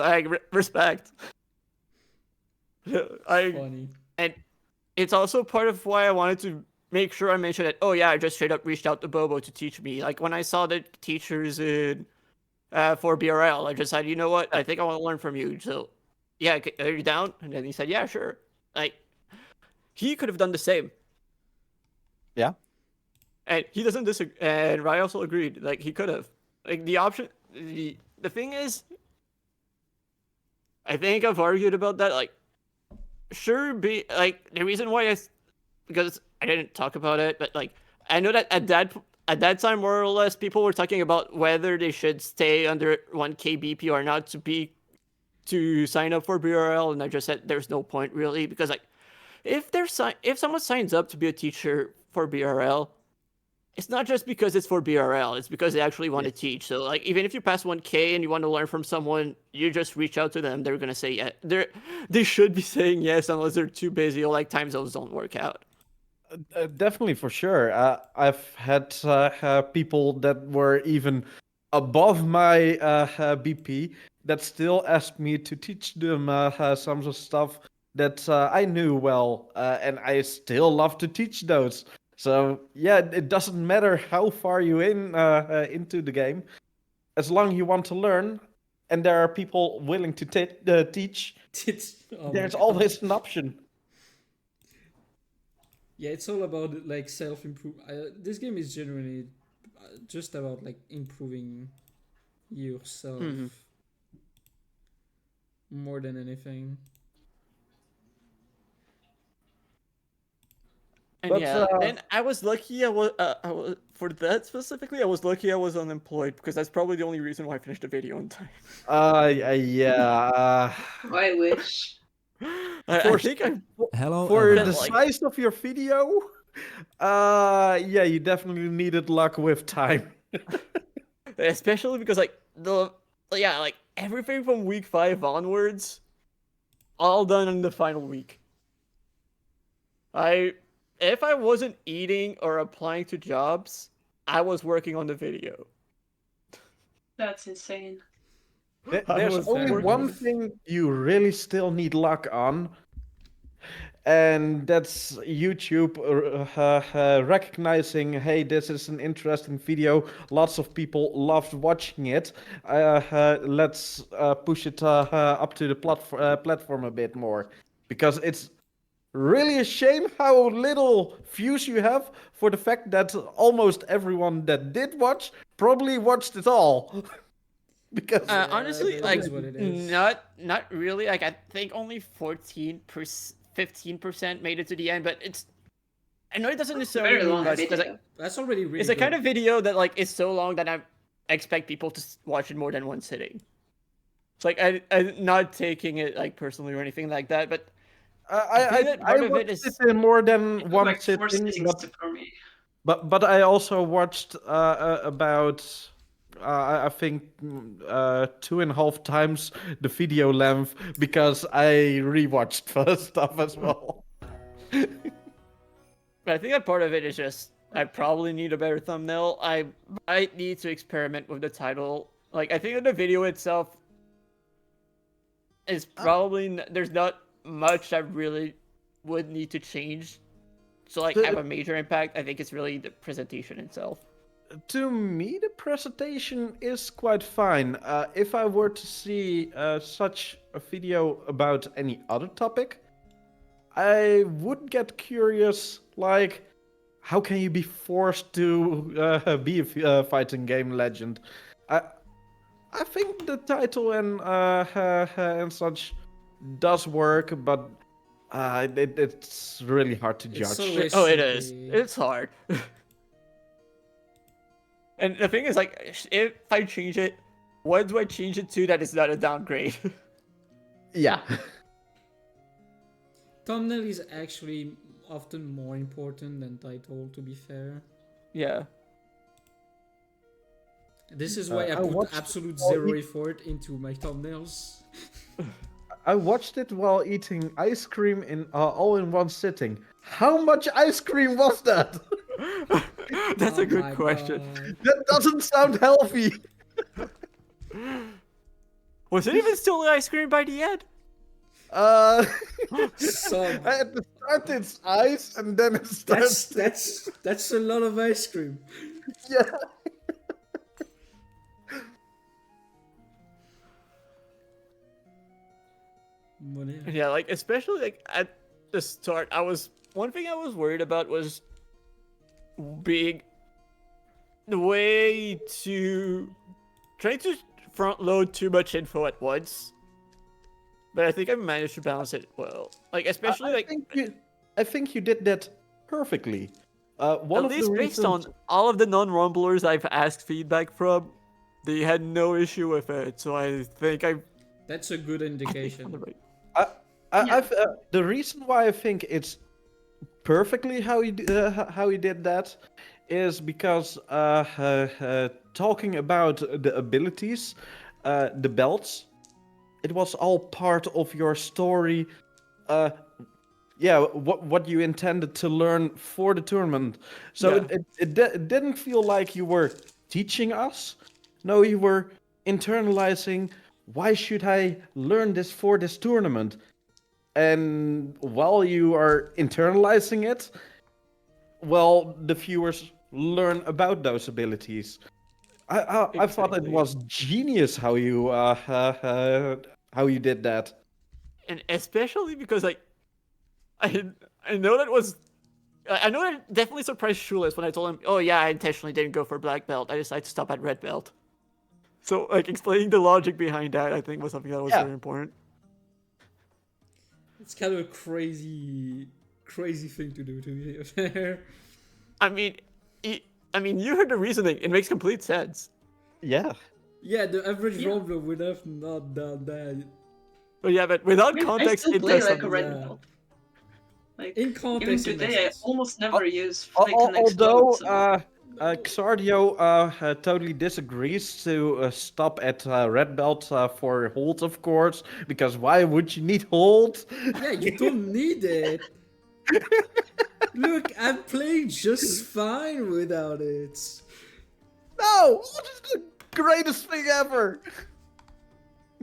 Respect. funny. And it's also part of why I wanted to make sure I mentioned that. Oh yeah, I just straight up reached out to Bobo to teach me. Like when I saw the teachers in for BRL, I just said, you know what? I think I want to learn from you. So yeah, are you down? And then he said, yeah, sure. Like he could have done the same. Yeah. And he doesn't disagree. And Rai also agreed. Like he could have. Like the thing is, I think I've argued about that. Like, sure, the reason why because I didn't talk about it, but like I know that at that time, more or less, people were talking about whether they should stay under 1K BP or not to sign up for BRL, and I just said there's no point really because like if someone signs up to be a teacher for BRL, it's not just because it's for BRL, it's because they actually want to teach. So like even if you pass 1K and you want to learn from someone, you just reach out to them, they're gonna say yeah. They should be saying yes unless they're too busy or like time zones don't work out. Definitely, for sure. I've had people that were even above my BP that still asked me to teach them some of the stuff that I knew well, and I still love to teach those. So yeah, it doesn't matter how far you into the game, as long as you want to learn, and there are people willing to teach. Oh my There's God. always an option. Yeah, it's all about like self improve. This game is genuinely just about like improving yourself more than anything. And But, yeah, and I was lucky. I was for that specifically. I was lucky I was unemployed because that's probably the only reason why I finished the video on time. Yeah. I wish. I think I Hello, For But, the like- size of your video, yeah, you definitely needed luck with time. especially because like like everything from week 5 onwards, all done in the final week. If I wasn't eating or applying to jobs, I was working on the video. That's insane. There's was only very one close. thing you really still need luck on, and that's YouTube recognizing, hey, this is an interesting video. Lots of people loved watching it. Let's push it up to the platform a bit more, because it's really a shame how little views you have for the fact that almost everyone that did watch probably watched it all. Because Honestly, it like is what it is. not really. Like I think only 15% made it to the end, but I know it doesn't necessarily Very mean long much video. because like That's already really it's the good. kind of video that like is so long that I expect people to watch it more than one sitting. It's like I'm not taking it like personally or anything like that, but I think that part of it watched is- it in more than It took one like 4 sitting, sittings for me. but I also watched about I think 2.5 times the video length because I rewatched first stuff as well. But I think that part of it is just I probably need a better thumbnail. I might need to experiment with the title. Like I think that the video itself is probably there's not much I really would need to change. So like have a major impact. I think it's really the presentation itself. To me, the presentation is quite fine. If I were to see such a video about any other topic, I would get curious, like, how can you be forced to be a fighting game legend? I think the title and such does work, but it's really hard to It's judge. always Oh, it is. tricky. It's hard. And the thing is, like, if I change it, what do I change it to that is not a downgrade? Yeah. Thumbnail is actually often more important than title, to be fair. Yeah. This is why I I put watched absolute all zero the- effort into my thumbnails. I watched it while eating ice cream in all in one sitting. How much ice cream was that? That's Oh a good my question. God. That doesn't sound healthy. Was it even still ice cream by the end? Some. At the start it's ice, and then it starts. That's a lot of ice cream. Yeah. But yeah. Yeah, like especially like at the start, one thing I was worried about was being the way to trying to front load too much info at once. But I think I managed to balance it well. Like especially like I think you did that perfectly. One at of least the based reasons, on all of the non-rumblers I've asked feedback from, they had no issue with it. So I think That's a good I think I'm indication. the right. the reason why I think it's perfectly how he did that is because talking about the abilities, the belts, it was all part of your story. Yeah, what you intended to learn for the tournament. So Yeah. it didn't feel like you were teaching us. No, you were internalizing. Why should I learn this for this tournament? And while you are internalizing it, well, the viewers learn about those abilities. I thought it Exactly. was genius how you did that. And especially because like I know that was I know that definitely surprised Shulis when I told him, oh yeah, I intentionally didn't go for black belt. I decided to stop at red belt. So like explaining the logic behind that I think was something that was Yeah. very important. It's kind of a crazy thing to do, to be fair. I mean you heard the reasoning. It makes complete sense. Yeah. Yeah, the average Yeah. Roblox would have not done that. But yeah, but without I context still it play does like a something. red yeah. belt. Like In even context, it makes today, I sense. almost never use Al- flick and Although explode. So. Xardio totally disagrees to stop at red belt for hold, of course, because why would you need hold? Yeah, you don't need it. Look, I'm playing just fine without it. No, what is the greatest thing ever?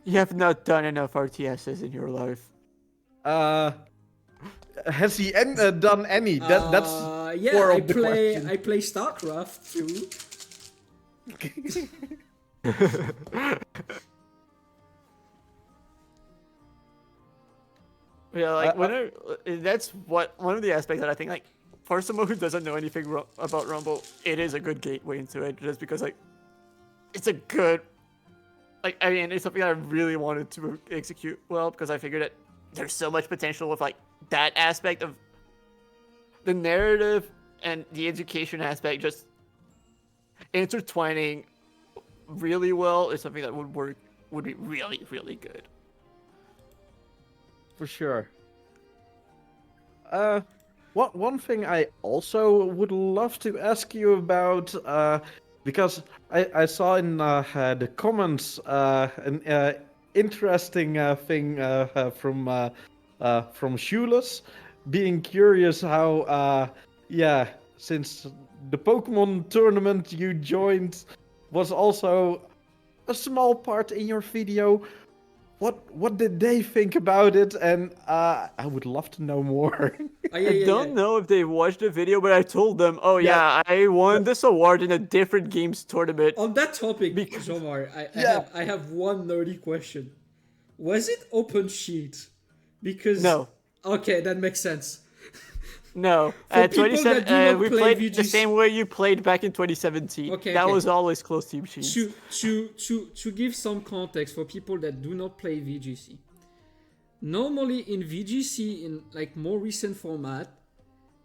You have not done enough RTSs in your life. Has he done any? That's Yeah, more I of the question. I play StarCraft too. Yeah, like that's one of the aspects that I think like for someone who doesn't know anything about Rumble, it is a good gateway into it just because like it's a good like I mean it's something that I really wanted to execute well because I figured that there's so much potential with like that aspect of the narrative and the education aspect just intertwining really well is something that would be really good. For sure. One thing I also would love to ask you about, because I saw in the comments an interesting thing from Shulas, being curious how Yeah, since the Pokemon tournament you joined was also a small part in your video, what did they think about it? And I would love to know more. Oh, yeah, I yeah, don't yeah. know if they watched the video, but I told them, oh Yeah. yeah, I won this award in a different games tournament. On that topic, Because- Jean-Marc, Yeah. I have one nerdy question. Was it open sheet? Because No. okay, that makes sense. No, For people that do not we play played the VGC same way you played back in 2017. Okay, that okay. was always close team sheets. To give some context for people that do not play VGC. Normally in VGC, in like more recent format,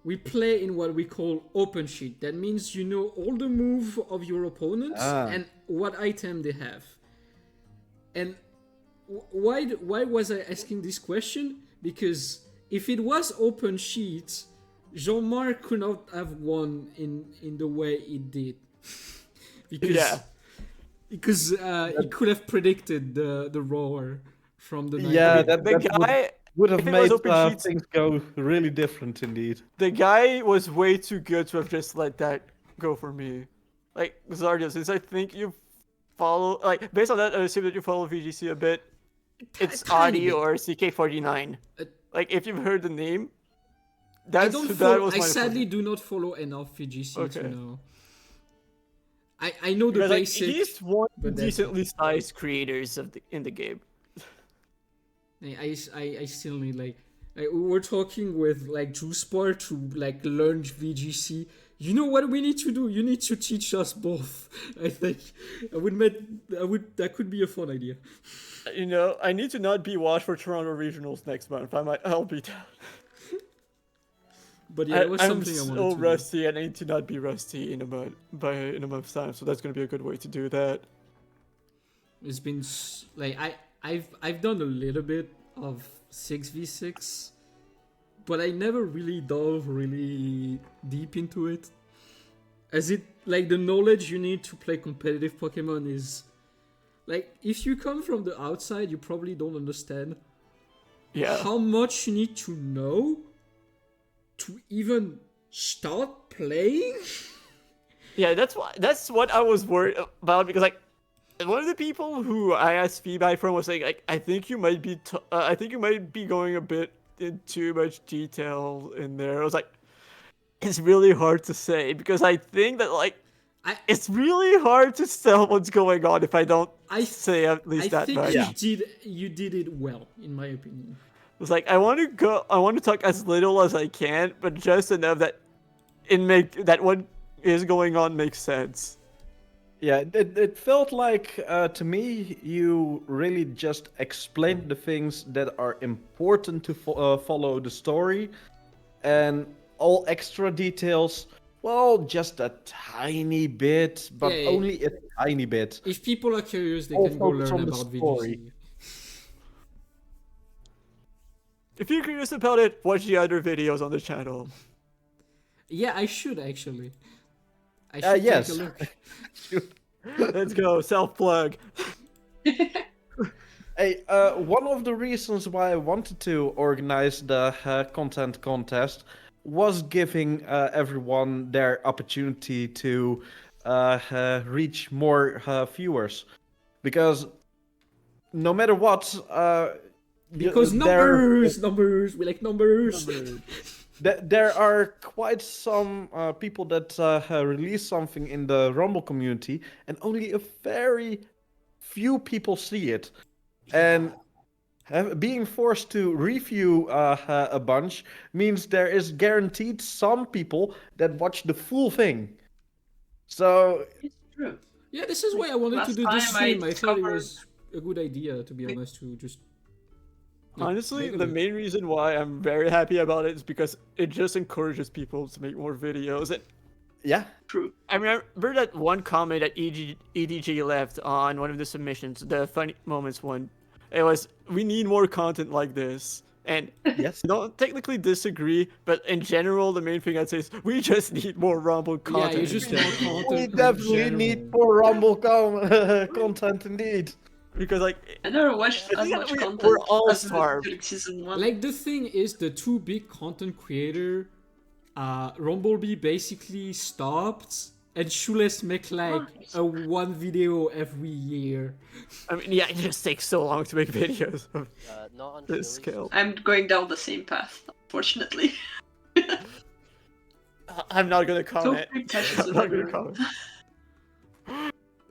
we play in what we call open sheet. That means you know all the move of your opponents and what item they have. And why was I asking this question? Because if it was open sheet, Jean-Marc could not have won in the way he did. because Yeah. because he could have predicted the roar from the night. Yeah, the guy would have if it was made open sheets- things go really different indeed. the guy was way too good to have just let that go for me. Like Zardio, since I think you follow, like based on that, I assume that you follow VGC a bit. It's tiny Adi bit. or CK49. Uh, Like if you've heard the name, I that's don't that follow, was I my sadly opinion. do not follow enough VGC to Okay. know. I know the Because, like, basic. he's one of the but that's it. decently sized creators of in the game. I still need like we're talking with like Juicepar to like learn VGC. You know what we need to do? You need to teach us both. I think that could be a fun idea. You know, I need to not be watched for Toronto Regionals next month. I'll be down. But yeah, it was I'm something I wanted so to do. rusty, and I need to not be rusty in a month's time. So that's gonna be a good way to do that. It's been like I've done a little bit of 6v6, but I never really dove really deep into it. As it like the knowledge you need to play competitive Pokemon is like if you come from the outside, you probably don't understand Yeah. how much you need to know to even start playing. Yeah, that's what I was worried about because like one of the people who I asked feedback from was saying like I think you might be going a bit in too much detail in there. I was like, it's really hard to say because I think that like it's really hard to tell what's going on if I don't say at least I that think much. you did it well, in my opinion. It's like I want to talk as little as I can, but just enough that that what is going on makes sense. Yeah, it felt like to me you really just explained the things that are important to follow the story, and all extra details, well, just a tiny bit, but Yeah, yeah. only a tiny bit. If people are curious, they All can go focus learn on the about story. VGC. If you're curious about it, watch the other videos on the channel. Yeah, I should actually. I should yes. take a look. Let's go, self plug. Hey, one of the reasons why I wanted to organize the content contest was giving everyone their opportunity to reach more viewers, because no matter what, Because numbers, we like numbers. there are quite some people that release something in the Rumble community, and only a very few people see it. And being forced to review a bunch means there is guaranteed some people that watch the full thing. So It's true. Yeah, this is why I wanted to Last do time this I stream. I thought it discovered- was a good idea, to be honest, to just. like, Honestly, make a the look. main reason why I'm very happy about it is because it just encourages people to make more videos. And yeah, True. I remember that one comment that EDG left on one of the submissions, the funny moments one. It was, we need more content like this. And yes. I don't technically disagree, but in general, the main thing I'd say is we just need more Rumble content. Yeah, you just more content. We in definitely need general. more Rumble content indeed. Because like I never watched I as think much we're content all as starved. the season 1. Like the thing is, the two big content creator Rumblebee basically stopped, and Shoeless make like a one video every year. I mean, yeah, it just takes so long to make videos of Not on this Shirley's. scale. I'm going down the same path, unfortunately. I'm not gonna So comment. few catches I'm in not gonna every- comment.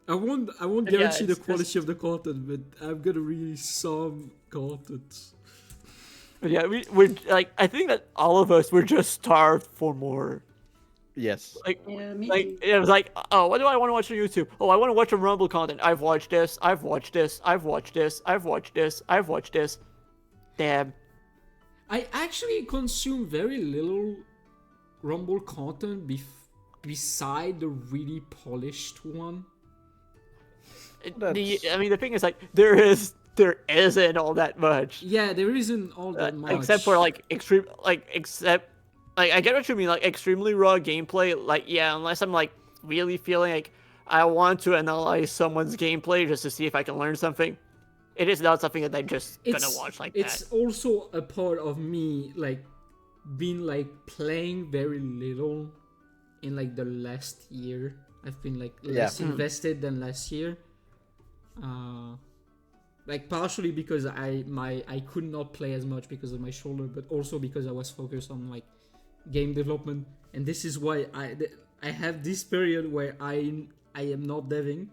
I won't Yeah, guarantee the it's quality just- of the content, but I'm gonna release some content. But yeah, we're like, I think that all of us were just starved for more. Yes. Like, Yeah, me like too. it was like, oh, what do I want to watch on YouTube? Oh, I want to watch some Rumble content. I've watched this. I've watched this. I've watched this. I've watched this. I've watched this. Damn. I actually consume very little Rumble content beside the really polished one. I mean, the thing is, like, there isn't all that much. Yeah, there isn't all that much. Except for like I get what you mean, like extremely raw gameplay. Like, yeah, unless I'm like really feeling like I want to analyze someone's gameplay just to see if I can learn something. It is not something that I'm just gonna watch like it's that. also a part of me like being like playing very little in like the last year. I've been like less invested than last year. Like partially because I could not play as much because of my shoulder, but also because I was focused on like game development, and this is why I have this period where I am not deving,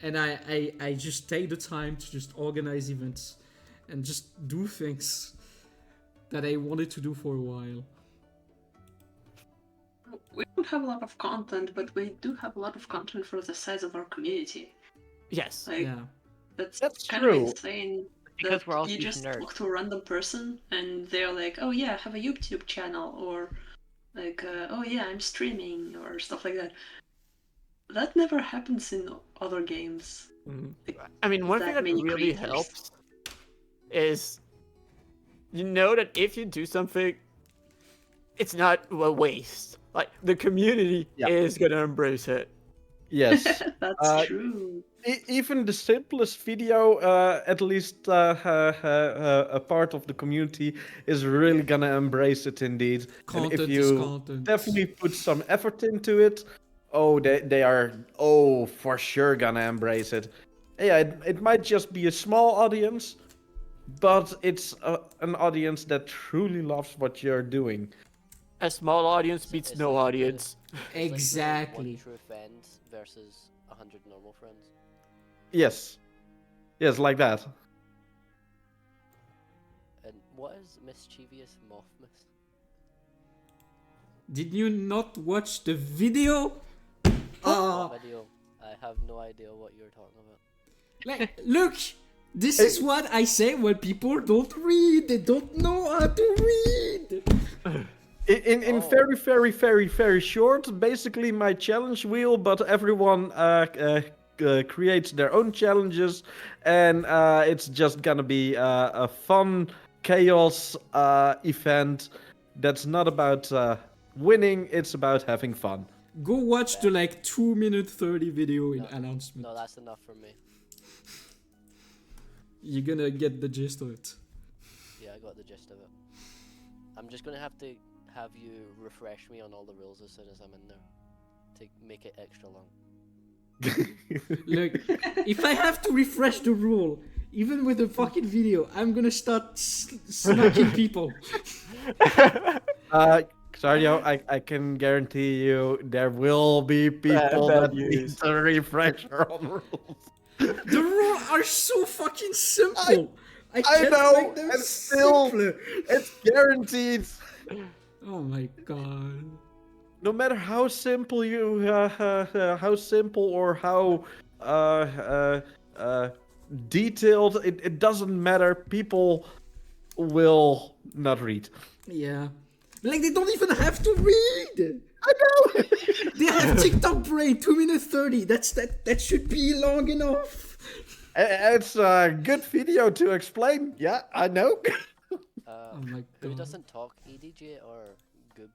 and I just take the time to just organize events and just do things that I wanted to do for a while. We don't have a lot of content, but we do have a lot of content for the size of our community. Yes. Like, Yeah. that's That's kind true. of insane. Because that we're all you huge just nerds. talk to a random person and they're like, "Oh yeah, I have a YouTube channel," or like, "Oh yeah, I'm streaming," or stuff like that. That never happens in other games. I mean, one that thing that many really creators. helps is you know that if you do something, it's not a waste. Like, the community Yeah. is gonna embrace it. Yes. That's true. Even the simplest video, at least a part of the community is really gonna embrace it indeed. And if Content you is content. definitely put some effort into it, they are for sure gonna embrace it. Yeah, it might just be a small audience, but it's an audience that truly loves what you're doing. A small audience beats It's no like the- audience. It's like the Exactly. one true friend versus 100 normal friends. Yes, like that. And what is mischievous Mothmas? Did you not watch the video? What video? I have no idea what you're talking about. Like, look, this is what I say when people don't read. They don't know how to read. In very, very, very, very short, basically my challenge wheel, but everyone creates their own challenges, and it's just gonna be a fun chaos event that's not about winning, it's about having fun. Go watch the like 2-minute 30 video in announcement. No, that's enough for me. You're gonna get the gist of it. Yeah, I got the gist of it. I'm just gonna have to have you refresh me on all the rules as soon as I'm in there to make it extra long. Look, if I have to refresh the rule, even with the fucking video, I'm gonna start smacking people. Xardio, I can guarantee you there will be people bad that need news. a refresher on rules. The rules are so fucking simple. I I can't know, make them and still, simpler. it's guaranteed. Oh my god. No matter how simple how simple or how detailed, it doesn't matter. People will not read. Yeah. Like, they don't even have to read. I know. They have TikTok brain, 2 minutes 30. That should be long enough. It's a good video to explain. Yeah, I know. Oh my Who god. doesn't talk, EDJ or Goob?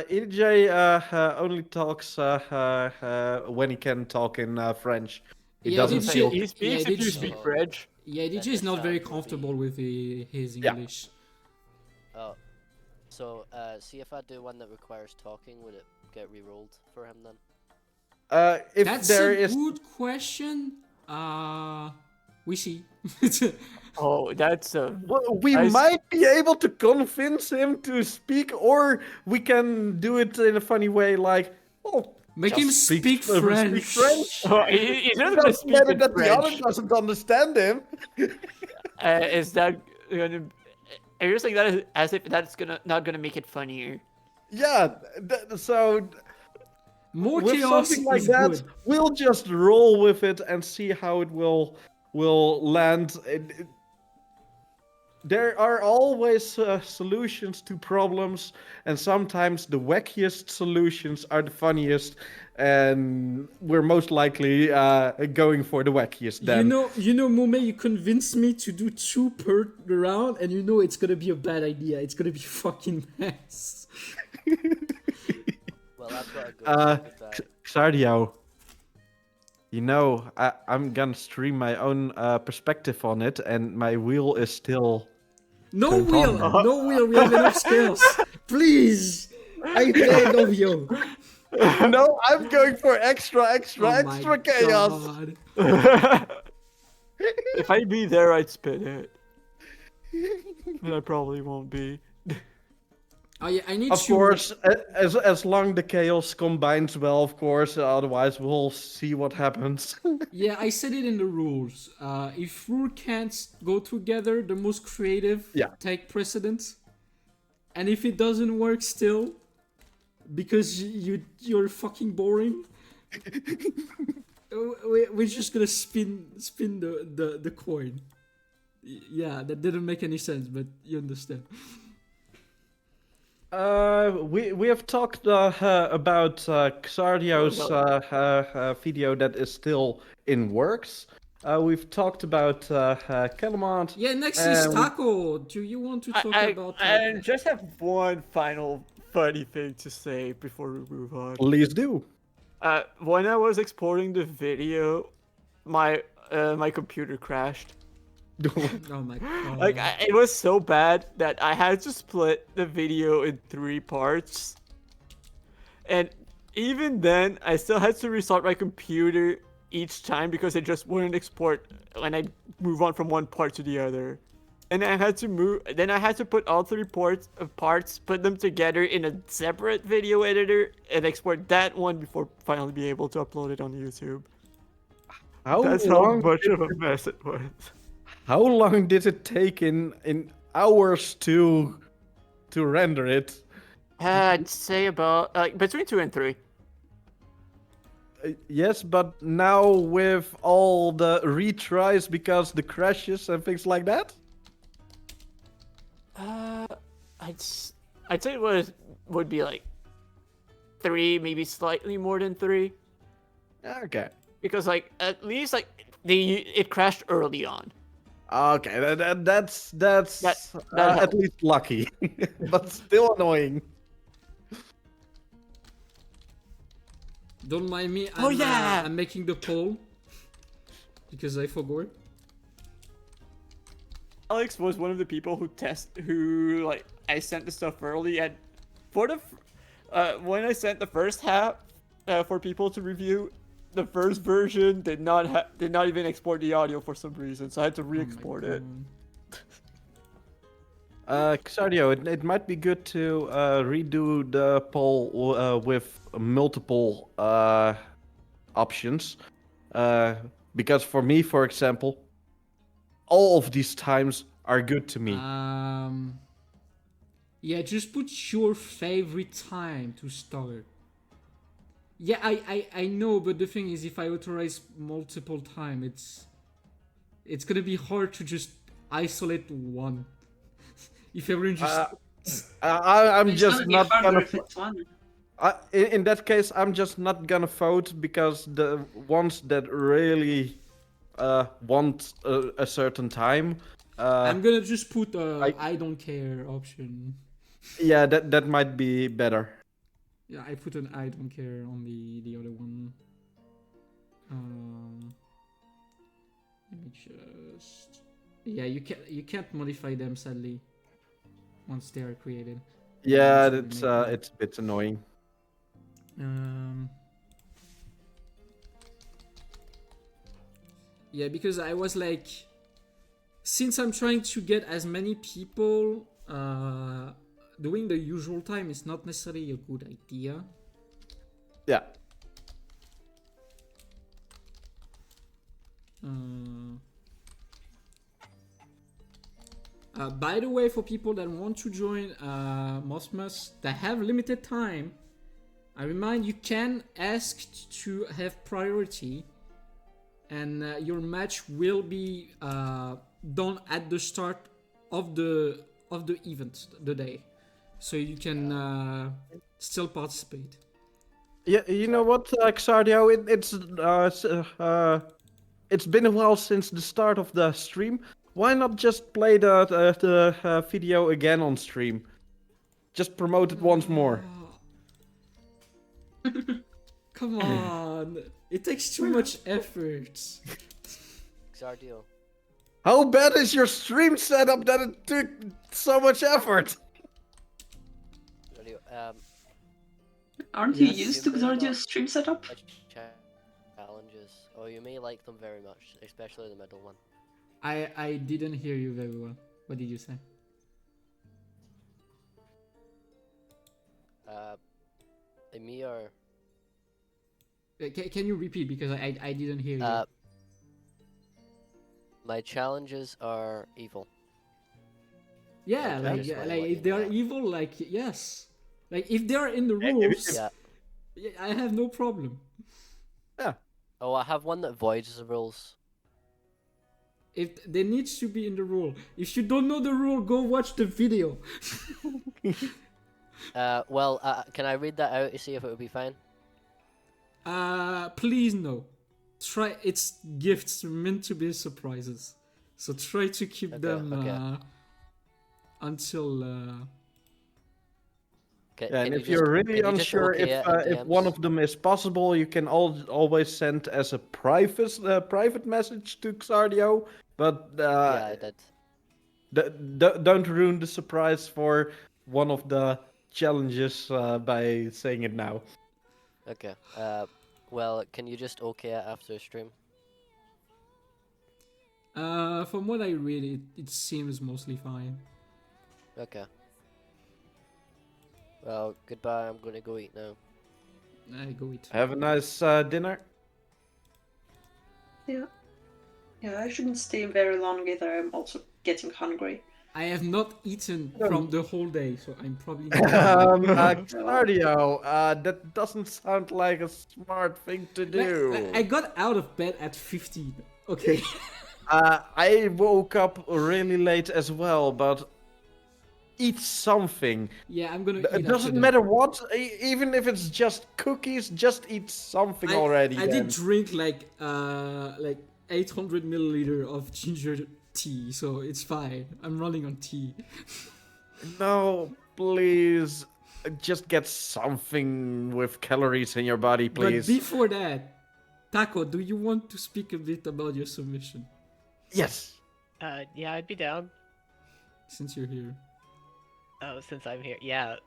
EJ only talks when he can talk in French. He Yeah, doesn't EJ feel. He speaks yeah, if you did speak you- French. Yeah, DJ is not very comfortable with his Yeah. English. Oh, So, see if I do one that requires talking, would it get re-rolled for him then? If That's there a is, good question. We see. Oh, that's well, we I s- might be able to convince him to speak, or we can do it in a funny way, like, oh, Make just him speak French. French. Oh, he's not gonna Doesn't speak matter in that the other French. doesn't understand him. Is that gonna? Are you saying that as if that's not gonna make it funnier? Yeah, so More with chaos something like is that, good. we'll just roll with it and see how it will land. There are always solutions to problems, and sometimes the wackiest solutions are the funniest, and we're most likely going for the wackiest then. You know, Mume, you convinced me to do 2 per round, and you know it's gonna be a bad idea. It's gonna be fucking mess. Well, I've got a good Xardio, you know, I'm gonna stream my own perspective on it, and my wheel is still. No Turned wheel, on. no wheel. We have enough scales. Please, I beg of you. No, I'm going for extra Oh my chaos. God. If I'd be there, I'd spin it. But I probably won't be. Oh yeah, I need Of to. course, as long the chaos combines well, of course. Otherwise, we'll see what happens. Yeah, I said it in the rules. If rule can't go together, the most creative take precedence. And if it doesn't work still, because you're fucking boring, we're just gonna spin the coin. Yeah, that didn't make any sense, but you understand. We have talked about Xardio's video that is still in works. We've talked about Kalamart. Yeah, next is Taco. Do you want to talk about Taco? I just have one final funny thing to say before we move on. Please do. When I was exporting the video, my computer crashed. Oh my God. Like it was so bad that I had to split the video in 3 parts, and even then, I still had to restart my computer each time because it just wouldn't export when I move on from one part to the other. And I had to move. Then I had to put all 3 parts, put them together in a separate video editor, and export that one before finally be able to upload it on YouTube. That's how much of a mess it was. How long did it take in hours to render it? I'd say about between 2 and 3. Yes, but now with all the retries because the crashes and things like that? I'd say it would be like 3, maybe slightly more than 3. Okay. Because like at least like it crashed early on. Okay, that's at least lucky, but still annoying. Don't mind me. Oh, yeah! I'm making the poll because I forgot. Alex was one of the people who like I sent the stuff early, and for the when I sent the first half for people to review, the first version did not even export the audio for some reason, so I had to re-export it. Xardio, it might be good to redo the poll with multiple options, because for me, for example, all of these times are good to me. Yeah, just put your favorite time to start. Yeah, I know, but the thing is, if I authorize multiple time, it's gonna be hard to just isolate one. If everyone just... I'm It's just gonna be not harder gonna. if it's one. In that case, I'm just not gonna vote because the ones that really want a certain time. I'm gonna just put I don't care option. Yeah, that might be better. Yeah, I put an I don't care on the other one. Let me just... Yeah, you can't modify them, sadly, once they are created. Yeah, That's really it's a bit annoying. Yeah, because I was like, since I'm trying to get as many people doing the usual time, it's not necessarily a good idea. Yeah. By the way, for people that want to join Mosmos that have limited time, I remind you can ask to have priority, and your match will be done at the start of the event, the day, so you can still participate. Yeah, you know what, Xardio? It's been a while since the start of the stream. Why not just play the video again on stream? Just promote it once more. Come on, it takes too much effort. Xardio. How bad is your stream setup that it took so much effort? Xardio, Aren't you Yes. used to You may not Xardio's stream setup? like challenges, or you may like them very much, especially the middle one. I didn't hear you very well. What did you say? Emir, Can you repeat, because I didn't hear you. my challenges are evil. Yeah, I like, just yeah, wanna like let if you they know are that. evil, like, yes, like if they are in the if- rules, Yeah. yeah, I have no problem. Oh, I have one that voids the rules. If they needs to be in the rule. If you don't know the rule, go watch the video. Well, can I read that out to see if it would be fine? Please no. Try. It's gifts meant to be surprises, so try to keep Okay, them okay. Until. Okay, Yeah, and can you if you're really can you just unsure okay it in if one DMs? of them is possible, you can always send as a private message to Xardio. But Yeah, I did. don't ruin the surprise for one of the challenges by saying it now. Okay. Well, can you just okay it after the stream? From what I read, it seems mostly fine. Okay. Well, goodbye. I'm gonna go eat now. I go eat. Have a nice dinner. Yeah. Yeah, I shouldn't stay very long either. I'm also getting hungry. I have not eaten from the whole day, so I'm probably not. Cardio, that doesn't sound like a smart thing to do. I got out of bed at 15. Okay. I woke up really late as well, but eat something. Yeah, I'm gonna. It eat doesn't after matter what, even if it's just cookies, just eat something already. I then. did drink like 800 milliliter of ginger tea, so it's fine. I'm running on tea. No, please, just get something with calories in your body, please. But before that, Taco, do you want to speak a bit about your submission? Yes. Yeah, I'd be down. Since you're here. Oh, since I'm here, yeah.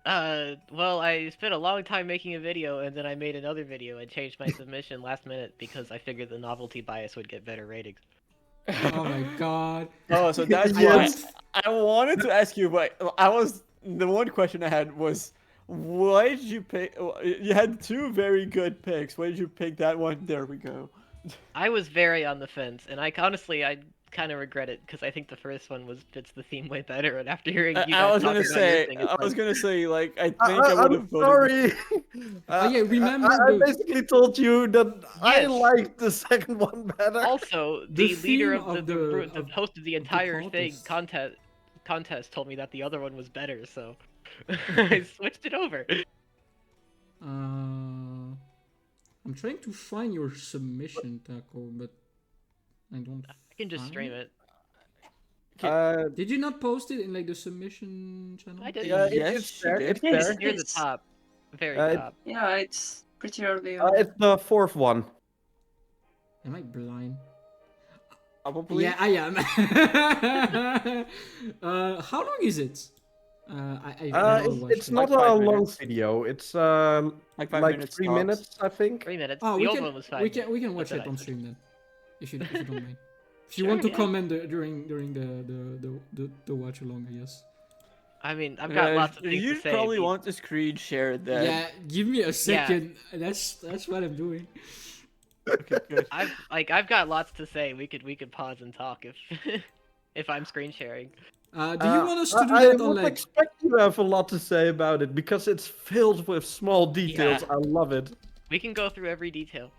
Well, I spent a long time making a video, and then I made another video and changed my submission last minute because I figured the novelty bias would get better ratings. Oh my god. Oh, so that's Yes. why I wanted to ask you, but the one question I had was, why did you pick? You had two very good picks. Why did you pick that one? There we go. I was very on the fence, and I kind of regret it because I think the first one fits the theme way better. And after hearing you I guys was talk gonna about your say, thing, it's I was like, gonna say, like, I think I would I'm have voted. sorry. Oh, yeah, remember I the- basically told you that I Yes. liked the second one better. Also, The the leader theme of the host of the entire thing contest. contest told me that the other one was better, so I switched it over. I'm trying to find your submission, Taco, but I don't. I can just stream it. Did you not post it in like the submission channel? I did. Yes, it's she there. did. It's Yes. there. Near the top, very Uh, top. Yeah, it's pretty early on. It's the fourth one. Am I blind? Probably. Yeah, I am. How long is it? I never watched It's it. not Like a 5 long minutes. video. It's Like 5 like minutes 3 tops. minutes, I think. 3 minutes. Oh, The we old can one was 5 we minutes. can we can watch That's it what I on said. stream then, if you don't mind. If you Sure, want to yeah. comment during the watch along, I guess. I mean, I've got lots of things to You'd say. probably want the screen shared then. Yeah, give me a second. That's what I'm doing. Okay, good. I've got lots to say. We could pause and talk if if I'm screen sharing. Do you want us to do I that on would like? expect you to have a lot to say about it because it's filled with small details. Yeah. I love it. We can go through every detail.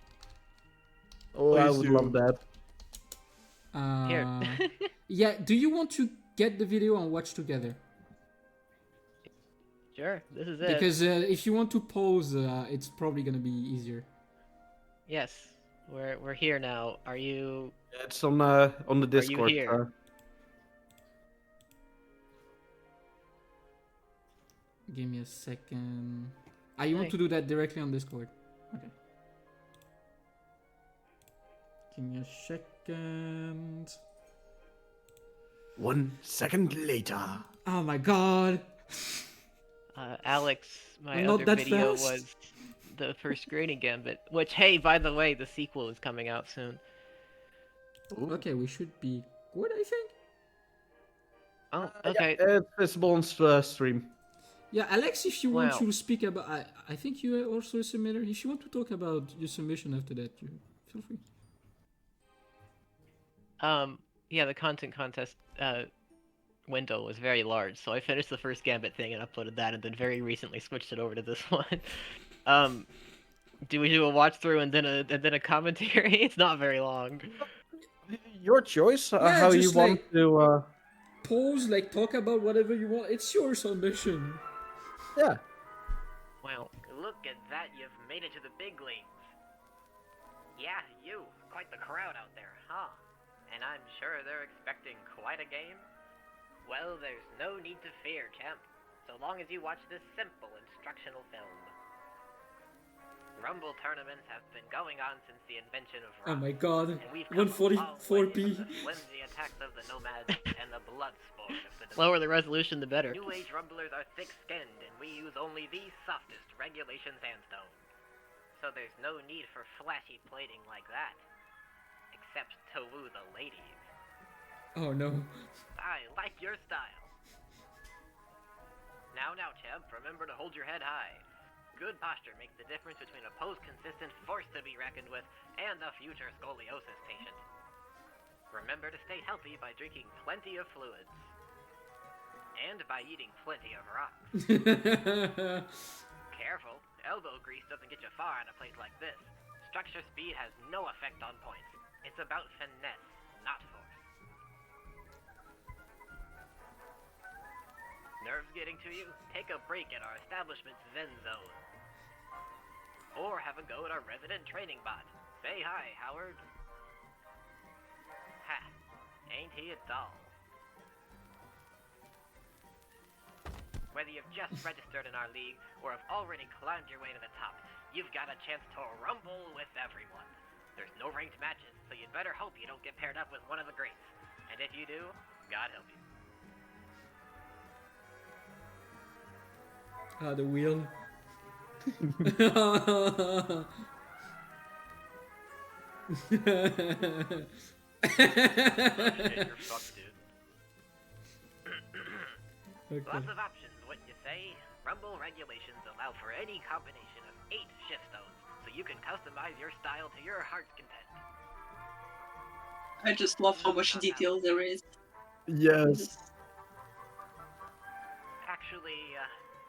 Oh, I Please would do. love that. Here. Yeah. Do you want to get the video and watch together? Sure, this is it. Because if you want to pause, it's probably gonna be easier. Yes, we're here now. Are you? Yeah, it's on the Discord. here? Give me a second. You want Hey. to do that directly on Discord? Okay. Give me a second. 1 second later. Oh my god. Alex, my I'm not other that video fast. was the first grading gambit. Which, hey, by the way, the sequel is coming out soon. Okay, we should be good, I think. Oh, okay. It's visible on stream. Yeah, Alex, if you want Wow. to speak about, I think you are also a submitter. If you want to talk about your submission after that, you feel free. Yeah, the content contest window was very large, so I finished the first gambit thing and uploaded that, and then very recently switched it over to this one. Do we do a watch through and then a commentary? It's not very long. Your choice. Yeah, How you just want to. Pause, like talk about whatever you want. It's your submission. Yeah. Well, look at that, you've made it to the big leagues. Yeah, you. Quite the crowd out there, huh? And I'm sure they're expecting quite a game? Well, there's no need to fear, champ, so long as you watch this simple instructional film. Rumble tournaments have been going on since the invention of Oh rock. my god. And we've come a long 144p. way from the flimsy attacks of the nomads and the blood sport of the lower the resolution, the better. New Age rumblers are thick-skinned, and we use only the softest regulation sandstone. So there's no need for flashy plating like that. Except to woo the ladies. Oh no. I like your style. Now, champ, remember to hold your head high. Good posture makes the difference between a pose-consistent force to be reckoned with and a future scoliosis patient. Remember to stay healthy by drinking plenty of fluids. And by eating plenty of rocks. Careful, elbow grease doesn't get you far in a place like this. Structure speed has no effect on points. It's about finesse, not force. Nerves getting to you? Take a break at our establishment's Zen Zone. Or have a go at our resident training bot. Say hi, Howard. Ha, ain't he a doll? Whether you've just registered in our league or have already climbed your way to the top, you've got a chance to rumble with everyone. There's no ranked matches, so you'd better hope you don't get paired up with one of the greats. And if you do, God help you. The wheel. You're fucked, dude. Okay. Lots of options, wouldn't you say? Rumble regulations allow for any combination of 8 shift stones, so you can customize your style to your heart's content. I just love how much detail there is. Yes. Actually,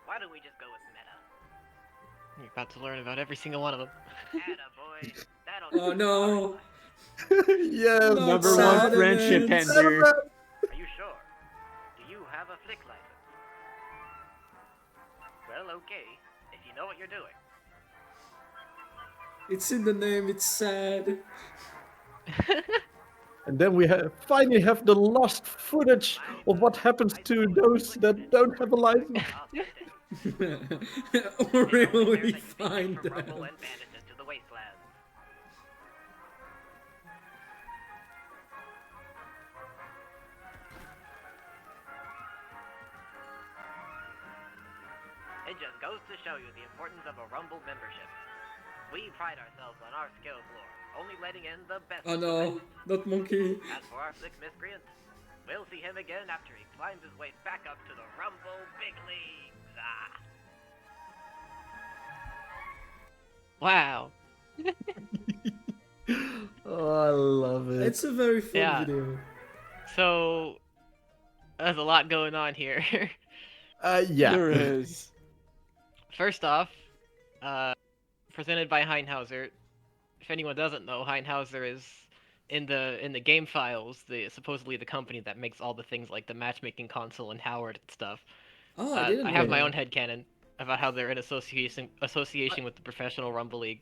why don't we just go with meta? You're about to learn about every single one of them. Attaboy. That'll Oh no. Yes. No, Number it's one sad, friendship man. ender. Are you sure? Do you have a flick license? Well, okay. If you know what you're doing. It's in the name, it's sad. And then we finally have the lost footage of what happens to those that don't have a license. Or really find From them. Rumble and bandages to the wastelands. It just goes to show you the importance of a Rumble membership. We pride ourselves on our skills lore, only letting in the best. Oh no, not Monkey. As for our sixth miscreant, we'll see him again after he climbs his way back up to the Rumble Big Leagues. Ah. Wow. Oh, I love it. It's a very fun Yeah. video. So, there's a lot going on here. Yeah. There is. First off, presented by Heinhauser. If anyone doesn't know, Heinhauser is in the game files, supposedly the company that makes all the things like the matchmaking console and Howard and stuff. Oh, I didn't I know have my that. own headcanon about how they're in association with the Professional Rumble League.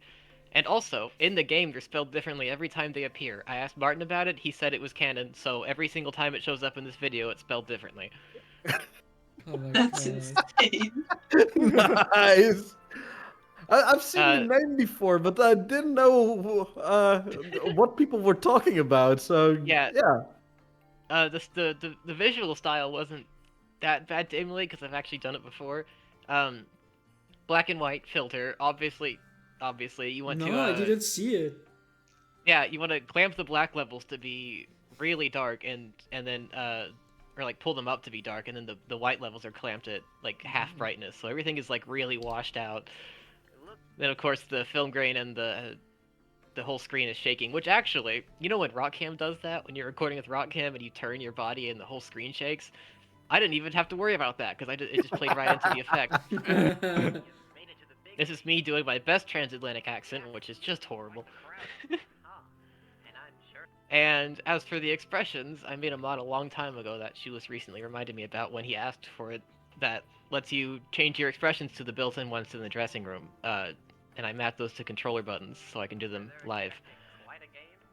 And also, in the game, they're spelled differently every time they appear. I asked Martin about it, he said it was canon, so every single time it shows up in this video, it's spelled differently. Oh my That's god. insane. Nice. I've seen Uh, the name before, but I didn't know what people were talking about. So Yeah. yeah. The visual style wasn't that bad to emulate, because I've actually done it before. Black and white filter, obviously, you want No, to... I didn't see it. Yeah, you want to clamp the black levels to be really dark, and then or like pull them up to be dark, and then the white levels are clamped at like half brightness, so everything is like really washed out. Then of course the film grain and the whole screen is shaking, which actually, you know when Rockcam does that, when you're recording with Rockcam and you turn your body and the whole screen shakes? I didn't even have to worry about that, because it just played right into the effect. This is me doing my best transatlantic accent, which is just horrible. And as for the expressions, I made a mod a long time ago that Shoeless recently reminded me about when he asked for it, that lets you change your expressions to the built-in ones in the dressing room. And I mapped those to controller buttons so I can do them live.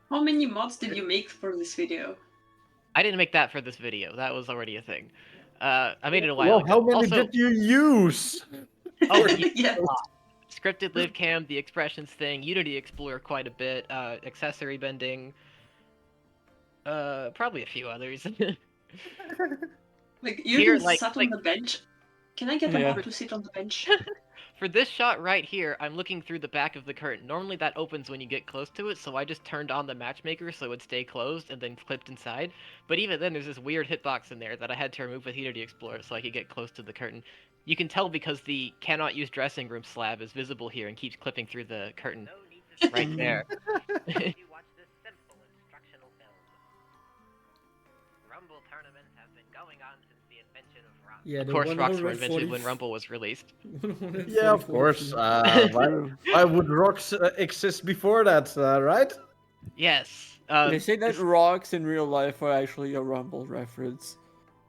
How many mods did you make for this video? I didn't make that for this video. That was already a thing. I made it a while Well, ago. how many Also, did you use? oh, Yeah. scripted live cam, the expressions thing, Unity Explorer quite a bit, accessory bending, probably a few others. Like, you Here, even like- sat on the bench. Can I get a Yeah. mod to sit on the bench? For this shot right here, I'm looking through the back of the curtain. Normally that opens when you get close to it, so I just turned on the matchmaker so it would stay closed and then clipped inside. But even then, there's this weird hitbox in there that I had to remove with Unity Explorer so I could get close to the curtain. You can tell because the cannot use dressing room slab is visible here and keeps clipping through the curtain right there. Rumble tournaments have been going on since the invention of Rock. Yeah, Of the course, rocks were 140 invented when Rumble was released. Yeah, of course. Why would rocks exist before that, right? Yes. They say that rocks in real life are actually a Rumble reference.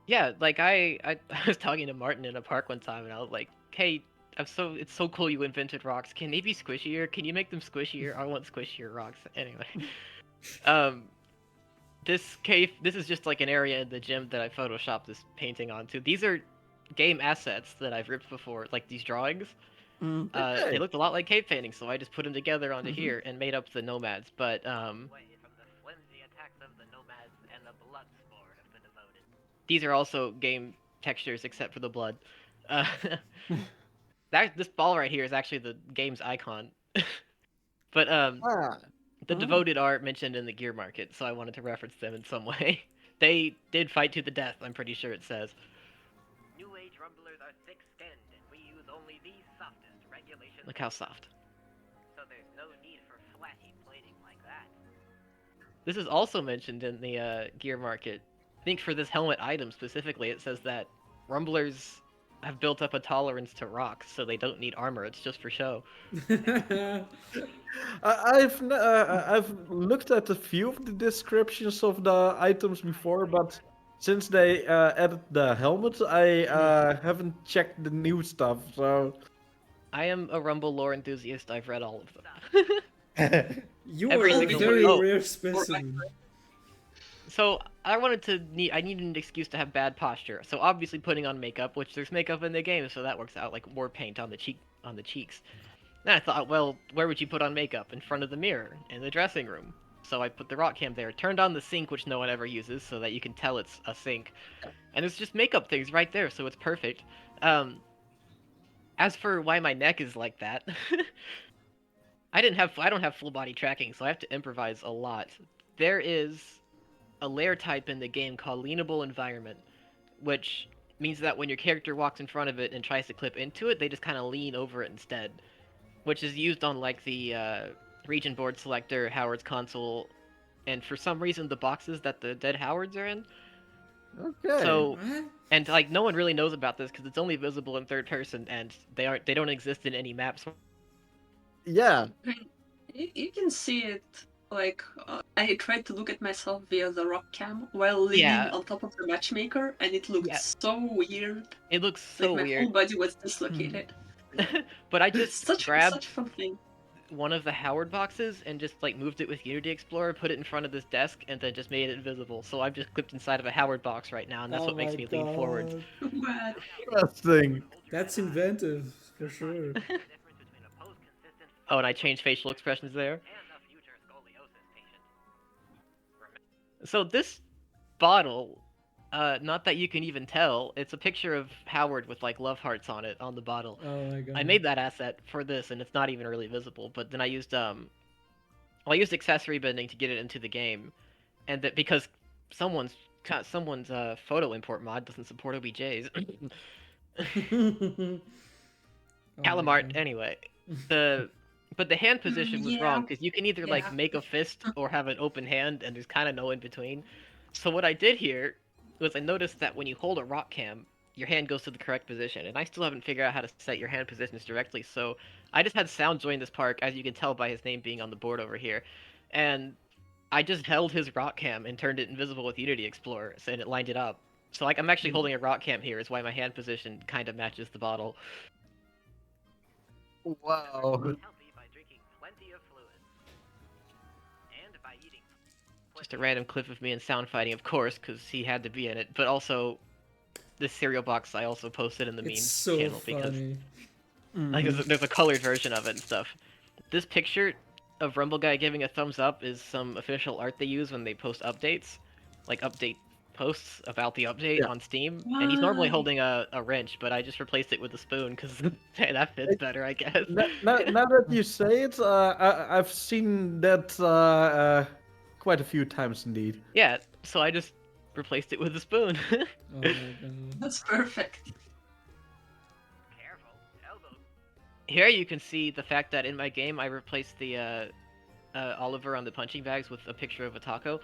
Yeah, like I was talking to Martin in a park one time, and I was like, "Hey, it's so cool you invented rocks. Can they be squishier? Can you make them squishier? I want squishier rocks." Anyway, this is just like an area in the gym that I photoshopped this painting onto. These are game assets that I've ripped before, like these drawings. Okay. They looked a lot like cave paintings, so I just put them together onto here and made up the nomads. But these are also game textures except for the blood. This ball right here is actually the game's icon. But the devoted are mentioned in the gear market, so I wanted to reference them in some way. They did fight to the death, I'm pretty sure it says. New Age Rumblers are thick-skinned, and we use only the softest regulations. Look how soft. So there's no need for flashy plating like that. This is also mentioned in the gear market. I think for this helmet item specifically, it says that Rumblers have built up a tolerance to rocks, so they don't need armor. It's just for show. I've looked at a few of the descriptions of the items before, but since they added the helmet, I haven't checked the new stuff. So I am a Rumble lore enthusiast. I've read all of them. You Every are a single very one. Oh. rare specimen. So I needed an excuse to have bad posture. So obviously putting on makeup, which there's makeup in the game, so that works out, like war paint on the cheeks. Then I thought, well, where would you put on makeup? In front of the mirror, in the dressing room. So I put the rock cam there, turned on the sink, which no one ever uses, so that you can tell it's a sink. And there's just makeup things right there, so it's perfect. as for why my neck is like that, I don't have full body tracking, so I have to improvise a lot. There is a layer type in the game called leanable environment, which means that when your character walks in front of it and tries to clip into it, they just kind of lean over it instead, which is used on like the region board selector, Howard's console, and for some reason the boxes that the dead Howards are in. Okay. So, What? and like no one really knows about this because it's only visible in third person, and they don't exist in any maps. Yeah. You can see it. Like I tried to look at myself via the rock cam while leaning Yeah. on top of the matchmaker, and it looked Yeah. so weird. It looks Like so my weird. whole body was dislocated. But I It's just such grabbed a fun thing. one of the Howard boxes and just like moved it with Unity Explorer, put it in front of this desk, and then just made it invisible. So I'm just clipped inside of a Howard box right now, and that's Oh what makes my me lean forward. God. What? Interesting. That's inventive, for sure. Oh, and I changed facial expressions there. So this bottle, not that you can even tell, it's a picture of Howard with like love hearts on it on the bottle. Oh my God. I made that asset for this, and it's not even really visible. But then I used I used accessory bending to get it into the game, and that because someone's photo import mod doesn't support OBJs. Oh my Kalamart, God. anyway. But the hand position was wrong Yeah. because you can either like Yeah. make a fist or have an open hand, and there's kind of no in between. So what I did here was I noticed that when you hold a rock cam, your hand goes to the correct position, and I still haven't figured out how to set your hand positions directly. So I just had Sound join this park, as you can tell by his name being on the board over here, and I just held his rock cam and turned it invisible with Unity Explorer, and it lined it up. So like I'm actually holding a rock cam here, is why my hand position kind of matches the bottle. Wow. Just a random clip of me and Sound fighting, of course, because he had to be in it. But also, this cereal box I also posted in the It's memes so channel because funny. like there's a colored version of it and stuff. This picture of Rumble Guy giving a thumbs up is some official art they use when they post updates, like update posts about the update Yeah. on Steam. And he's normally Why? holding a wrench, but I just replaced it with a spoon because that fits better, I guess. Now that you say it, I've seen that quite a few times indeed. Yeah, so I just replaced it with a spoon. Oh my God. That's perfect. Here you can see the fact that in my game I replaced the Oliver on the punching bags with a picture of a taco.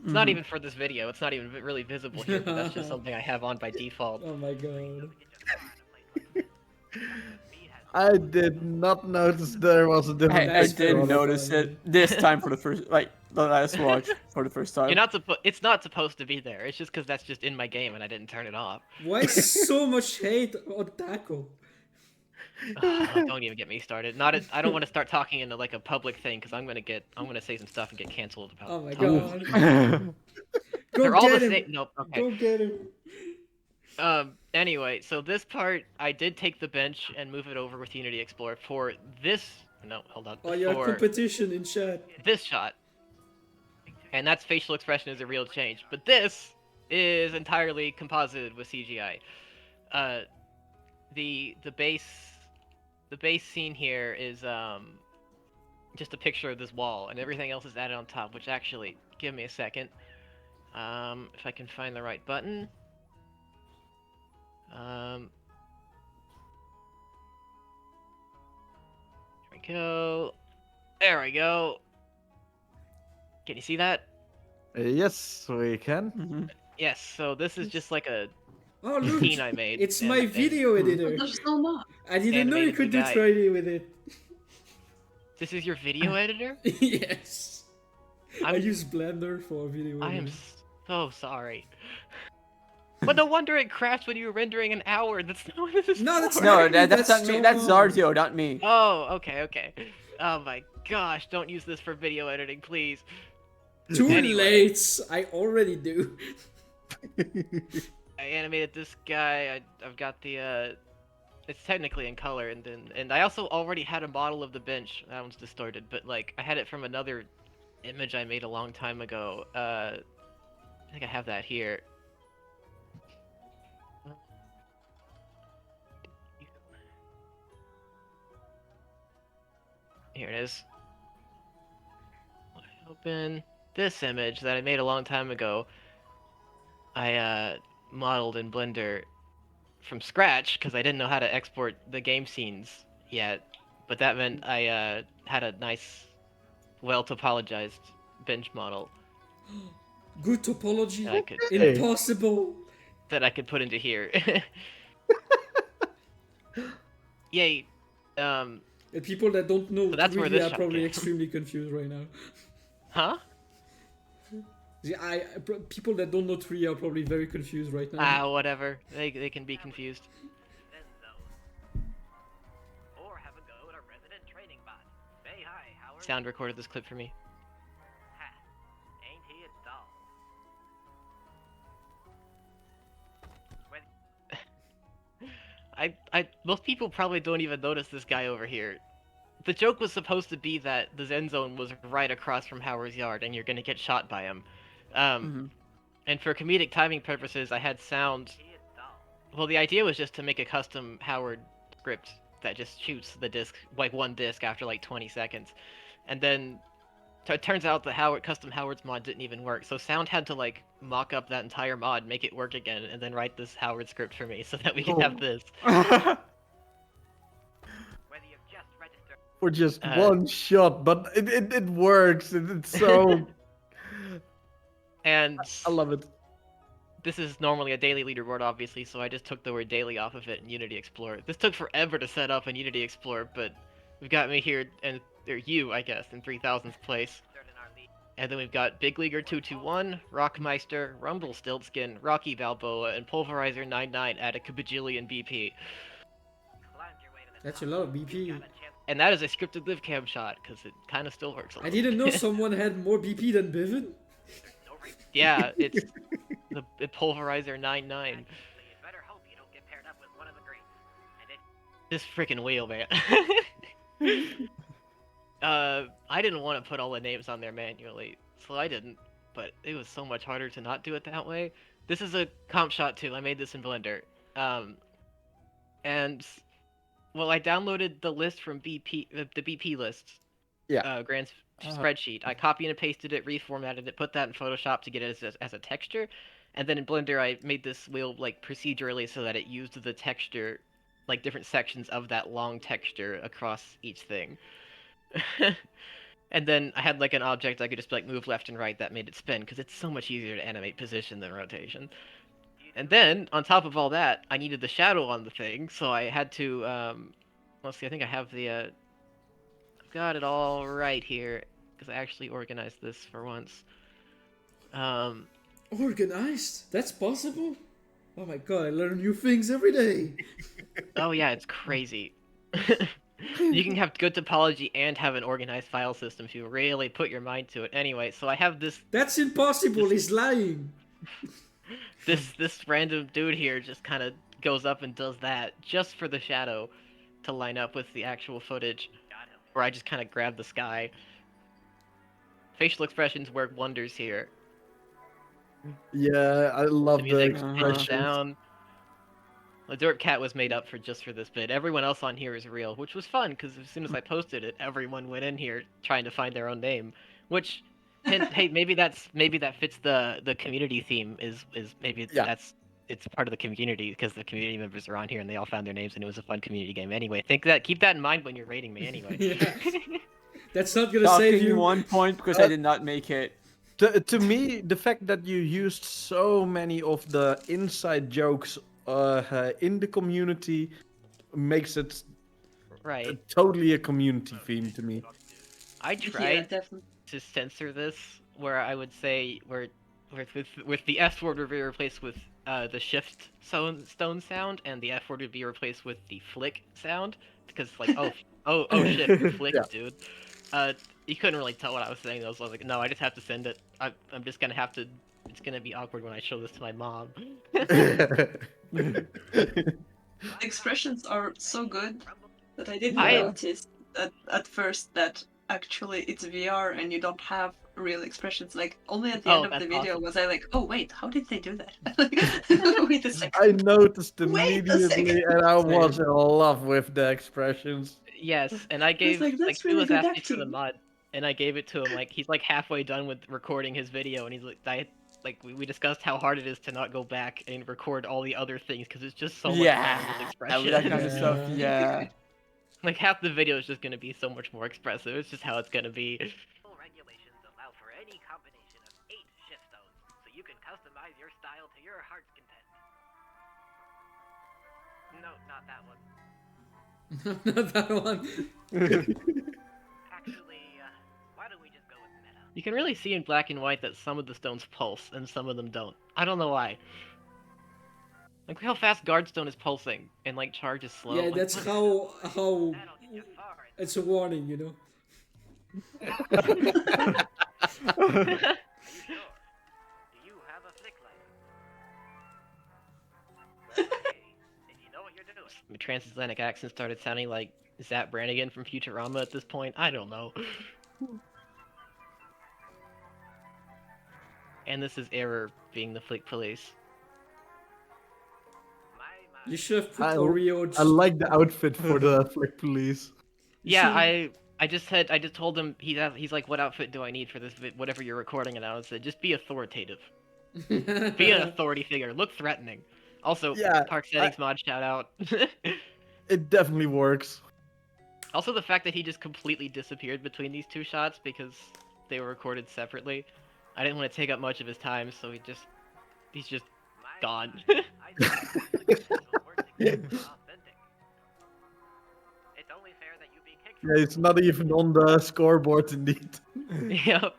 It's not even for this video. It's not even really visible here, but that's just something I have on by default. Oh my God. I did not notice there was a different. I That's did pretty notice funny. it this time for the first, like the last watch for the first time. You're not It's not supposed to be there. It's just because that's just in my game and I didn't turn it off. Why so much hate on Taco? Don't even get me started. I don't want to start talking into like a public thing because I'm gonna say some stuff and get canceled about. Oh my tacos. God. Go They're all get the him. same. Nope. Okay. Go get him. Anyway, so this part, I did take the bench and move it over with Unity Explorer for this. No, hold on. Oh, your For competition in chat. this shot, and that's facial expression is a real change. But this is entirely composited with CGI. The base scene here is just a picture of this wall, and everything else is added on top. Which actually, give me a second. If I can find the right button. Here we go. There we go. Can you see that? Yes, we can. Mhm. Yes, so this is just like a Oh look, scene I made. it's and- my and video editor. There's no more. I didn't know you animated could the do guy. 3D with it. This is your video editor? Yes. I I'm- use Blender for video I am editing. so sorry. But no wonder it crashed when you were rendering an hour. That's not what this is No, that's for. No, not me, that's not that's me. That's John. Zarzio, not me. Oh, okay. Oh my gosh, don't use this for video editing, please. Too Anyway. late. I already do. I animated this guy. I've got the it's technically in color, and I also already had a model of the bench. That one's distorted, but like I had it from another image I made a long time ago. I think I have that here. Here it is. Open this image that I made a long time ago. I modeled in Blender from scratch because I didn't know how to export the game scenes yet. But that meant I had a nice, well topologized bench model Good topology. that I could Impossible. put into here. Yay. And people that don't know So that's where 3D this are shot probably came. extremely confused right now. Huh? People that don't know 3D are probably very confused right now. Ah, whatever. They can be confused. Or have a go at a resident training bot. Say hi, Howard. Sound recorded this clip for me. Ha. Ain't he a doll? Most people probably don't even notice this guy over here. The joke was supposed to be that the Zen Zone was right across from Howard's yard, and you're gonna get shot by him. And for comedic timing purposes, I had sound. He a doll. Well, the idea was just to make a custom Howard script that just shoots the disc, like one disc after like 20 seconds, and then it turns out the custom Howard's mod didn't even work. So sound had to like mock up that entire mod, make it work again, and then write this Howard script for me so that we could have this. Whether you've just registered. For just Uh, one shot, but it works. It's so. And I love it. this is normally a daily leaderboard, obviously, so I just took the word daily off of it in Unity Explorer. This took forever to set up in Unity Explorer, but we've got me here, or you, I guess, in 3000th place. In our league. And then we've got Big Leaguer 221, Rockmeister, Rumble Stiltskin, Rocky Balboa, and Pulverizer 99 at a kabajillion BP. Climbed your way to the That's top. a lot of BP. Got a chance. And that is a scripted live cam shot, because it kind of still works a I little. didn't know someone had more BP than Bivin. No reason. Yeah, it's the Pulverizer 99. You better hope you don't get paired up with one of the greats. And it This freaking wheel, man. I didn't want to put all the names on there manually, so I didn't, but it was so much harder to not do it that way. This is a comp shot too. I made this in Blender. And well, I downloaded the list from BP, the BP list. Yeah. Grand spreadsheet. I copied and pasted it, reformatted it, put that in Photoshop to get it as a texture, and then in Blender I made this wheel like procedurally so that it used the texture, like different sections of that long texture across each thing. And then I had like an object I could just like move left and right that made it spin, because it's so much easier to animate position than rotation. And then on top of all that, I needed the shadow on the thing, so I had to let's see, I think I have the I've got it all right here, because I actually organized this for once. Organized? That's possible? Oh my god, I learn new things every day. Oh yeah, it's crazy. You can have good topology and have an organized file system if you really put your mind to it. Anyway, so I have this That's impossible, he's lying. this random dude here just kind of goes up and does that just for the shadow to line up with the actual footage, where I just kind of grab the sky. Facial expressions work wonders here. Yeah, I love The the music pitched expressions. down. The Dirt Cat was made up for just for this bit. Everyone else on here is real, which was fun because as soon as I posted it, everyone went in here trying to find their own name. Which, hey, maybe that fits the community theme. Is maybe Yeah. it's part of the community because the community members are on here and they all found their names and it was a fun community game. Anyway, keep that in mind when you're rating me. Anyway. Yeah. That's not gonna save Docking you. 1 point because I did not make it. To me, the fact that you used so many of the inside jokes in the community makes it Right. totally a community theme to me. I Yeah, tried definitely. to censor this where I would say with the F word would be replaced with the shift stone sound, and the F word would be replaced with the flick sound, because like oh shit, you flick, Yeah. dude. You couldn't really tell what I was saying though, so I was like, no, I just have to send it. I'm just gonna have to. It's gonna be awkward when I show this to my mom. Expressions are so good that I didn't I- notice at first that actually it's VR and you don't have real expressions. Like only at the Oh, end of the that's video awesome. was I like, oh wait, how did they do that? Wait a second. I noticed Wait a immediately, second. and I was in love with the expressions. Yes, and I was gave like, that's he really was good asking for the acting. mod, and I gave it to him. Like he's like halfway done with recording his video, and he's like we discussed how hard it is to not go back and record all the other things because it's just so much fun with expression. that kind of stuff. Yeah. Like half the video is just gonna be so much more expressive. It's just how it's gonna be. Full regulations allow for any combination of 8 shift stones, so you can customize your style to your heart's content. No, not that one. Not that one. Actually, why don't we just go with meta? You can really see in black and white that some of the stones pulse and some of them don't. I don't know why. Like how fast Guardstone is pulsing and like charge is slow. Yeah, Like, that's what? how That'll get you far. it's a warning, you know. Are you sure? Do you have a flick license? Well, okay, if you know what you're doing. My transatlantic accent started sounding like Zap Brannigan from Futurama at this point. I don't know. And this is Error being the Flick Police. My. You should have put I Oreo. I like the outfit for the Flick Police. Yeah, I just told him he's like, what outfit do I need for this whatever you're recording, and I said just be authoritative, be an authority figure, look threatening. Also, Yeah, park settings mod shout out. It definitely works. Also, the fact that he just completely disappeared between these two shots because they were recorded separately. I didn't want to take up much of his time, so he's just gone. I think it's work to keep it authentic. It's only fair that you be kicked. Yeah, it's not even on the scoreboard indeed. Yep.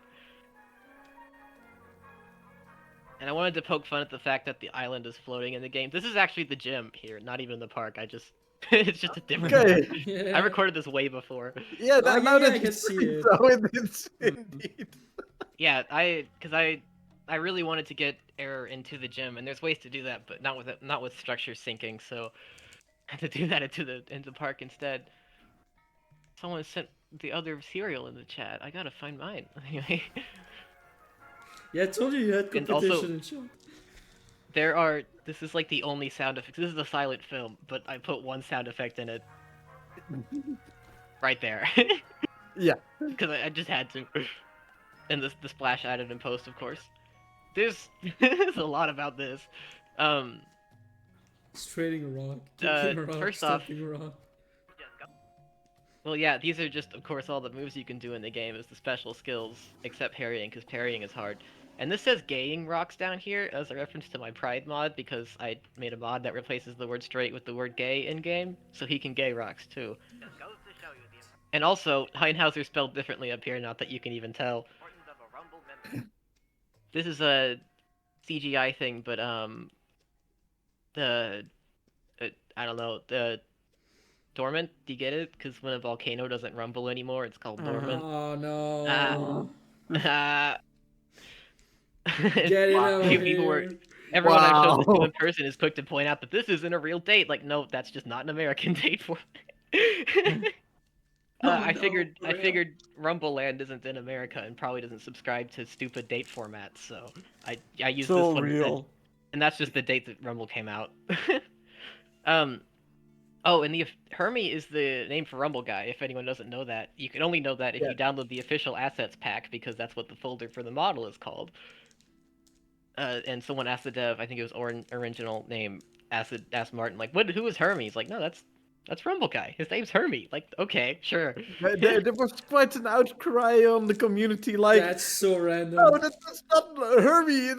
And I wanted to poke fun at the fact that the island is floating in the game. This is actually the gym here, not even the park. It's just a different. Okay. Yeah. I recorded this way before. Yeah, Oh, now yeah, that I you can see say it. so, it is indeed. Yeah, because I really wanted to get Error into the gym, and there's ways to do that, but not with structure syncing. So I had to do that into the park instead. Someone sent the other cereal in the chat. I gotta find mine. Anyway, Yeah, I told you had And competition also- and shit. this is like the only sound effects. This is a silent film, but I put one sound effect in it. Right there. Yeah. Because I just had to. And the splash added in post, of course. There's a lot about this. It's trading a rock. Uh, Kicking a rock. first off- stepping a rock. Just go. Well, yeah, these are just, of course, all the moves you can do in the game as the special skills, except parrying, because parrying is hard. And this says gaying rocks down here as a reference to my Pride mod, because I made a mod that replaces the word straight with the word gay in-game, so he can gay rocks, too. Just goes to show you the And also, Heinhauser spelled differently up here, not that you can even tell. importance of a Rumble member. This is a CGI thing, but, I don't know, the dormant, do you get it? Because when a volcano doesn't rumble anymore, it's called dormant. Oh no. Get it out of Few people were- here. Everyone I've shown this to Wow. in person is quick to point out that this isn't a real date. Like, no, that's just not an American date for. I no, figured for I real. figured Rumble Land isn't in America and probably doesn't subscribe to stupid date formats, so I used this So one instead. real. And that's just the date that Rumble came out. Oh, and the Hermie is the name for Rumble Guy. If anyone doesn't know that, you can only know that if you download the official assets pack because that's what the folder for the model is called. And someone asked the dev, I think it was original name, asked Martin, like, who is Hermie? He's like, no, that's Rumble Guy. His name's Hermie. Like, okay, sure. There was quite an outcry on the community, like, That's so random. no, that's not Herbie.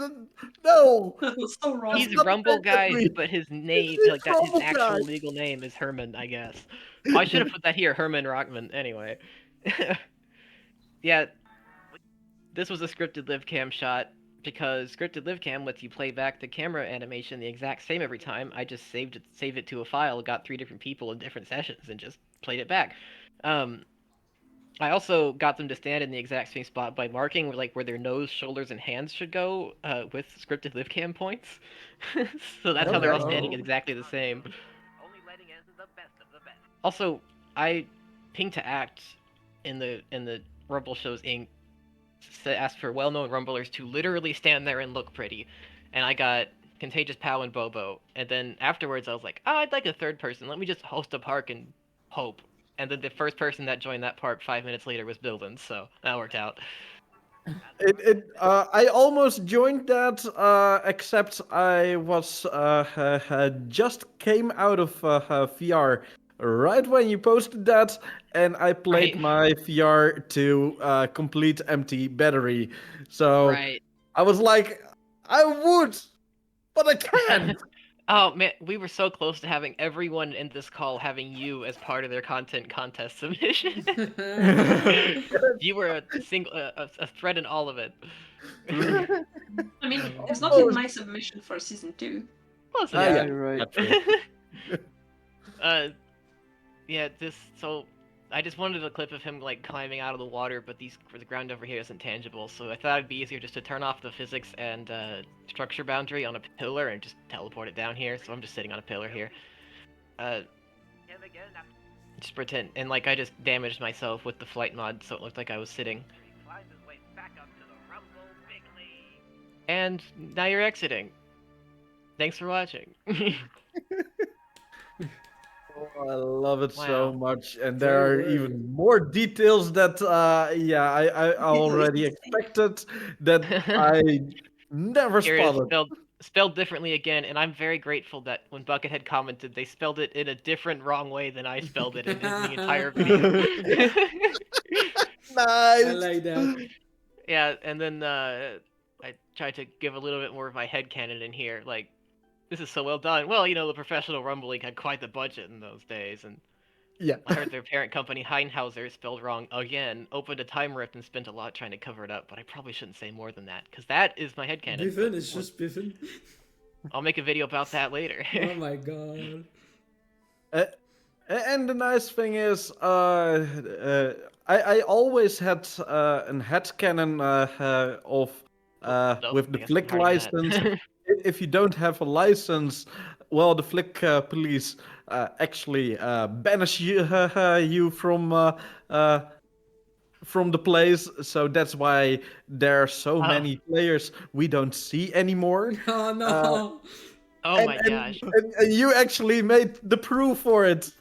No. That was so wrong. He's not Rumble Guy, technically- but his name, He's like that, his Rumble actual Guy. legal name is Herman, I guess. Oh, I should have put that here, Herman Rockman. Anyway, yeah, this was a scripted live cam shot because scripted live cam lets you play back the camera animation the exact same every time. I just saved it to a file, got 3 different people in different sessions, and just played it back. I also got them to stand in the exact same spot by marking where their nose, shoulders, and hands should go with scripted live cam points. So that's how they're all standing Okay. exactly the same. Only letting in the best of the best. Also, I pinged to act in the Rumble Shows Inc. Asked for well-known Rumblers to literally stand there and look pretty, and I got Contagious Pow and Bobo. And then afterwards, I was like, oh, I'd like a third person. Let me just host a park and hope. and then the first person that joined that part 5 minutes later was Buildin, so that worked out. I almost joined that, except I was just came out of VR right when you posted that, and I played Right. my VR to complete empty battery. So Right. I was like, I would, but I can't. Oh man, we were so close to having everyone in this call having you as part of their content contest submission. You were a thread in all of it. I mean, it's not in my submission for season 2. Close Yeah, enough. you're right. That's true. Yeah, so I just wanted a clip of him like climbing out of the water, but the ground over here isn't tangible, so I thought it'd be easier just to turn off the physics and structure boundary on a pillar and just teleport it down here. So I'm just sitting on a pillar here. Him again after Just pretend, and like I just damaged myself with the flight mod, so it looked like I was sitting. he climbs his way back up to the Rumble Big League. And now you're exiting. Thanks for watching. Oh, I love it so Wow. much, and there are Very well. even more details that I already expected that I never Here it is spotted. spelled differently again, and I'm very grateful that when Buckethead commented, they spelled it in a different wrong way than I spelled it in the entire video. Nice. I like that. Yeah, and then I tried to give a little bit more of my headcanon in here, like, this is so well done. Well, you know, the Professional Rumble League had quite the budget in those days, and Yeah. I heard their parent company, Heinhauser, spelled wrong again, opened a time rip and spent a lot trying to cover it up, but I probably shouldn't say more than that, because that is my headcanon. Biffin, it's just Biffin. I'll make a video about that later. Oh my god. And the nice thing is, I always had an headcanon of Nope, with I the guess I'm Flick hiding that. license. If you don't have a license, well, the Flick police actually banish you from the place. So that's why there are so Oh. many players we don't see anymore. Oh no. Oh my gosh. And you actually made the proof for it.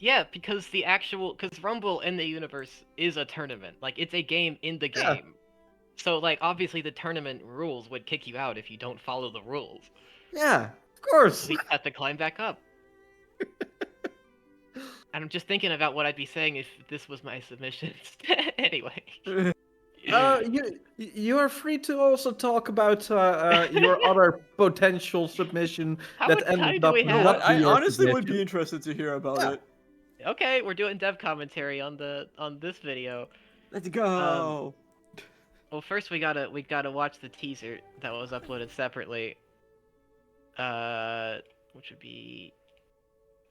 Yeah, because because Rumble in the universe is a tournament. Like, it's a game in the Yeah. game. So, like, obviously the tournament rules would kick you out if you don't follow the rules. Yeah, of course. So you have to climb back up. And I'm just thinking about what I'd be saying if this was my submission. Anyway. You are free to also talk about your other potential submission How that much time ended do up we have? not I be your honestly would submission. be interested to hear about Yeah. it. Okay, we're doing dev commentary on this video. Let's go. Well, first we gotta watch the teaser that was uploaded separately. Which would be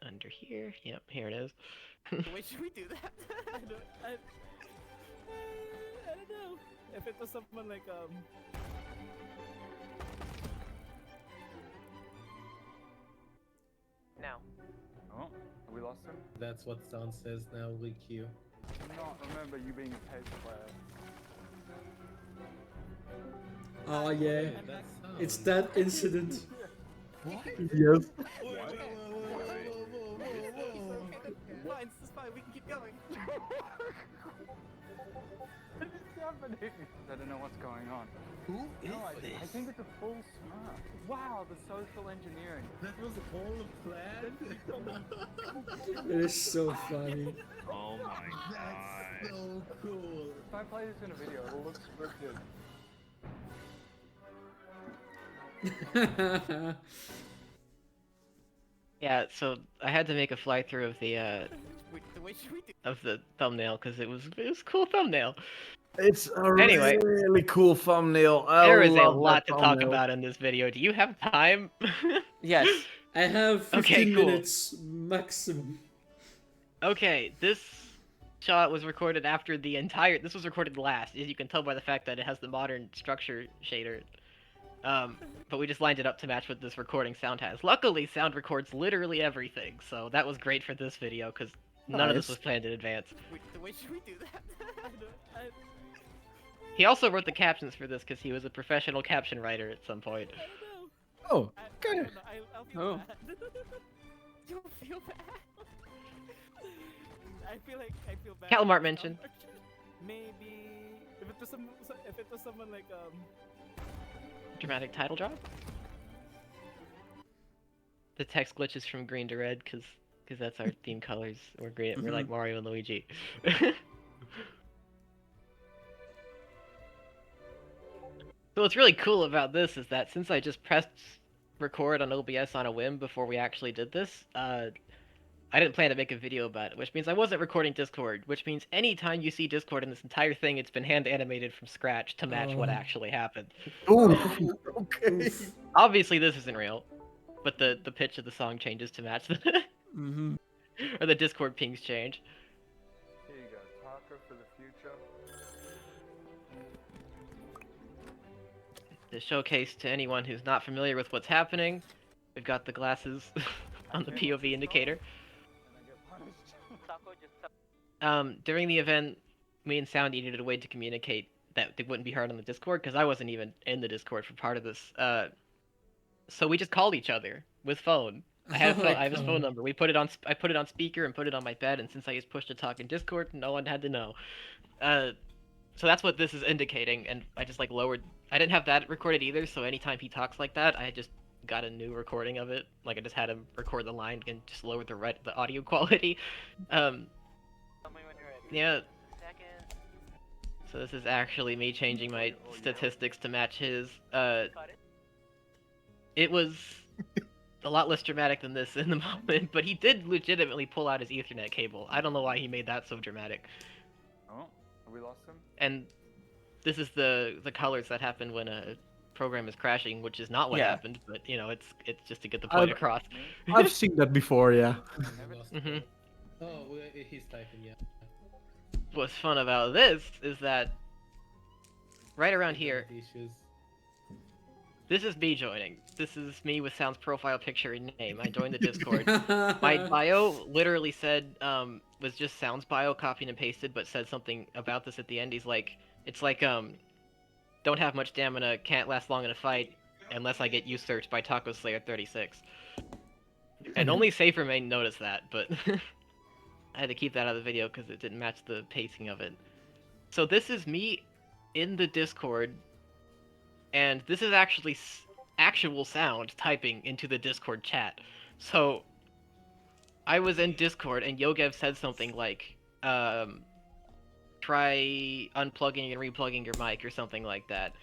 under here. Yep, here it is. Wait, should we do that? I don't know. If it was someone like Now. Oh, have we lost him? That's what sound says now, we queue. I cannot remember you being a paid player. Oh yeah. It's that incident. Yes. Fine, this is fine, we can keep going. What is happening? I don't know what's going on. Who is I think it's a full smart. Wow, the social engineering. That was all planned? It is so funny. Oh my That's so cool. If I play this in a video, it will look scripted. Yeah, so I had to make a fly through of the Wait, should we do? thumbnail because it was a cool thumbnail. It's a Anyway. really cool thumbnail. I There is a love lot that to talk thumbnail. about in this video. Do you have time? Yes. I have 15 Okay, cool. minutes maximum. Okay, this shot was recorded after the entire. This was recorded last, as you can tell by the fact that it has the modern structure shader. But we just lined it up to match what this recording sound has. Luckily, sound records literally everything, so that was great for this video because none of this was planned in advance. Wait, should we do that? He also wrote the captions for this because he was a professional caption writer at some point. Oh, I good. don't know, I'll feel Oh. bad. Don't feel bad. I feel bad. Kalamart for mentioned. Kalamart. Maybe if it was someone like Dramatic title drop. The text glitches from green to red because that's our theme colors. We're green. We're like Mario and Luigi. So what's really cool about this is that since I just pressed record on OBS on a whim before we actually did this, I didn't plan to make a video about it, which means I wasn't recording Discord, which means anytime you see Discord in this entire thing, it's been hand animated from scratch to match what actually happened. Ooh, okay. Obviously this isn't real, but the pitch of the song changes to match the or the Discord pings change. Here you go, Taco for the future. To showcase to anyone who's not familiar with what's happening, we've got the glasses on the POV indicator. During the event, me and Sound needed a way to communicate that they wouldn't be heard on the Discord, because I wasn't even in the Discord for part of this. So we just called each other with phone. I have his phone number. I put it on speaker and put it on my bed, and since I used push to talk in Discord, no one had to know. So that's what this is indicating, and I just lowered. I didn't have that recorded either, so anytime he talks like that, I just got a new recording of it. I just had him record the line and just lowered the audio quality. Yeah. So this is actually me changing my statistics to match his. It was a lot less dramatic than this in the moment, but he did legitimately pull out his Ethernet cable. I don't know why he made that so dramatic. Oh, we lost him? And this is the colors that happen when a program is crashing, which is not what happened, but it's just to get the point across. I've seen that before, yeah. Oh, he's typing, yeah. What's fun about this is that right around here, this is me joining. This is me with Sound's profile picture and name. I joined the Discord. My bio literally said, was just Sound's bio copied and pasted, but said something about this at the end. He's like, don't have much stamina, can't last long in a fight, unless I get usurped by Taco Slayer 36. And only Safer Main noticed that, but I had to keep that out of the video because it didn't match the pacing of it. So this is me in the Discord, and this is actually actual Sound typing into the Discord chat. So I was in Discord, and Yogev said something like, try unplugging and replugging your mic or something like that.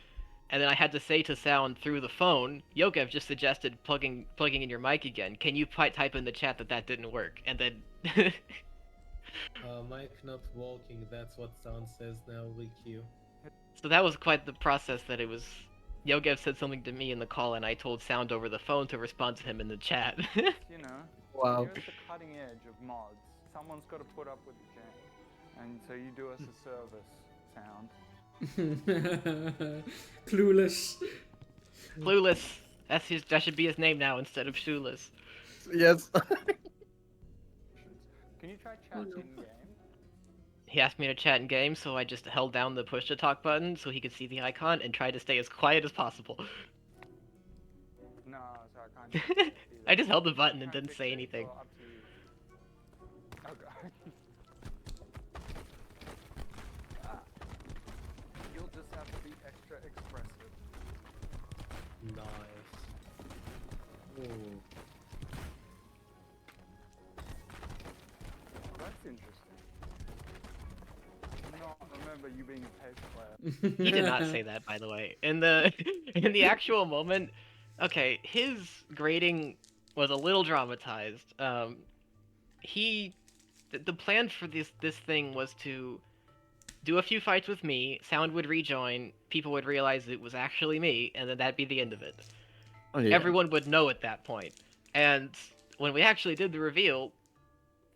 And then I had to say to Sound through the phone, Yogev just suggested plugging in your mic again. Can you type in the chat that didn't work? And then mic not working, that's what Sound says now, WQ. So that was quite the process. That it was Yogev said something to me in the call, and I told Sound over the phone to respond to him in the chat. Wow. You're at the cutting edge of mods. Someone's got to put up with the jam. And so you do us a service, Sound. Clueless. Clueless. That should be his name now instead of Shoeless. Yes. Can you try chat in game? He asked me to chat in game, so I just held down the push to talk button so he could see the icon and tried to stay as quiet as possible. No, sorry, I can't. I just held the button and didn't say anything. Oh, God. You'll just have to be extra expressive. Nice. Ooh. That's interesting. Not remember you being a paper player. He did not say that, by the way. In the actual moment, okay, his grading was a little dramatized. The plan for this thing was to do a few fights with me, Sound would rejoin, people would realize it was actually me, and then that'd be the end of it. Oh, yeah. Everyone would know at that point. And when we actually did the reveal,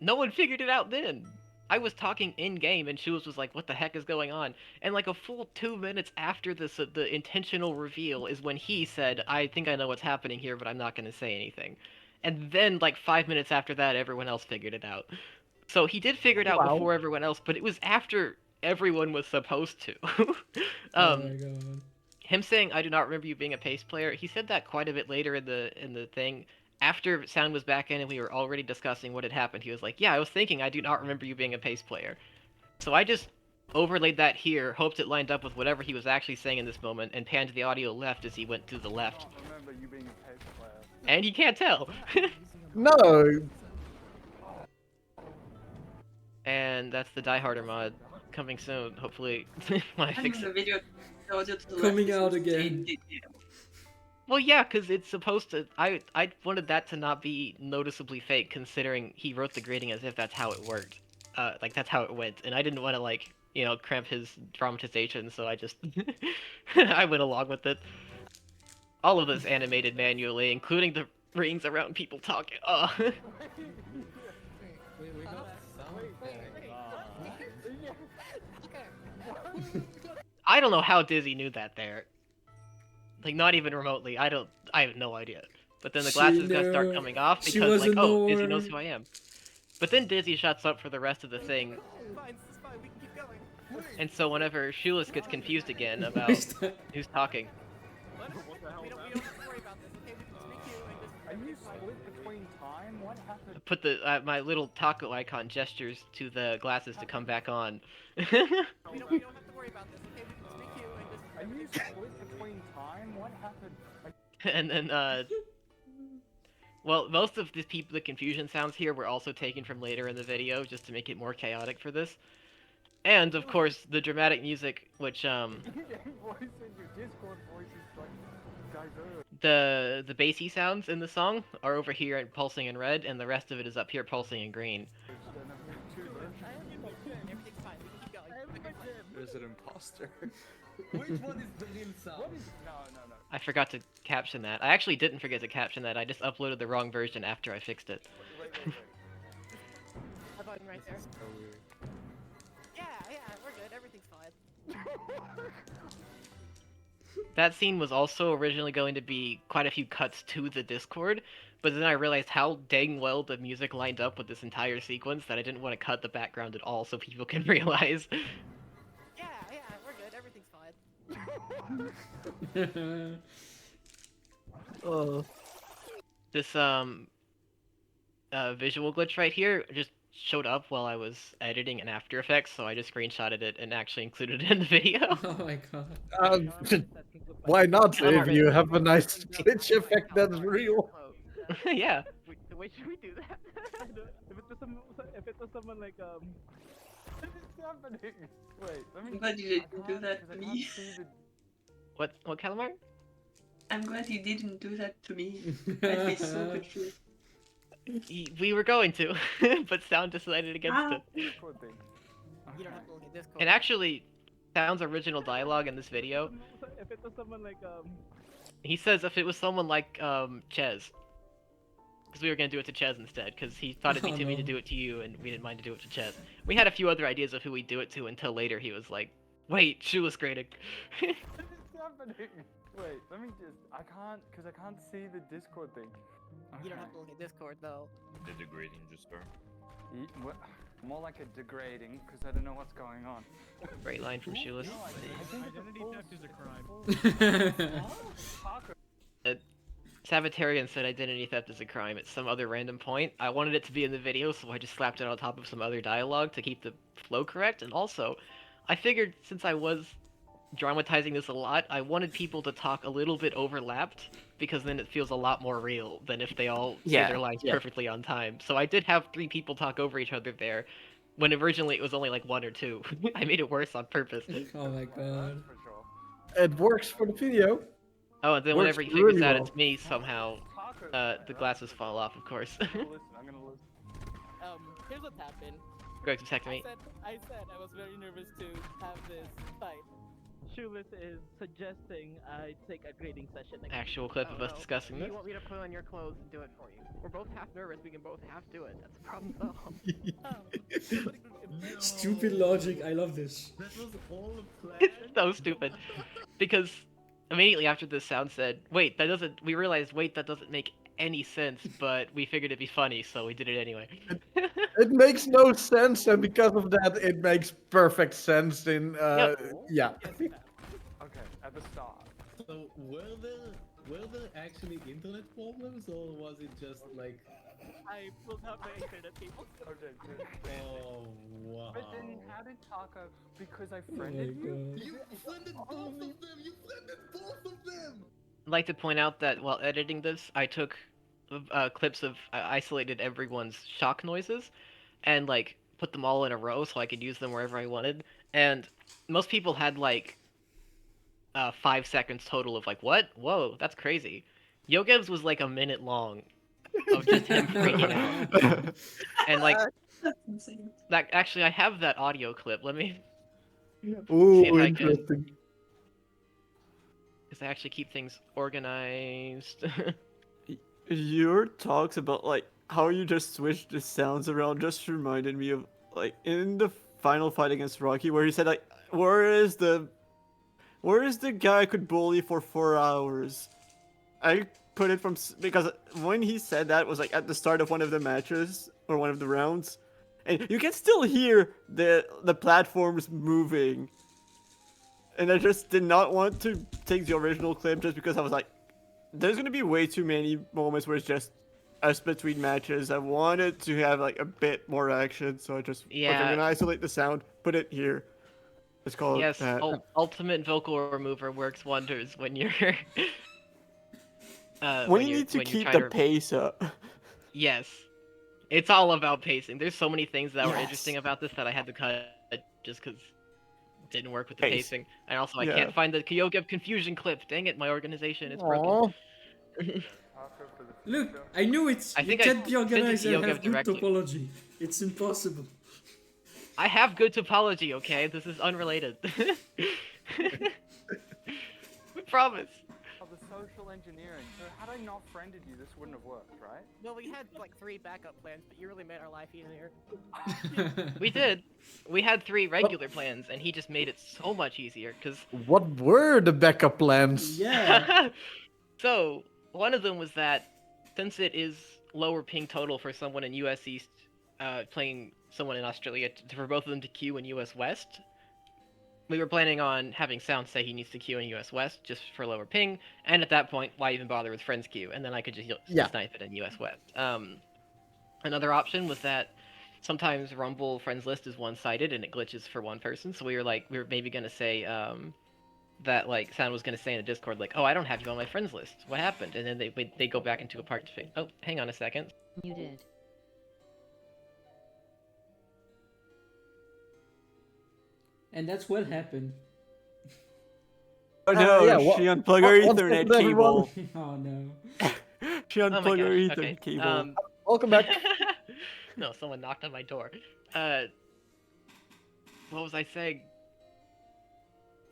no one figured it out then. I was talking in-game, and Shoes was like, what the heck is going on? And a full 2 minutes after this, the intentional reveal is when he said, I think I know what's happening here, but I'm not going to say anything. And then, 5 minutes after that, everyone else figured it out. So he did figure it out before everyone else, but it was after everyone was supposed to. Oh my God. Him saying, I do not remember you being a pace player, he said that quite a bit later in the thing, after sound was back in and we were already discussing what had happened, he was like, "Yeah, I was thinking I do not remember you being a bass player." So I just overlaid that here, hoped it lined up with whatever he was actually saying in this moment, and panned the audio left as he went to the left. I remember you being a bass player. And you can't tell. No. And that's the Die Harder mod coming soon, hopefully. When I fix the it. video, the audio to the Coming left out is again. Well, yeah, because it's supposed to. I wanted that to not be noticeably fake, considering he wrote the grading as if that's how it worked. Like that's how it went, and I didn't want to like cramp his dramatization, so I just I went along with it. All of this animated manually, including the rings around people talking. I don't know how Dizzy knew that there. Like, not even remotely. I have no idea. But then the glasses got start coming off because, like, oh, Dizzy knows who I am. But then Dizzy shuts up for the rest of the thing. And so whenever Shoeless gets confused again about who's talking. Are you split between time? What happened? Put my little taco icon gestures to the glasses to come back on. We don't have to worry about this, okay? We can speak to you and just... Are you split between time? What happened? And then, well, most of the confusion sounds here were also taken from later in the video, just to make it more chaotic for this. And, of course, the dramatic music, which, the bassy sounds in the song are over here and pulsing in red, and the rest of it is up here pulsing in green. There's an imposter. Which one is the real sound? No. I forgot to caption that. I actually didn't forget to caption that, I just uploaded the wrong version after I fixed it. Wait. A button right there. So weird. Yeah, we're good. Everything's fine. That scene was also originally going to be quite a few cuts to the Discord, but then I realized how dang well the music lined up with this entire sequence that I didn't want to cut the background at all so people can realize. Yeah, we're good. Everything's fine. This visual glitch right here just showed up while I was editing in After Effects, so I just screenshotted it and actually included it in the video. Oh my god. Why not? If you have a nice glitch effect that's real. Yeah. Wait, should we do that? If it was someone like What is happening? Wait, let me... I'm glad you didn't do that to me. What Kalamart? I'm glad you didn't do that to me. I'd be so confused. We were going to, but Sound decided against it. You don't have to look at Discord. And actually, Sound's original dialogue in this video, if it was someone like he says if it was someone like Ches. Because we were going to do it to Ches instead, because he thought it'd be too mean to do it to you, and we didn't mind to do it to Ches. We had a few other ideas of who we'd do it to until later he was like, wait, Shoeless grading. What is happening? Wait, let me just... I can't see the Discord thing. You don't have to look at Discord though. The degrading just start. What? More like a degrading, because I don't know what's going on. Great line from Shoeless. identity theft is a crime. Sabbatarian said identity theft is a crime at some other random point. I wanted it to be in the video, so I just slapped it on top of some other dialogue to keep the flow correct, and also, I figured since I was dramatizing this a lot, I wanted people to talk a little bit overlapped, because then it feels a lot more real than if they all say their lines perfectly on time. So I did have 3 people talk over each other there, when originally it was only like 1 or 2. I made it worse on purpose. Oh my god. It works for the video. Oh, and then Works whenever he figures really out well. it's me, somehow, the glasses fall off, of course. I'm gonna listen. Here's what's happened. Go to me. I said I was very nervous to have this fight. Shoeless is suggesting I take a grading session again. Actual clip of us discussing this. You want me to put on your clothes and do it for you? We're both half nervous. We can both half do it. That's the problem solved. Stupid logic, I love this. That was all a plan. It's so stupid. Because immediately after this, Sound said, wait, that doesn't make any sense, but we figured it'd be funny, so we did it anyway. It makes no sense, and because of that, it makes perfect sense in, yeah. Okay, at the start. So were were there actually internet problems, or was it just like? I pulled out my internet, people. Okay, good. Oh wow! But then how did Taco? Because I Oh friended my you? God. You friended both of them. You friended both of them. I'd like to point out that while editing this, I took clips of isolated everyone's shock noises, and like put them all in a row so I could use them wherever I wanted. And most people had like 5 seconds total of like, what? Whoa, that's crazy. Yogev's was like a minute long of just him freaking out. And like That's insane. that actually I have that audio clip. Let me see Ooh, if I can, interesting. because I actually keep things organized. Your talks about like how you just switched the sounds around just reminded me of like in the final fight against Rocky where he said like where is the guy I could bully for 4 hours? I put it from because when he said that was like at the start of one of the matches or one of the rounds, and you can still hear the platforms moving. And I just did not want to take the original clip just because I was like, there's gonna be way too many moments where it's just us between matches. I wanted to have like a bit more action, so I just okay, I'm Yeah. gonna isolate the sound, put it here. Let's call Yes, it that. ultimate vocal remover works wonders when you're When you need to when you're keep trying the pace up. Yes. It's all about pacing. There's so many things that were Yes. interesting about this that I had to cut just because it didn't work with the Pace. pacing. And also, I Yeah. can't find the Kyogev confusion clip. Dang it, my organization, it's Aw. broken. Taco for the Look, future. I knew it. I You think I can't be sent it to organized and Yogev have good directly. topology. It's impossible. I have good topology, okay? This is unrelated. Promise. Oh, the social engineering. So had I not friended you, this wouldn't have worked, right? Well, we had like 3 backup plans, but you really made our life easier. We did. We had 3 regular plans, and he just made it so much easier, because... What were the backup plans? Yeah. So, one of them was that, since it is lower ping total for someone in US East playing someone in Australia, for both of them to queue in US West, we were planning on having Sound say he needs to queue in US West just for lower ping, and at that point, why even bother with friends queue? And then I could just snipe it in US West. Another option was that sometimes Rumble friends list is one-sided and it glitches for one person, so we were maybe gonna say that like Sound was gonna say in a Discord like, oh, I don't have you on my friends list. What happened? And then they go back into a park to fix. Oh, hang on a second. You did. And that's what happened. Oh no, yeah, she unplugged her what's Ethernet up, everyone? cable. Oh no. She Oh my unplugged her gosh, Ethernet okay. cable. Welcome back. No, someone knocked on my door. What was I saying?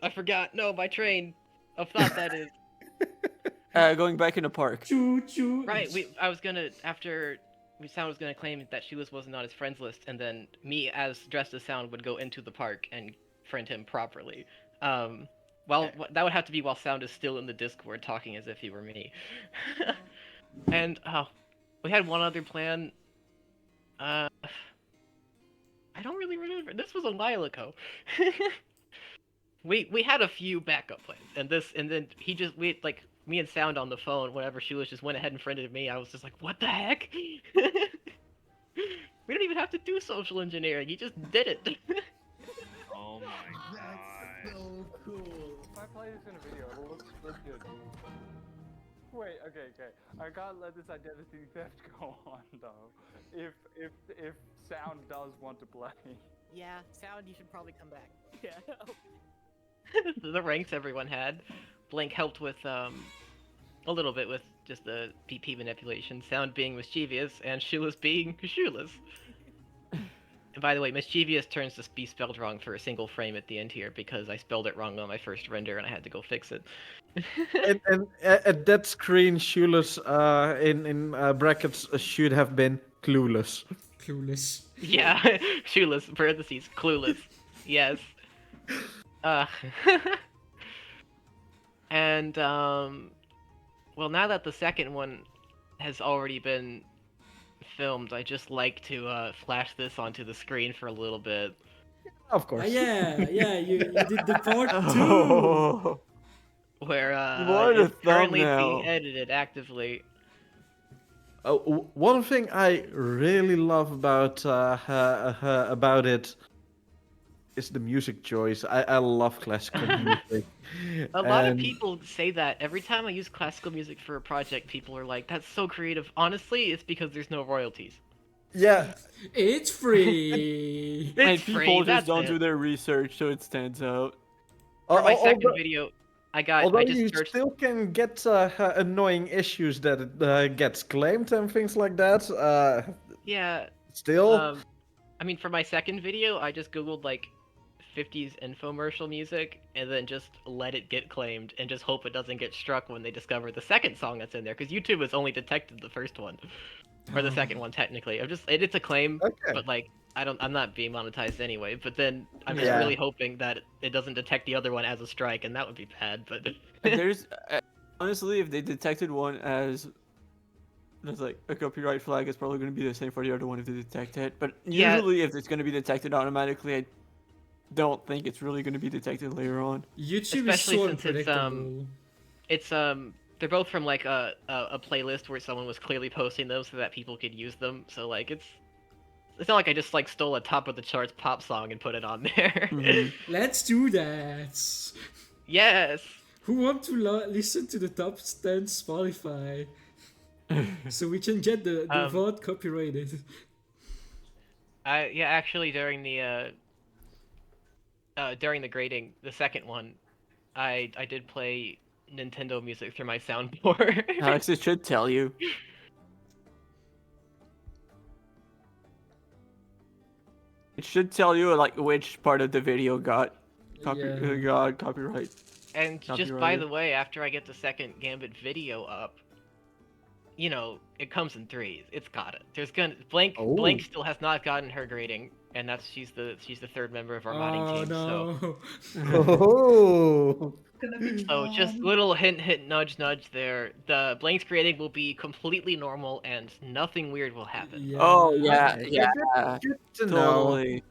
I forgot. No, my train of thought, that is. Going back in the park. Choo choo. Right, I was gonna, after Sound was gonna claim that Shoeless wasn't on his friends list, and then me, as dressed as Sound, would go into the park and friend him properly. Well, that would have to be while Sound is still in the Discord talking as if he were me. And, we had one other plan. I don't really remember. This was a while ago. We had a few backup plans, and then me and Sound on the phone, whenever Shoeless just went ahead and friended me, I was just like, what the heck? We don't even have to do social engineering, he just did it. Oh my god. That's so cool. If I play this in a video, it'll look so good. Wait, okay. I can't let this identity theft go on though. If Sound does want to play. Yeah, Sound, you should probably come back. Yeah. The ranks everyone had. Blank helped with a little bit with just the PP manipulation, Sound being mischievous, and Shoeless being shoeless. And by the way, mischievous turns to be spelled wrong for a single frame at the end here because I spelled it wrong on my first render and I had to go fix it. and at that screen, Shoeless in brackets should have been clueless. Clueless. Yeah, shoeless, parentheses, clueless. Yes. And, well, now that the second one has already been filmed, I just like to flash this onto the screen for a little bit. Of course. Yeah, you did the part 2. Oh. where What a it's currently being thumbnail. edited actively. One thing I really love about it is the music choice. I love classical music. A lot of And people say that every time I use classical music for a project, people are like, "That's so creative." Honestly, it's because there's no royalties. yeah, It's free. And It's free. people just That's don't it. do their research, so it stands out. For my second although, video, I although just you searched. still can get annoying issues that it gets claimed and things like that. Yeah. Still, I mean, for my second video, I just googled like 50s infomercial music and then just let it get claimed and just hope it doesn't get struck when they discover the second song that's in there, because YouTube has only detected the first one or the second one technically. It's a claim, Okay. but like I'm not being monetized anyway. But then I'm just Yeah. really hoping that it doesn't detect the other one as a strike, and that would be bad. But There's honestly, if they detected one as there's like a copyright flag, it's probably going to be the same for the other one if they detect it. But Yeah. usually, if it's going to be detected automatically, I don't think it's really going to be detected later on. YouTube especially is so since unpredictable. it's they're both from like a playlist where someone was clearly posting them so that people could use them. So like it's not like I just like stole a top of the charts pop song and put it on there. Let's do that. Yes. Who want to listen to the top 10 Spotify? So we can get the VOD copyrighted. Actually during the grading, the second one, I did play Nintendo music through my soundboard. Alex, it should tell you. It should tell you like which part of the video got copyright. And just by the way, after I get the second Gambit video up, you know, it comes in threes. It's got it. There's gonna Blank still has not gotten her grading, and she's the third member of our modding team. No. Oh. So just little hint, nudge, nudge there. The Blank's grading will be completely normal, and nothing weird will happen. Yeah. Oh yeah, Okay. yeah, Good to totally.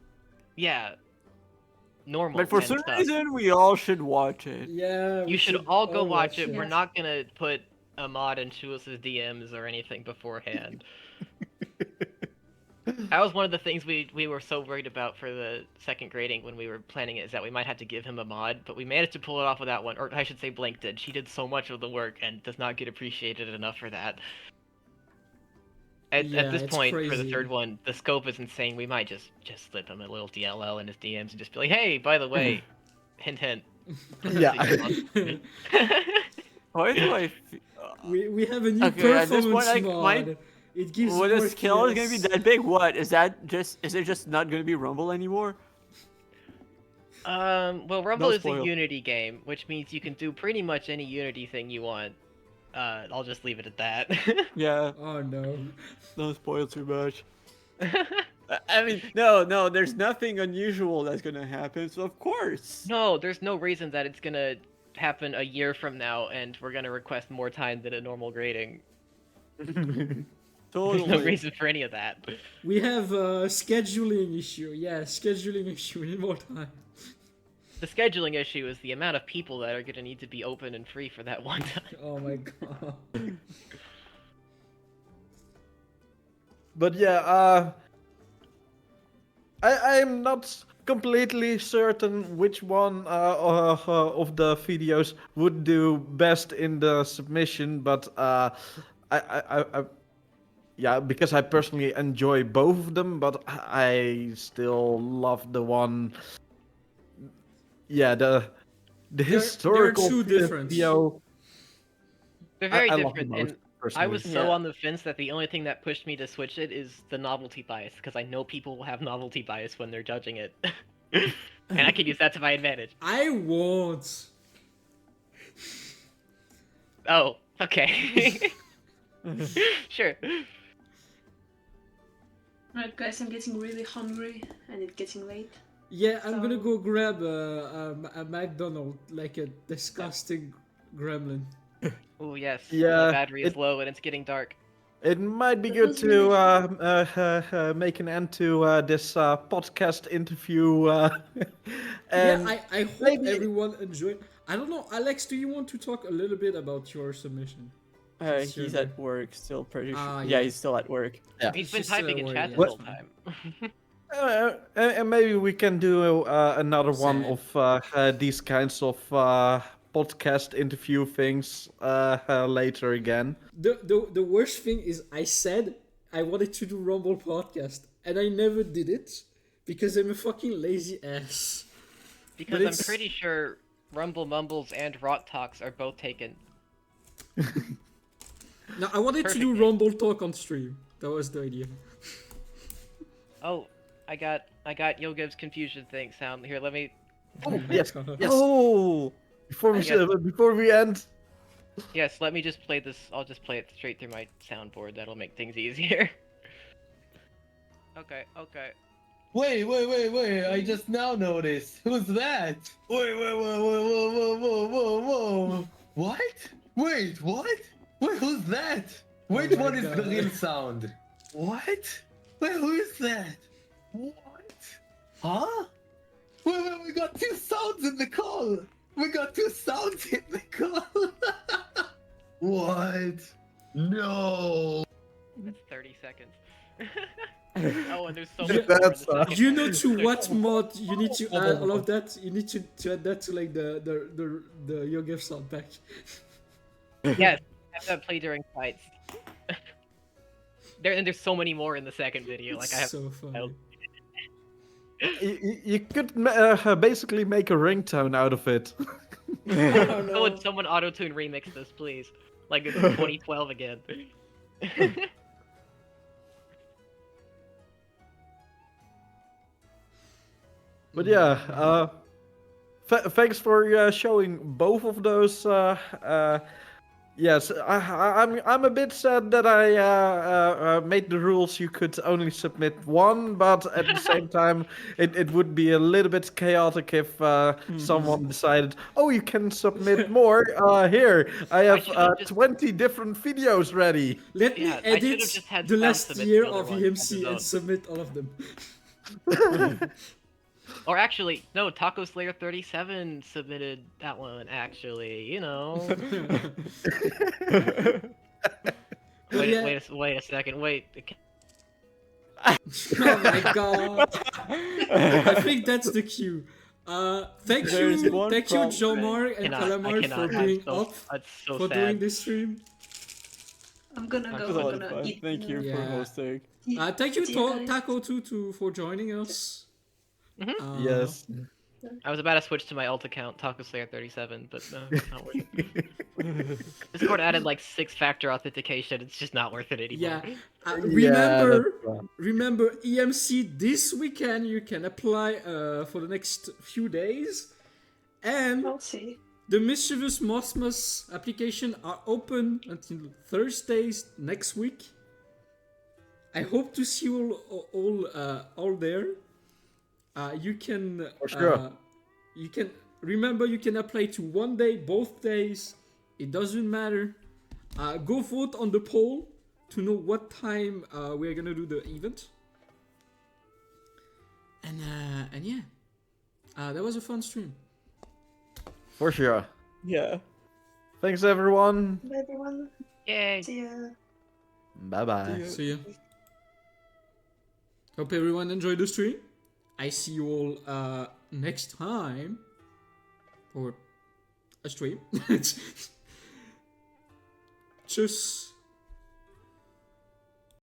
Yeah. Normal. But for and some stuff. reason, we all should watch it. Yeah. You should all go watch it. it. We're not gonna put a mod in Shulis' DMs or anything beforehand. That was one of the things we were so worried about for the second grading when we were planning it, is that we might have to give him a mod, but we managed to pull it off with that one. Or I should say Blank did. She did so much of the work and does not get appreciated enough for that. At this point, for the crazy. third one, the scope is insane. We might just slip him a little DLL in his DMs and just be like, hey, by the way, hint, hint. Yeah. Why do I? We have a new Okay, at this performance point, mod. It gives what more the skill is gonna be kills. that big? What is that? Is it just not gonna be Rumble anymore? Well, Rumble No is a spoil. Unity game, which means you can do pretty much any Unity thing you want. I'll just leave it at that. Yeah. Oh no. Don't spoil too much. I mean, no, there's nothing unusual that's gonna happen, so of course. No, there's no reason that it's gonna happen a year from now, and we're gonna request more time than a normal grading. Totally. There's no reason for any of that. We have a scheduling issue. Yeah, scheduling issue. We need more time. The scheduling issue is the amount of people that are gonna need to be open and free for that one time. Oh my god. But yeah, I am not completely certain which one of the videos would do best in the submission, but I yeah, because I personally enjoy both of them, but I still love the one. Yeah, the historical two different. video. They're very I love different, them both, and I personally. was so Yeah. on the fence that the only thing that pushed me to switch it is the novelty bias, because I know people will have novelty bias when they're judging it. And I can use that to my advantage. I won't. Oh, okay. Sure. Alright guys, I'm getting really hungry and it's getting late. Yeah, I'm gonna go grab a McDonald's, like a disgusting gremlin. Oh yes. Yeah, My battery is low and it's getting dark. It might be That good was really to make an end to this podcast interview. And Yeah, I hope maybe- everyone enjoyed. I don't know, Alex. Do you want to talk a little bit about your submission? Since He's you're at work, still pretty sure. Ah, Yeah, yeah. he's still at work. Yeah. He's been Just, typing in worry, chat yeah, this it's whole fine. time. And maybe we can do another one Sad. of these kinds of podcast interview things later again. The worst thing is I said I wanted to do Rumble podcast and I never did it because I'm a fucking lazy ass. Because But I'm it's- pretty sure Rumble Mumbles and Rot Talks are both taken. No, I wanted to do Perfect. Rumble talk on stream. That was the idea. Oh, I got Yogev's confusion thing sound here. Let me. Oh, yes. Yes. Oh, Before we end. Yes, let me just play this. I'll just play it straight through my soundboard. That'll make things easier. Okay. Wait! I just now noticed. Who's that? Wait! Whoa! What? Wait, what? Wait, who's that? Which my one is the God. real sound? What? Wait, who is that? What? Huh? Wait, we got two sounds in the call! We got two sounds in the call! What? No! That's 30 seconds. Oh, and there's so You- much more in That's, the second You one. know to There's what so- mod you need to add all of that? You need to add that to like the Yogev sound pack. Yes, have that play during fights. There's so many more in the second video. Like I have. So funny. You could basically make a ringtone out of it. Someone auto-tune remix this, please. Like it's 2012 again. But yeah, thanks for showing both of those. Yes, I'm a bit sad that I made the rules you could only submit one, but at the same time, it would be a little bit chaotic if someone decided, oh, you can submit more. Here, I have should've just- 20 different videos ready. Let Yeah, me I should've edit just had the Sam last submit year the other of one EMC on his and own. submit all of them. Or actually, no, Taco Slayer 37 submitted that one. Actually, Wait a second. Wait. Oh my god! I think that's the cue. Thank There's you, one JeanMarc and I Kalamart for cannot. being I'm up so for sad. doing this stream. I'm gonna It go. was a lot I'm of gonna fun. eat. Thank you for Yeah. hosting. Thank you, See you guys. Taco too, for joining us. Yes. I was about to switch to my alt account, Taco Slayer 37, but no, it's not worth it. Discord added like 6-factor authentication. It's just not worth it anymore. Yeah. Yeah, Remember EMC this weekend. You can apply for the next few days, and I'll see. the Mischievous Mosmas application are open until Thursdays next week. I hope to see you all there. You can For sure. you can apply to one day, both days. It doesn't matter. Go vote on the poll to know what time we're gonna do the event. And yeah, that was a fun stream. For sure. Yeah. Thanks, everyone. Bye, everyone. Yay! See ya. Bye-bye. See ya. Hope everyone enjoyed the stream. I see you all next time for a stream. Tschüss.